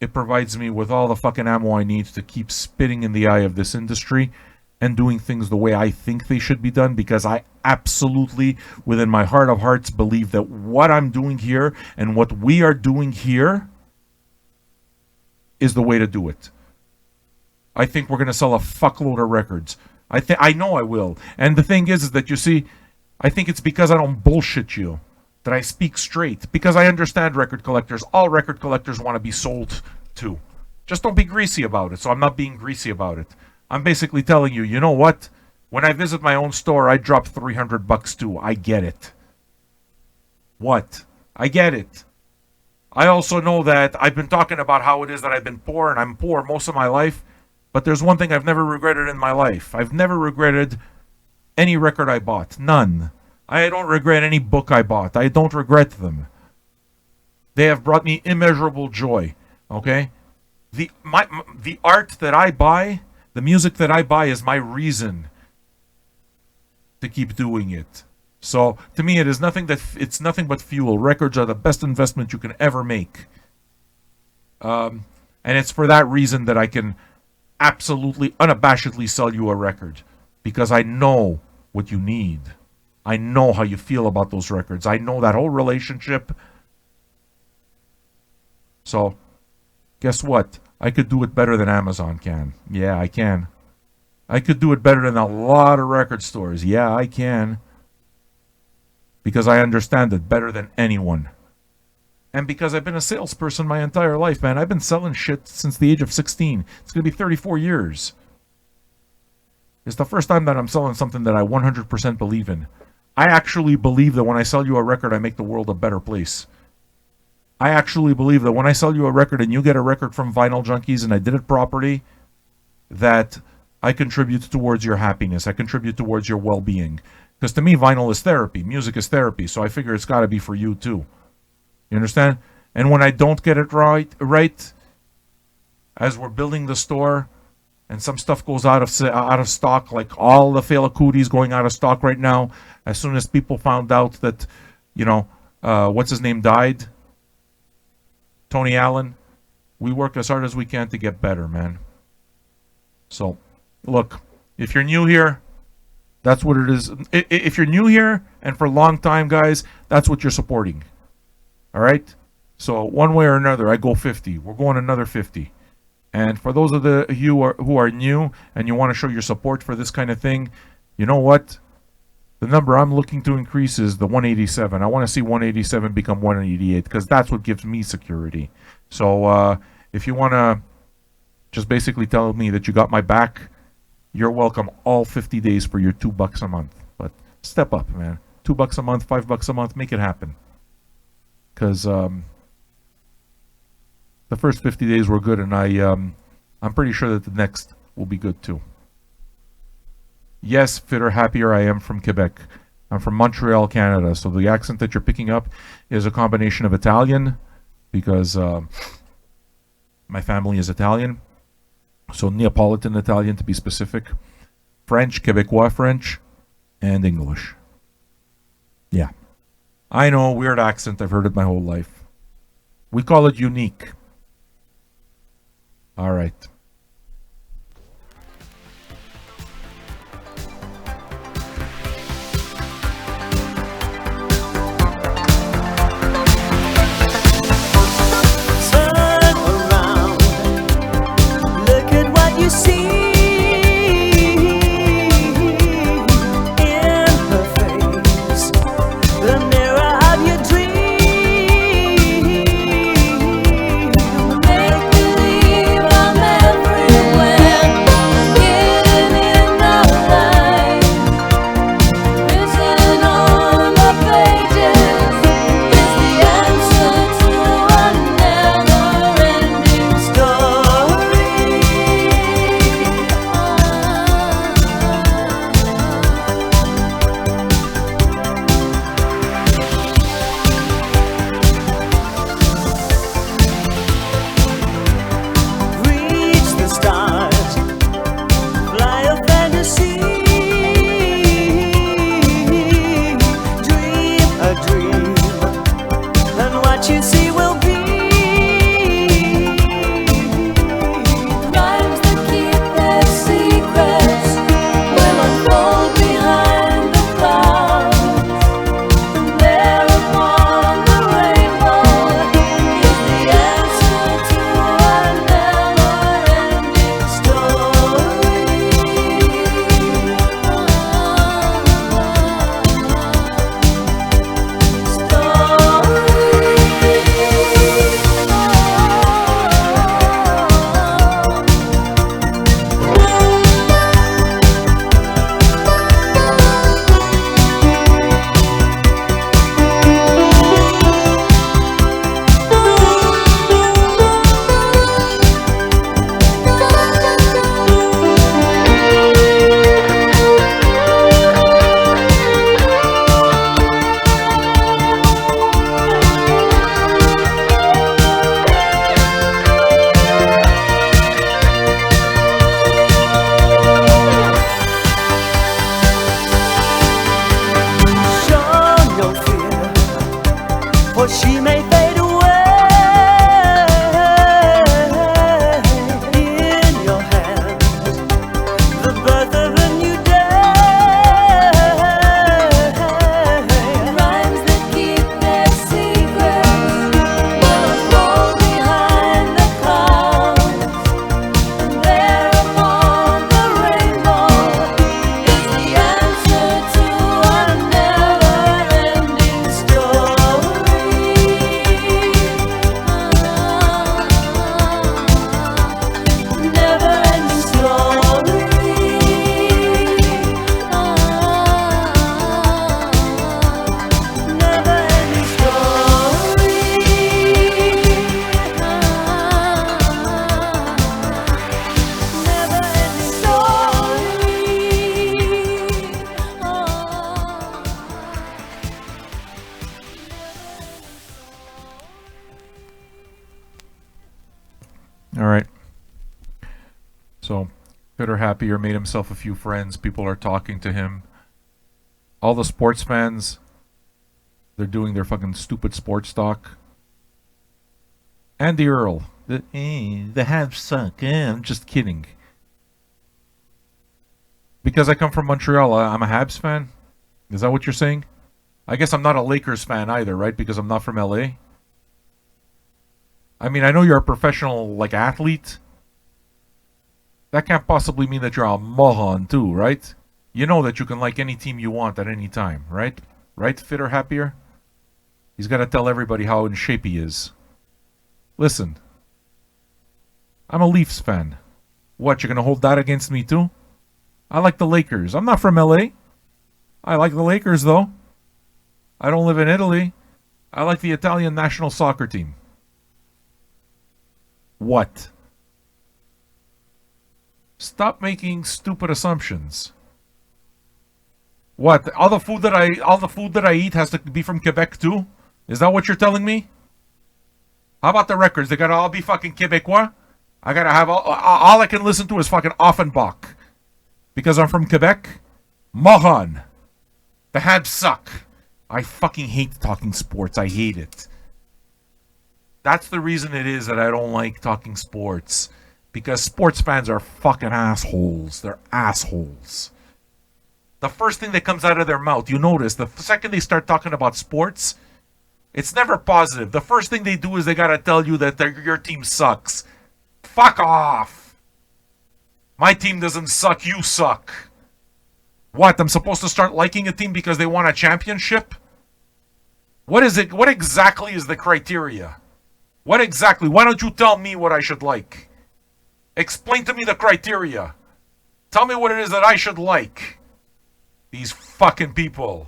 Speaker 1: it provides me with all the fucking ammo I need to keep spitting in the eye of this industry and doing things the way I think they should be done, because I absolutely, within my heart of hearts, believe that what I'm doing here and what we are doing here is the way to do it. I think we're going to sell a fuckload of records. I know I will. And the thing is that, you see, I think it's because I don't bullshit you that I speak straight. Because I understand record collectors. All record collectors want to be sold to. Just don't be greasy about it. So I'm not being greasy about it. I'm basically telling you, you know what? When I visit my own store, I drop $300 too. I get it. What? I get it. I also know that I've been talking about how it is that I've been poor, and I'm poor most of my life. But there's one thing I've never regretted in my life. I've never regretted any record I bought. None. I don't regret any book I bought. I don't regret them. They have brought me immeasurable joy. Okay? The art that I buy, the music that I buy is my reason to keep doing it. So to me, it's nothing but fuel. Records are the best investment you can ever make. And it's for that reason that I can absolutely, unabashedly sell you a record. Because I know what you need. I know how you feel about those records. I know that whole relationship. So, guess what? I could do it better than Amazon can. Yeah, I can. I could do it better than a lot of record stores. Yeah, I can. Because I understand it better than anyone. And because I've been a salesperson my entire life, man. I've been selling shit since the age of 16. It's going to be 34 years. It's the first time that I'm selling something that I 100% believe in. I actually believe that when I sell you a record, I make the world a better place. I actually believe that when I sell you a record and you get a record from Vinyl Junkies and I did it properly, that I contribute towards your happiness. I contribute towards your well-being. Because to me, vinyl is therapy. Music is therapy. So I figure it's got to be for you too. You understand? And when I don't get it right, as we're building the store, and some stuff goes out of stock, like all the Fela Kuti going out of stock right now. As soon as people found out that, what's his name died, Tony Allen, we work as hard as we can to get better, man. So, look, if you're new here, that's what it is. If you're new here and for a long time, guys, that's what you're supporting. All right? So one way or another, I go 50. We're going another 50. And for those of you who are new and you want to show your support for this kind of thing, you know what? The number I'm looking to increase is the 187. I want to see 187 become 188 because that's what gives me security. So if you want to just basically tell me that you got my back, you're welcome all 50 days for your $2 a month. But step up, man. $2 a month, $5 a month, make it happen. Because the first 50 days were good, and I'm pretty sure that the next will be good too. Yes, fitter, happier, I am from Quebec. I'm from Montreal, Canada. So the accent that you're picking up is a combination of Italian, because my family is Italian. So Neapolitan Italian to be specific, French, Quebecois French, and English. Yeah. I know, weird accent. I've heard it my whole life. We call it unique. All right.
Speaker 13: You see in her face the mirror of your dream. Make believe I'll never she may fade away. In your hands, the birth of a new day.
Speaker 3: Rhymes that keep their secrets will fall behind the clouds, and there upon the rainbow is the answer to a never-ending story. Never-ending story. Never-ending
Speaker 1: All right. So, Fitter Happier made himself a few friends. People are talking to him. All the sports fans, they're doing their fucking stupid sports talk. Andy Earl, the Habs suck. I'm just kidding. Because I come from Montreal, I'm a Habs fan? Is that what you're saying? I guess I'm not a Lakers fan either, right? Because I'm not from LA. I mean, I know you're a professional, like, athlete. That can't possibly mean that you're a moron, too, right? You know that you can like any team you want at any time, right? Right, Fitter Happier? He's got to tell everybody how in shape he is. Listen. I'm a Leafs fan. What, you're going to hold that against me, too? I like the Lakers. I'm not from LA. I like the Lakers, though. I don't live in Italy. I like the Italian national soccer team. What? Stop making stupid assumptions. What? All the food that I eat has to be from Quebec too? Is that what you're telling me? How about the records? They gotta all be fucking Quebecois? I gotta have all I can listen to is fucking Offenbach. Because I'm from Quebec? Moron. The Habs suck. I fucking hate talking sports. I hate it. That's the reason it is that I don't like talking sports. Because sports fans are fucking assholes. They're assholes. The first thing that comes out of their mouth, you notice, the second they start talking about sports, it's never positive. The first thing they do is they gotta tell you that your team sucks. Fuck off. My team doesn't suck, you suck. What, I'm supposed to start liking a team because they won a championship? What is it? What exactly is the criteria? What exactly? Why don't you tell me what I should like? Explain to me the criteria. Tell me what it is that I should like. These fucking people.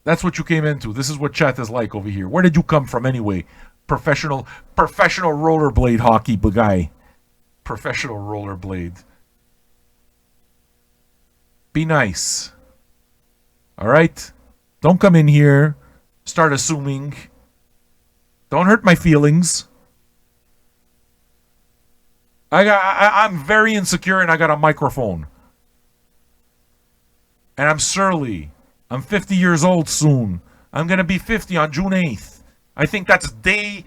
Speaker 1: That's what you came into. This is what chat is like over here. Where did you come from anyway? Professional rollerblade hockey guy. Professional rollerblade. Be nice. Alright? Don't come in here. Start assuming. Don't hurt my feelings. I'm very insecure and I got a microphone. And I'm surly. I'm 50 years old soon. I'm going to be 50 on June 8th. I think that's day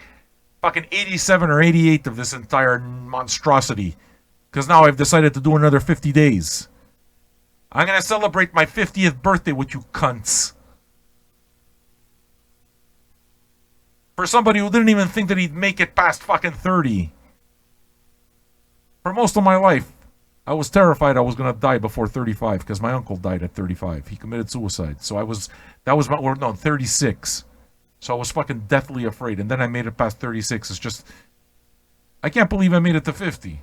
Speaker 1: fucking 87 or 88 of this entire monstrosity. Because now I've decided to do another 50 days. I'm going to celebrate my 50th birthday with you cunts. For somebody who didn't even think that he'd make it past fucking 30. For most of my life, I was terrified I was going to die before 35 because my uncle died at 35. He committed suicide. So that was 36. So I was fucking deathly afraid. And then I made it past 36. It's just, I can't believe I made it to 50.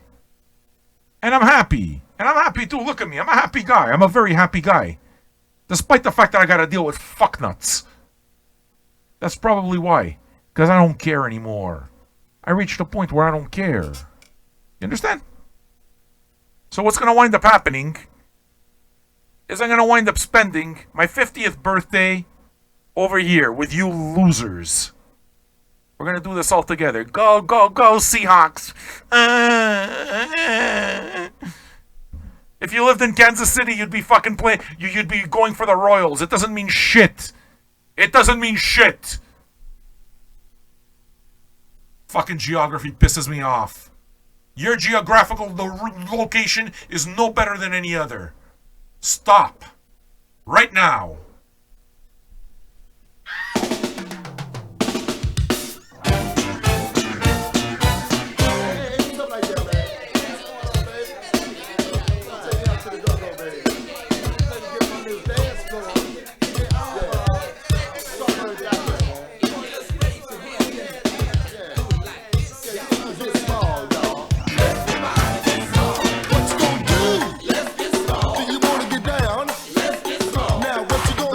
Speaker 1: And I'm happy. And I'm happy too. Look at me. I'm a happy guy. I'm a very happy guy. Despite the fact that I got to deal with fucknuts. That's probably why. Because I don't care anymore. I reached a point where I don't care. You understand? So what's going to wind up happening is I'm going to wind up spending my 50th birthday over here with you losers. We're going to do this all together. Go, go, go, Seahawks. If you lived in Kansas City, you'd be fucking playing. You'd be going for the Royals. It doesn't mean shit. It doesn't mean shit. Fucking geography pisses me off. Your geographical location is no better than any other. Stop. Right now.
Speaker 2: What you gonna do? Do you wanna get down? Now what you gonna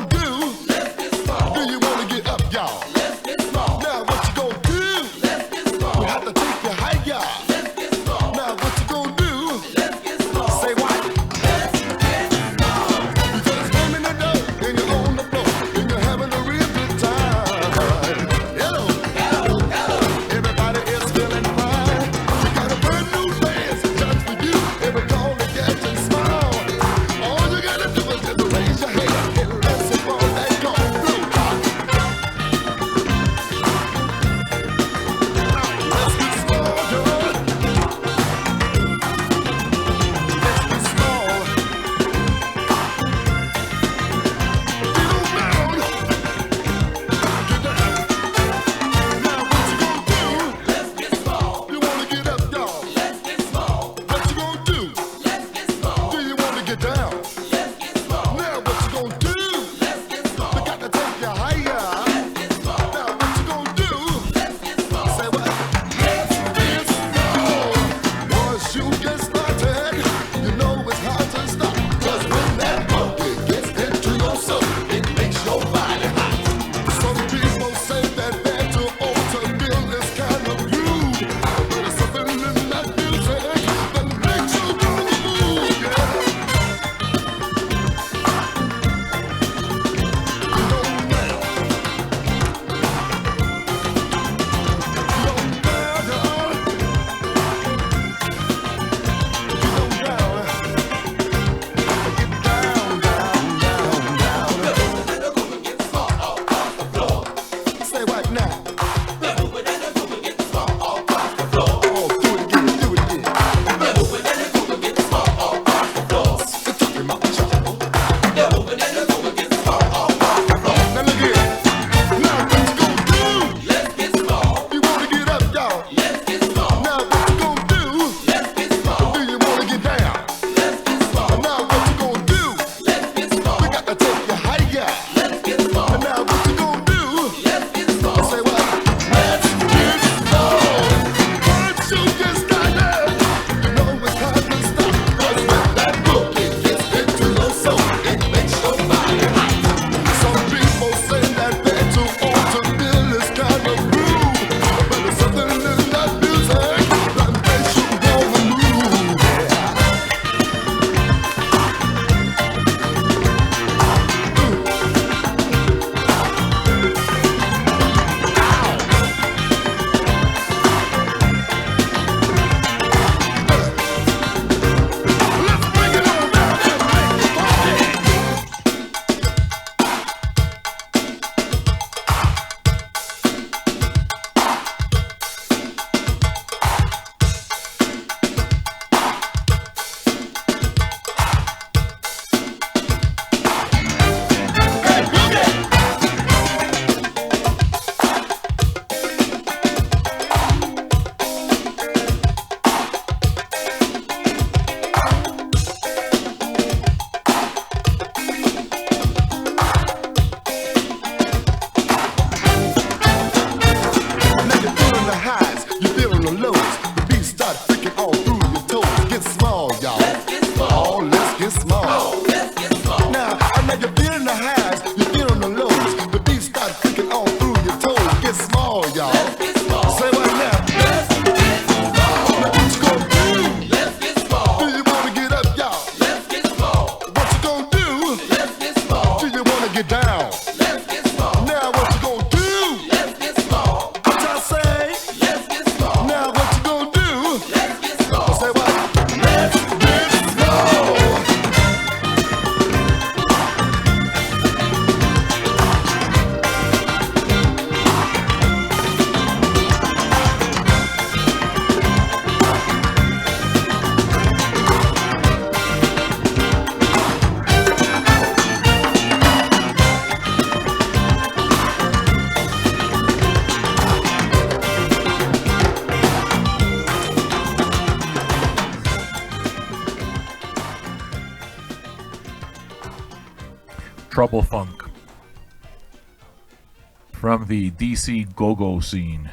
Speaker 1: Trouble Funk from the DC go-go scene.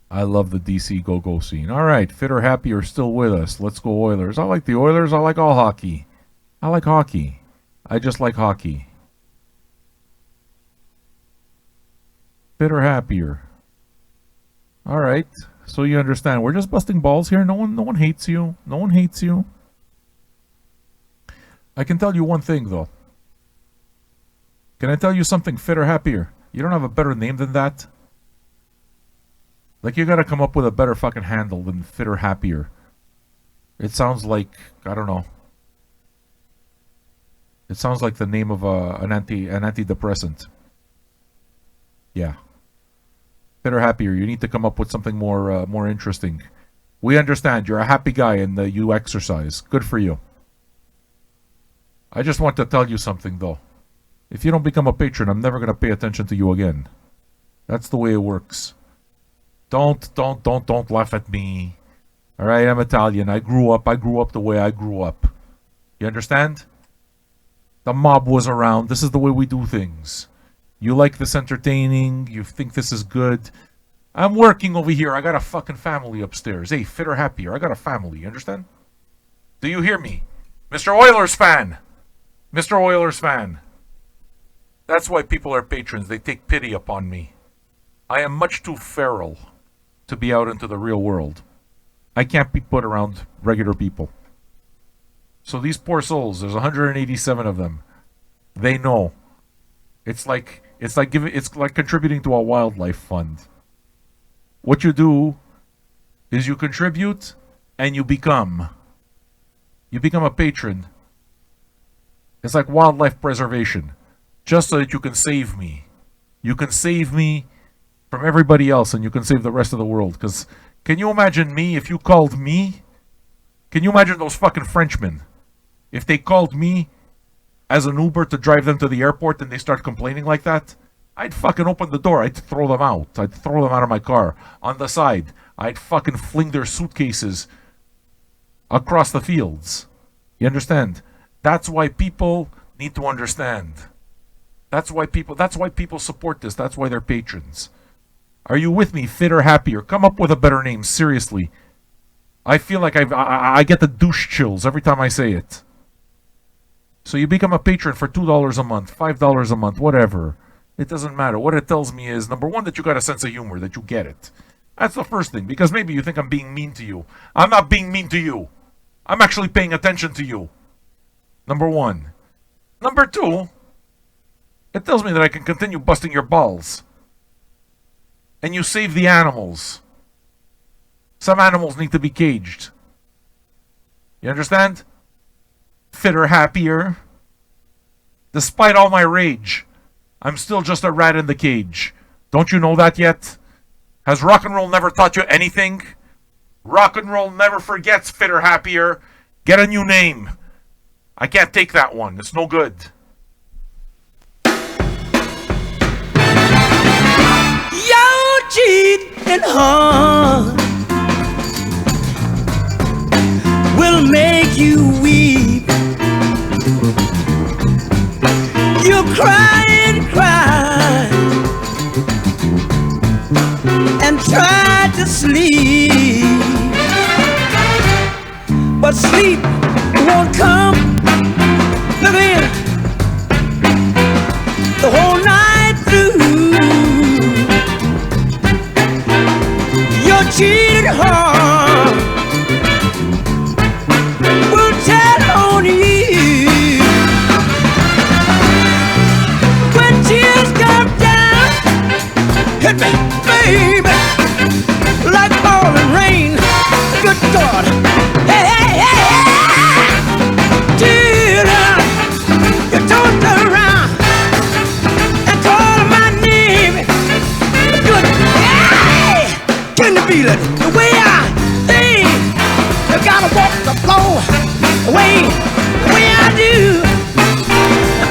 Speaker 1: I love the DC go-go scene. All right, Fit or Happy are still with us. Let's go Oilers. I like the Oilers. I like all hockey. I like hockey. I just like hockey. Fit or Happier. All right. So you understand. We're just busting balls here. No one hates you. No one hates you. I can tell you one thing, though. Can I tell you something, Fit or Happier? You don't have a better name than that? Like, you gotta come up with a better fucking handle than Fit or Happier. It sounds like, I don't know. It sounds like the name of an antidepressant. Yeah. Fit or Happier, you need to come up with something more interesting. We understand, you're a happy guy and you exercise. Good for you. I just want to tell you something, though. If you don't become a patron, I'm never going to pay attention to you again. That's the way it works. Don't laugh at me. All right, I'm Italian. I grew up the way I grew up. You understand? The mob was around. This is the way we do things. You like this entertaining. You think this is good. I'm working over here. I got a fucking family upstairs. Hey, Fit or Happier, I got a family. You understand? Do you hear me? Mr. Oilers fan. Mr. Oilers fan. That's why people are patrons. They take pity upon me. I am much too feral to be out into the real world. I can't be put around regular people. So these poor souls, there's 187 of them. They know. It's like contributing to a wildlife fund. What you do is you contribute and you become a patron. It's like wildlife preservation. Just so that you can save me. You can save me from everybody else and you can save the rest of the world. Because can you imagine me if you called me? Can you imagine those fucking Frenchmen? If they called me as an Uber to drive them to the airport and they start complaining like that, I'd fucking open the door. I'd throw them out. I'd throw them out of my car. On the side, I'd fucking fling their suitcases across the fields. You understand? That's why people need to understand. That's why people support this. That's why they're patrons. Are you with me, Fit or Happier? Come up with a better name, seriously. I feel like I get the douche chills every time I say it. So you become a patron for $2 a month, $5 a month, whatever. It doesn't matter. What it tells me is, number one, that you got a sense of humor, that you get it. That's the first thing, because maybe you think I'm being mean to you. I'm not being mean to you. I'm actually paying attention to you. Number one. Number two, it tells me that I can continue busting your balls. And you save the animals. Some animals need to be caged. You understand? Fit or Happier. Despite all my rage, I'm still just a rat in the cage. Don't you know that yet? Has rock and roll never taught you anything? Rock and roll never forgets, Fit or Happier. Get a new name. I can't take that one. It's no good.
Speaker 13: Your cheating heart will make you weep. You cry and cry and try to sleep, but sleep won't come. Look in the whole night through. Your cheated heart will tell on you. When tears come down, hit me, baby, like falling rain. Good God, hey, hey, hey, till you tossed around and called my name. Good, hey, can you feel it? The way I think, you gotta walk the floor, the way I do,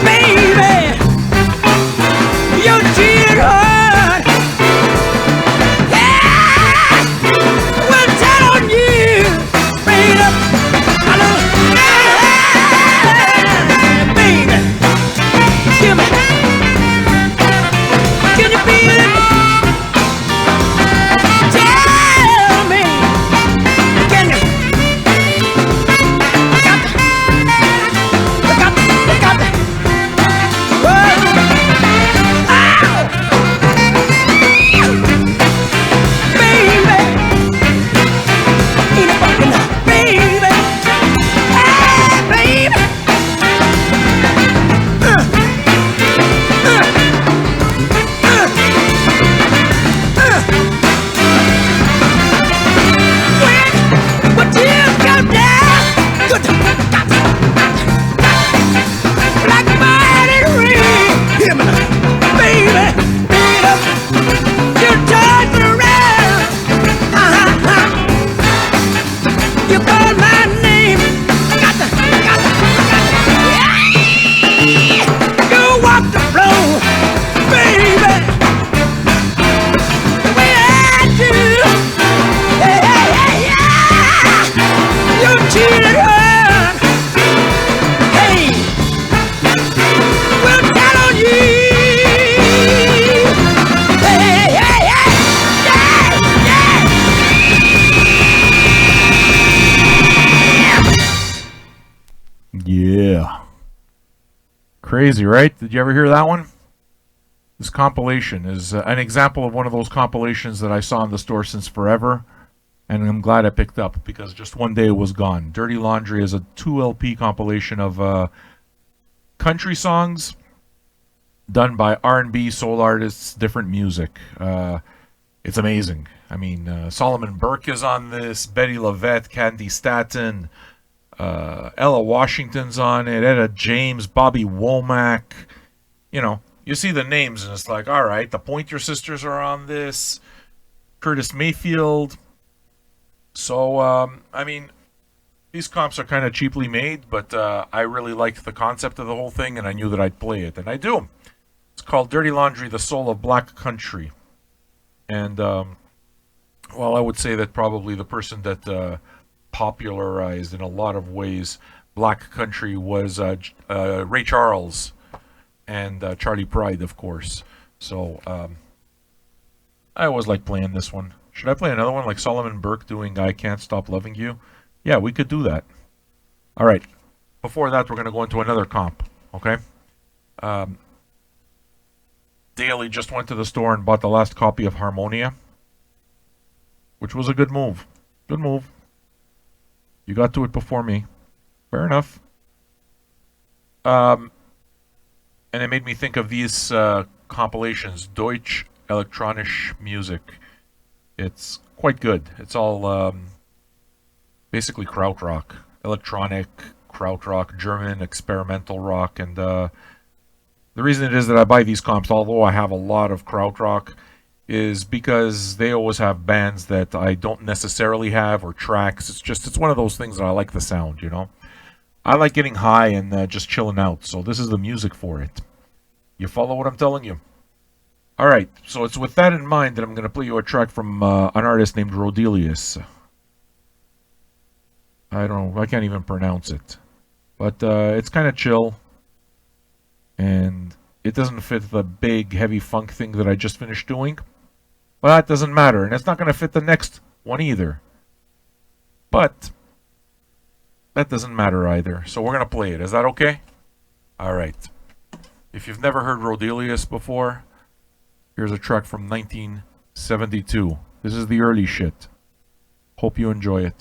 Speaker 13: baby. Your cheated heart, yeah, will tell on you, baby. I love, baby.
Speaker 1: Crazy, right? Did you ever hear that one? This compilation is an example of one of those compilations that I saw in the store since forever, and I'm glad I picked up because just one day it was gone. Dirty Laundry is a 2 LP compilation of country songs done by R&B, soul artists, different music. It's amazing. I mean, Solomon Burke is on this, Betty Lavette, Candy Staton, Ella Washington's on it, Etta James, Bobby Womack. You know, you see the names and it's like, all right, the Pointer Sisters are on this, Curtis Mayfield. So, I mean, these comps are kind of cheaply made, but I really liked the concept of the whole thing and I knew that I'd play it, and I do. It's called Dirty Laundry, The Soul of Black Country. And, well, I would say that probably the person that popularized in a lot of ways Black Country was Ray Charles and Charlie Pride, of course. So, I always like playing this one. Should I play another one like Solomon Burke doing I Can't Stop Loving You? Yeah, we could do that. All right. Before that, we're going to go into another comp, okay? Daly just went to the store and bought the last copy of Harmonia, which was a good move. Good move. You got to it before me. Fair enough. And it made me think of these compilations, Deutsch Elektronische Musik. It's quite good. It's all basically krautrock, electronic krautrock, German experimental rock, and the reason it is that I buy these comps, although I have a lot of krautrock, is because they always have bands that I don't necessarily have or tracks. It's one of those things that I like the sound, you know. I like getting high and just chilling out, so this is the music for it. You follow what I'm telling you? All right, so it's with that in mind that I'm going to play you a track from an artist named Rodelius. I can't even pronounce it. But it's kind of chill. And it doesn't fit the big, heavy funk thing that I just finished doing. But that doesn't matter, and it's not going to fit the next one either. But that doesn't matter either, so we're going to play it. Is that okay? All right. If you've never heard Rodelius before, here's a track from 1972. This is the early shit. Hope you enjoy it.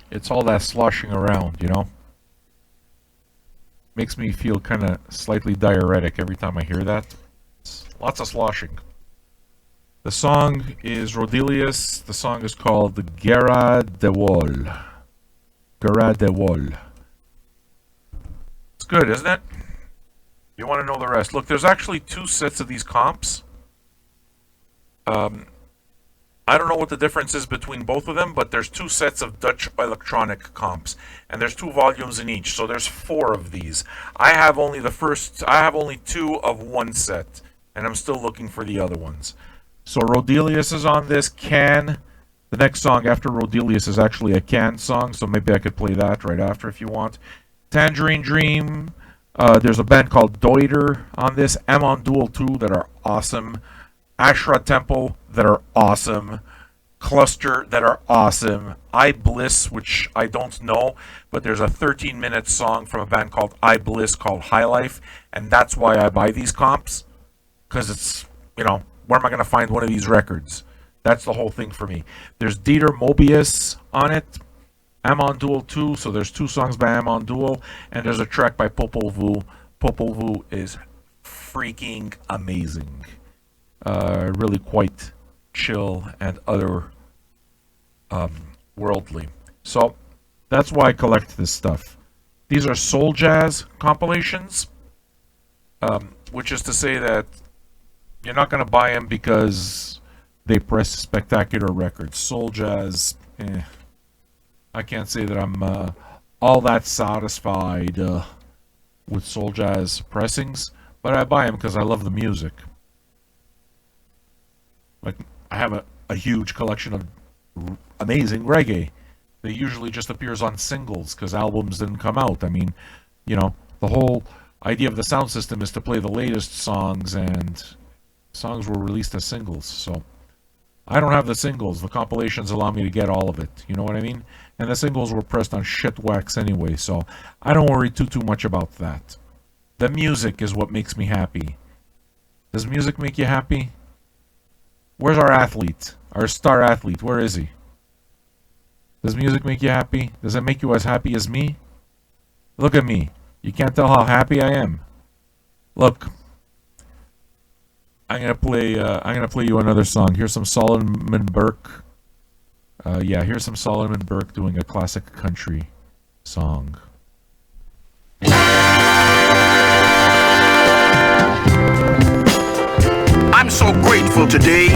Speaker 1: It's all that sloshing around, you know? Makes me feel kind of slightly diuretic every time I hear that. It's lots of sloshing. The song is Rodelius. The song is called Guerra de Wall. Guerra de Wall. It's good, isn't it? You want to know the rest. Look, there's actually 2 sets of these comps. I don't know what the difference is between both of them, but there's 2 sets of Dutch electronic comps, and there's 2 volumes in each, so there's 4 of these. I have only 2 of one set, and I'm still looking for the other ones. So Rodelius is on this, Can. The next song after Rodelius is actually a Can song, so maybe I could play that right after if you want. Tangerine Dream. There's a band called Deuter on this. Amon Duel 2 that are awesome. Ashra Temple that are awesome. Cluster that are awesome. I Bliss, which I don't know, but there's a 13-minute song from a band called I Bliss called High Life, and that's why I buy these comps, because it's, you know, where am I going to find one of these records? That's the whole thing for me. There's Dieter Mobius on it. Amon Duel 2, so there's 2 songs by Amon Duel, and there's a track by Popol Vuh. Popol Vuh is freaking amazing. Really quite chill and other worldly. So that's why I collect this stuff. These are soul jazz compilations, which is to say that you're not going to buy them because they press spectacular records. Soul jazz, I can't say that I'm all that satisfied with soul jazz pressings, but I buy them because I love the music. Like, I have a huge collection of amazing reggae that usually just appears on singles because albums didn't come out. I mean, you know, the whole idea of the sound system is to play the latest songs, and songs were released as singles. So I don't have the singles. The compilations allow me to get all of it. You know what I mean? And the singles were pressed on shit wax anyway, so I don't worry too much about that. The music is what makes me happy. Does music make you happy? Where's our athlete? Our star athlete, where is he? Does music make you happy? Does it make you as happy as me? Look at me. You can't tell how happy I am. Look. I'm gonna play you another song. Here's some Solomon Burke. Here's some Solomon Burke doing a classic country song.
Speaker 14: I'm so grateful today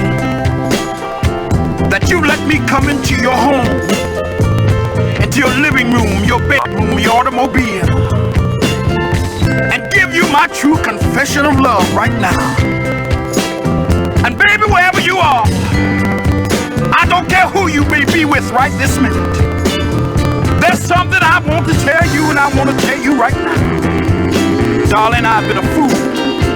Speaker 14: that you let me come into your home, into your living room, your bedroom, your automobile, and give you my true confession of love right now. And baby, wherever you are, I don't care who you may be with right this minute, there's something I want to tell you, and I want to tell you right now. Darling, I've been a fool.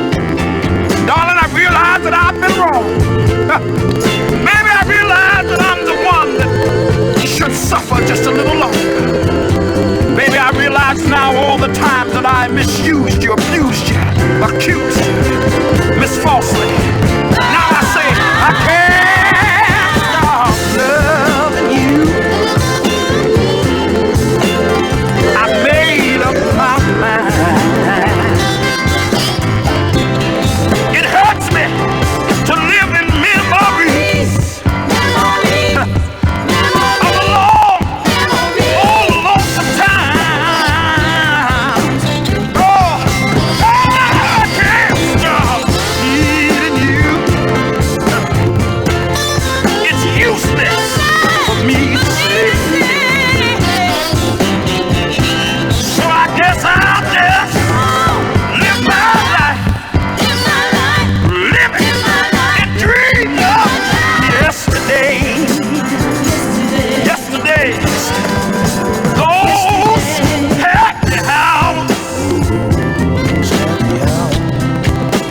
Speaker 14: Miss Falsely. Now I say, I can't stop loving you. I made up my mind. It hurts me to live in memories of a long, old lonesome time. Oh, I can't stop needing you. It's useless for me to say. So I guess I'll just live my life. Living and dream of yesterday. Yesterday's those happy hours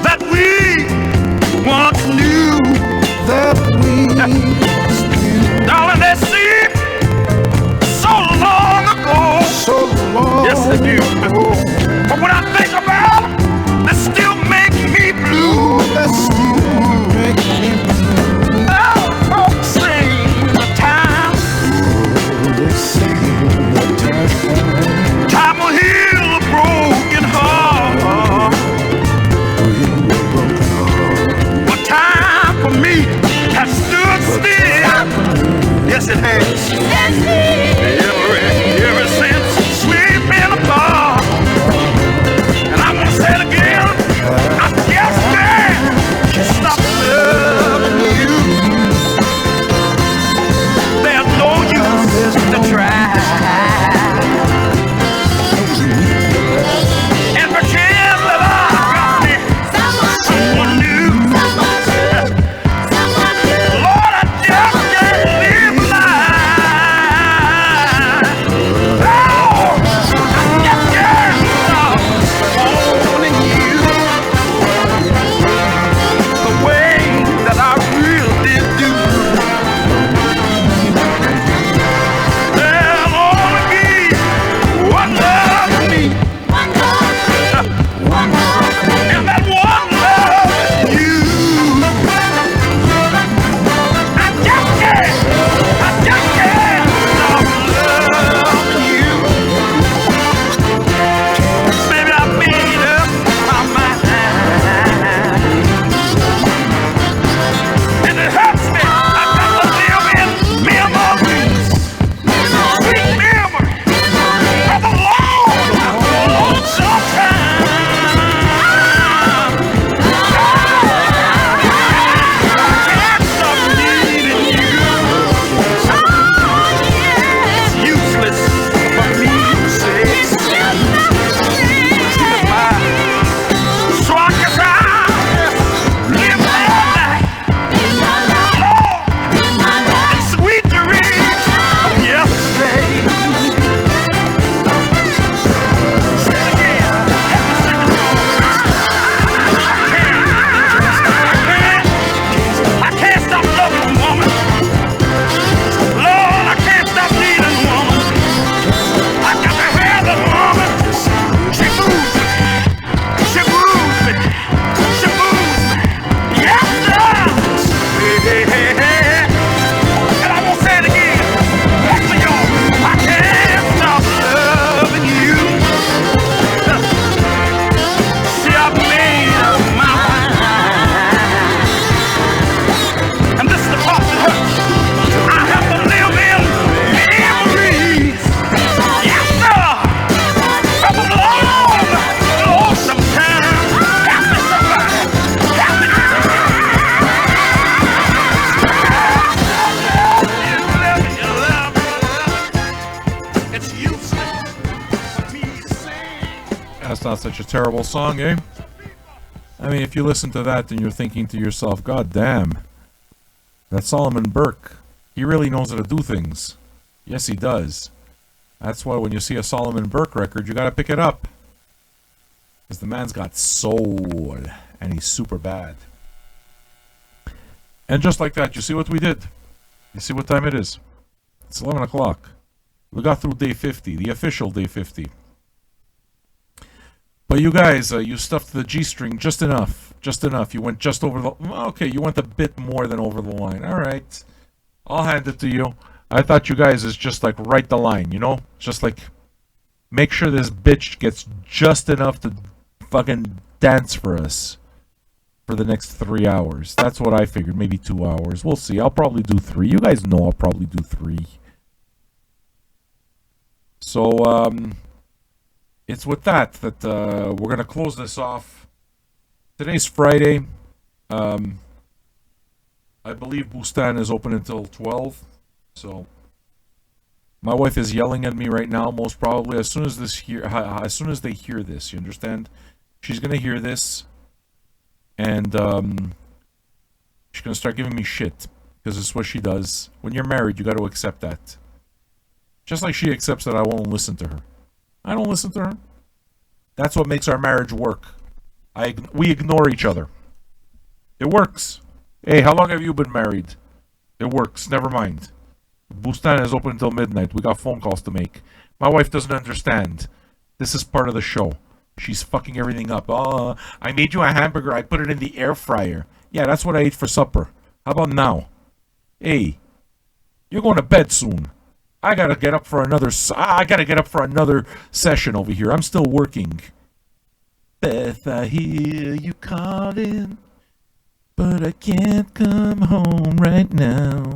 Speaker 14: that we once knew. Darling, they seem so long ago. Yes, they do. But when I think about them, they still make me blue. Oh, folks say the time. Time will heal a broken heart. But time for me has stood still. Yes, it has. Ever since we've been apart. And I'm gonna say it again. I just can't stop loving you. There's no use to try and pretend that I've got me someone new. Lord, I just can't live life. Oh, I just can't stop owning you the way that I really do. There'll only be one love for me. And that one love is you. I just can't stop loving you. Baby, I made up my mind. And it hurts me. I've got to live in memories. Sweet memory of a long, lonesome time. Can't stop needing you. It's useless for me to say goodbye. So I guess I'll live my life. And sweet dreams of yesterday. Say it again. Have to sing the song. I can't stop loving a woman. Lord, I can't stop needing a woman. I got to have that woman. She moves me. She moves me. She moves me. Yes, sir. And I won't say it again. Back to y'all. I can't stop loving you. See, I've made up my mind. And this is the part that hurts. I have to live in memories. Yes, sir. Of a long, lonesome time. Help me, somebody. Help me. You love me. It's useless for me to say.
Speaker 1: That's not such a terrible song, eh? I mean, if you listen to that, then you're thinking to yourself, God damn, that Solomon Burke, he really knows how to do things. Yes, he does. That's why when you see a Solomon Burke record, you gotta pick it up. Because the man's got soul, and he's super bad. And just like that, you see what we did? You see what time it is? It's 11 o'clock. We got through day 50, the official day 50. But you guys, you stuffed the G-string just enough. Just enough. You went just over the... Okay, you went a bit more than over the line. All right. I'll hand it to you. I thought you guys is just like right the line, you know? Just like make sure this bitch gets just enough to fucking dance for us for the next 3 hours. That's what I figured. Maybe 2 hours. We'll see. I'll probably do 3. You guys know I'll probably do 3. So, it's with that we're going to close this off. Today's Friday. I believe Bustan is open until 12. So, my wife is yelling at me right now, most probably. As soon as they hear this, you understand? She's going to hear this. And she's going to start giving me shit. Because it's what she does. When you're married, you got to accept that. Just like she accepts that I won't listen to her. I don't listen to her. That's what makes our marriage work. We ignore each other. It works. Hey, how long have you been married? It works. Never mind. Bustan is open until midnight. We got phone calls to make. My wife doesn't understand. This is part of the show. She's fucking everything up. Oh, I made you a hamburger. I put it in the air fryer. Yeah, that's what I ate for supper. How about now? Hey, you're going to bed soon. I gotta get up for another session over here. I'm still working. Beth, I hear you calling, but I can't come home right now.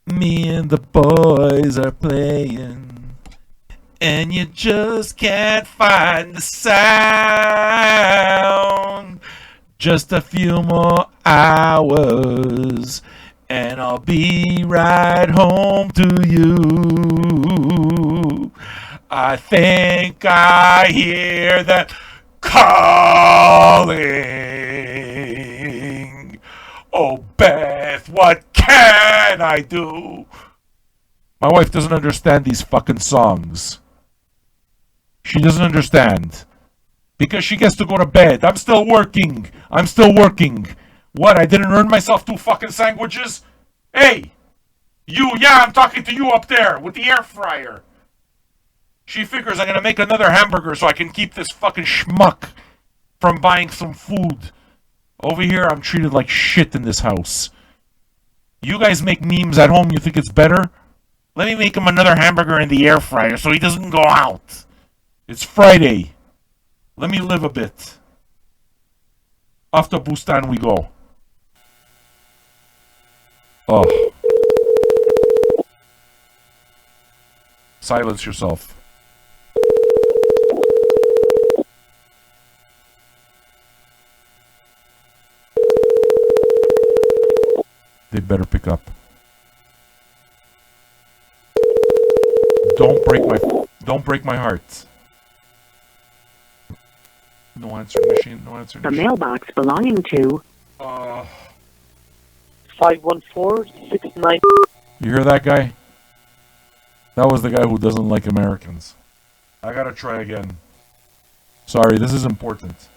Speaker 1: Me and the boys are playing, and you just can't find the sound. Just a few more hours, and I'll be right home to you. I think I hear that calling. Oh, Beth, what can I do? My wife doesn't understand these fucking songs. She doesn't understand. Because she gets to go to bed. I'm still working. What, I didn't earn myself 2 fucking sandwiches? Hey! I'm talking to you up there with the air fryer. She figures I'm gonna make another hamburger so I can keep this fucking schmuck from buying some food. Over here, I'm treated like shit in this house. You guys make memes at home, you think it's better? Let me make him another hamburger in the air fryer so he doesn't go out. It's Friday. Let me live a bit. Off to Bustan we go. Oh. Silence yourself. They better pick up. Don't break my heart. No answering machine, no answering machine.
Speaker 15: The mailbox belonging to 51469.
Speaker 1: You hear that guy? That was the guy who doesn't like Americans. I gotta try again. Sorry, this is important.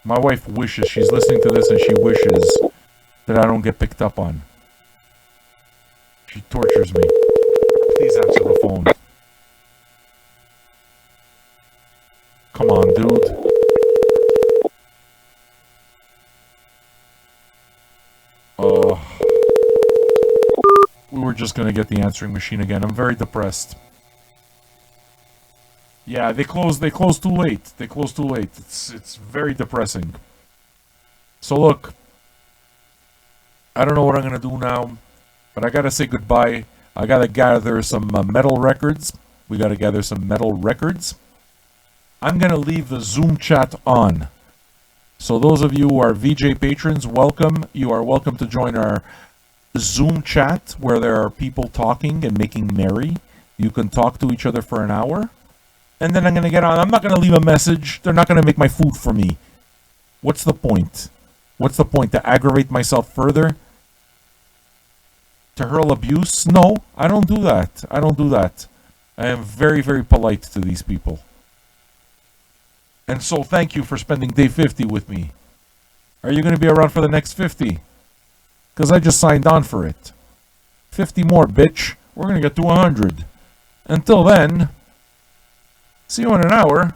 Speaker 1: My wife wishes, she's listening to this and she wishes that I don't get picked up on. She tortures me. Please answer the phone. Come on, dude. We were just gonna get the answering machine again. I'm very depressed. Yeah, they closed too late. It's very depressing. So look, I don't know what I'm gonna do now, but I gotta say goodbye. I gotta gather some metal records. We gotta gather some metal records. I'm gonna leave the Zoom chat on. So those of you who are VJ patrons, welcome. You are welcome to join our Zoom chat where there are people talking and making merry. You can talk to each other for an hour. And then I'm going to get on. I'm not going to leave a message. They're not going to make my food for me. What's the point? What's the point? To aggravate myself further? To hurl abuse? No, I don't do that. I am very, very polite to these people. And so thank you for spending day 50 with me. Are you going to be around for the next 50? Because I just signed on for it. 50 more, bitch. We're going to get to 100. Until then, see you in an hour.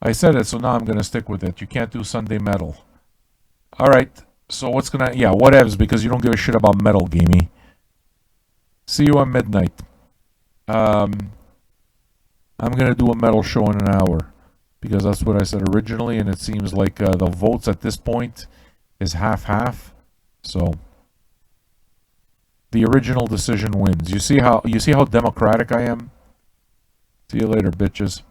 Speaker 1: I said it, so now I'm gonna stick with it. You can't do Sunday metal. Alright, so what's gonna... Yeah, whatevs, because you don't give a shit about metal, gamey. See you at midnight. I'm gonna do a metal show in an hour, because that's what I said originally, and it seems like the votes at this point is half-half. So the original decision wins. You see how democratic I am? See you later, bitches.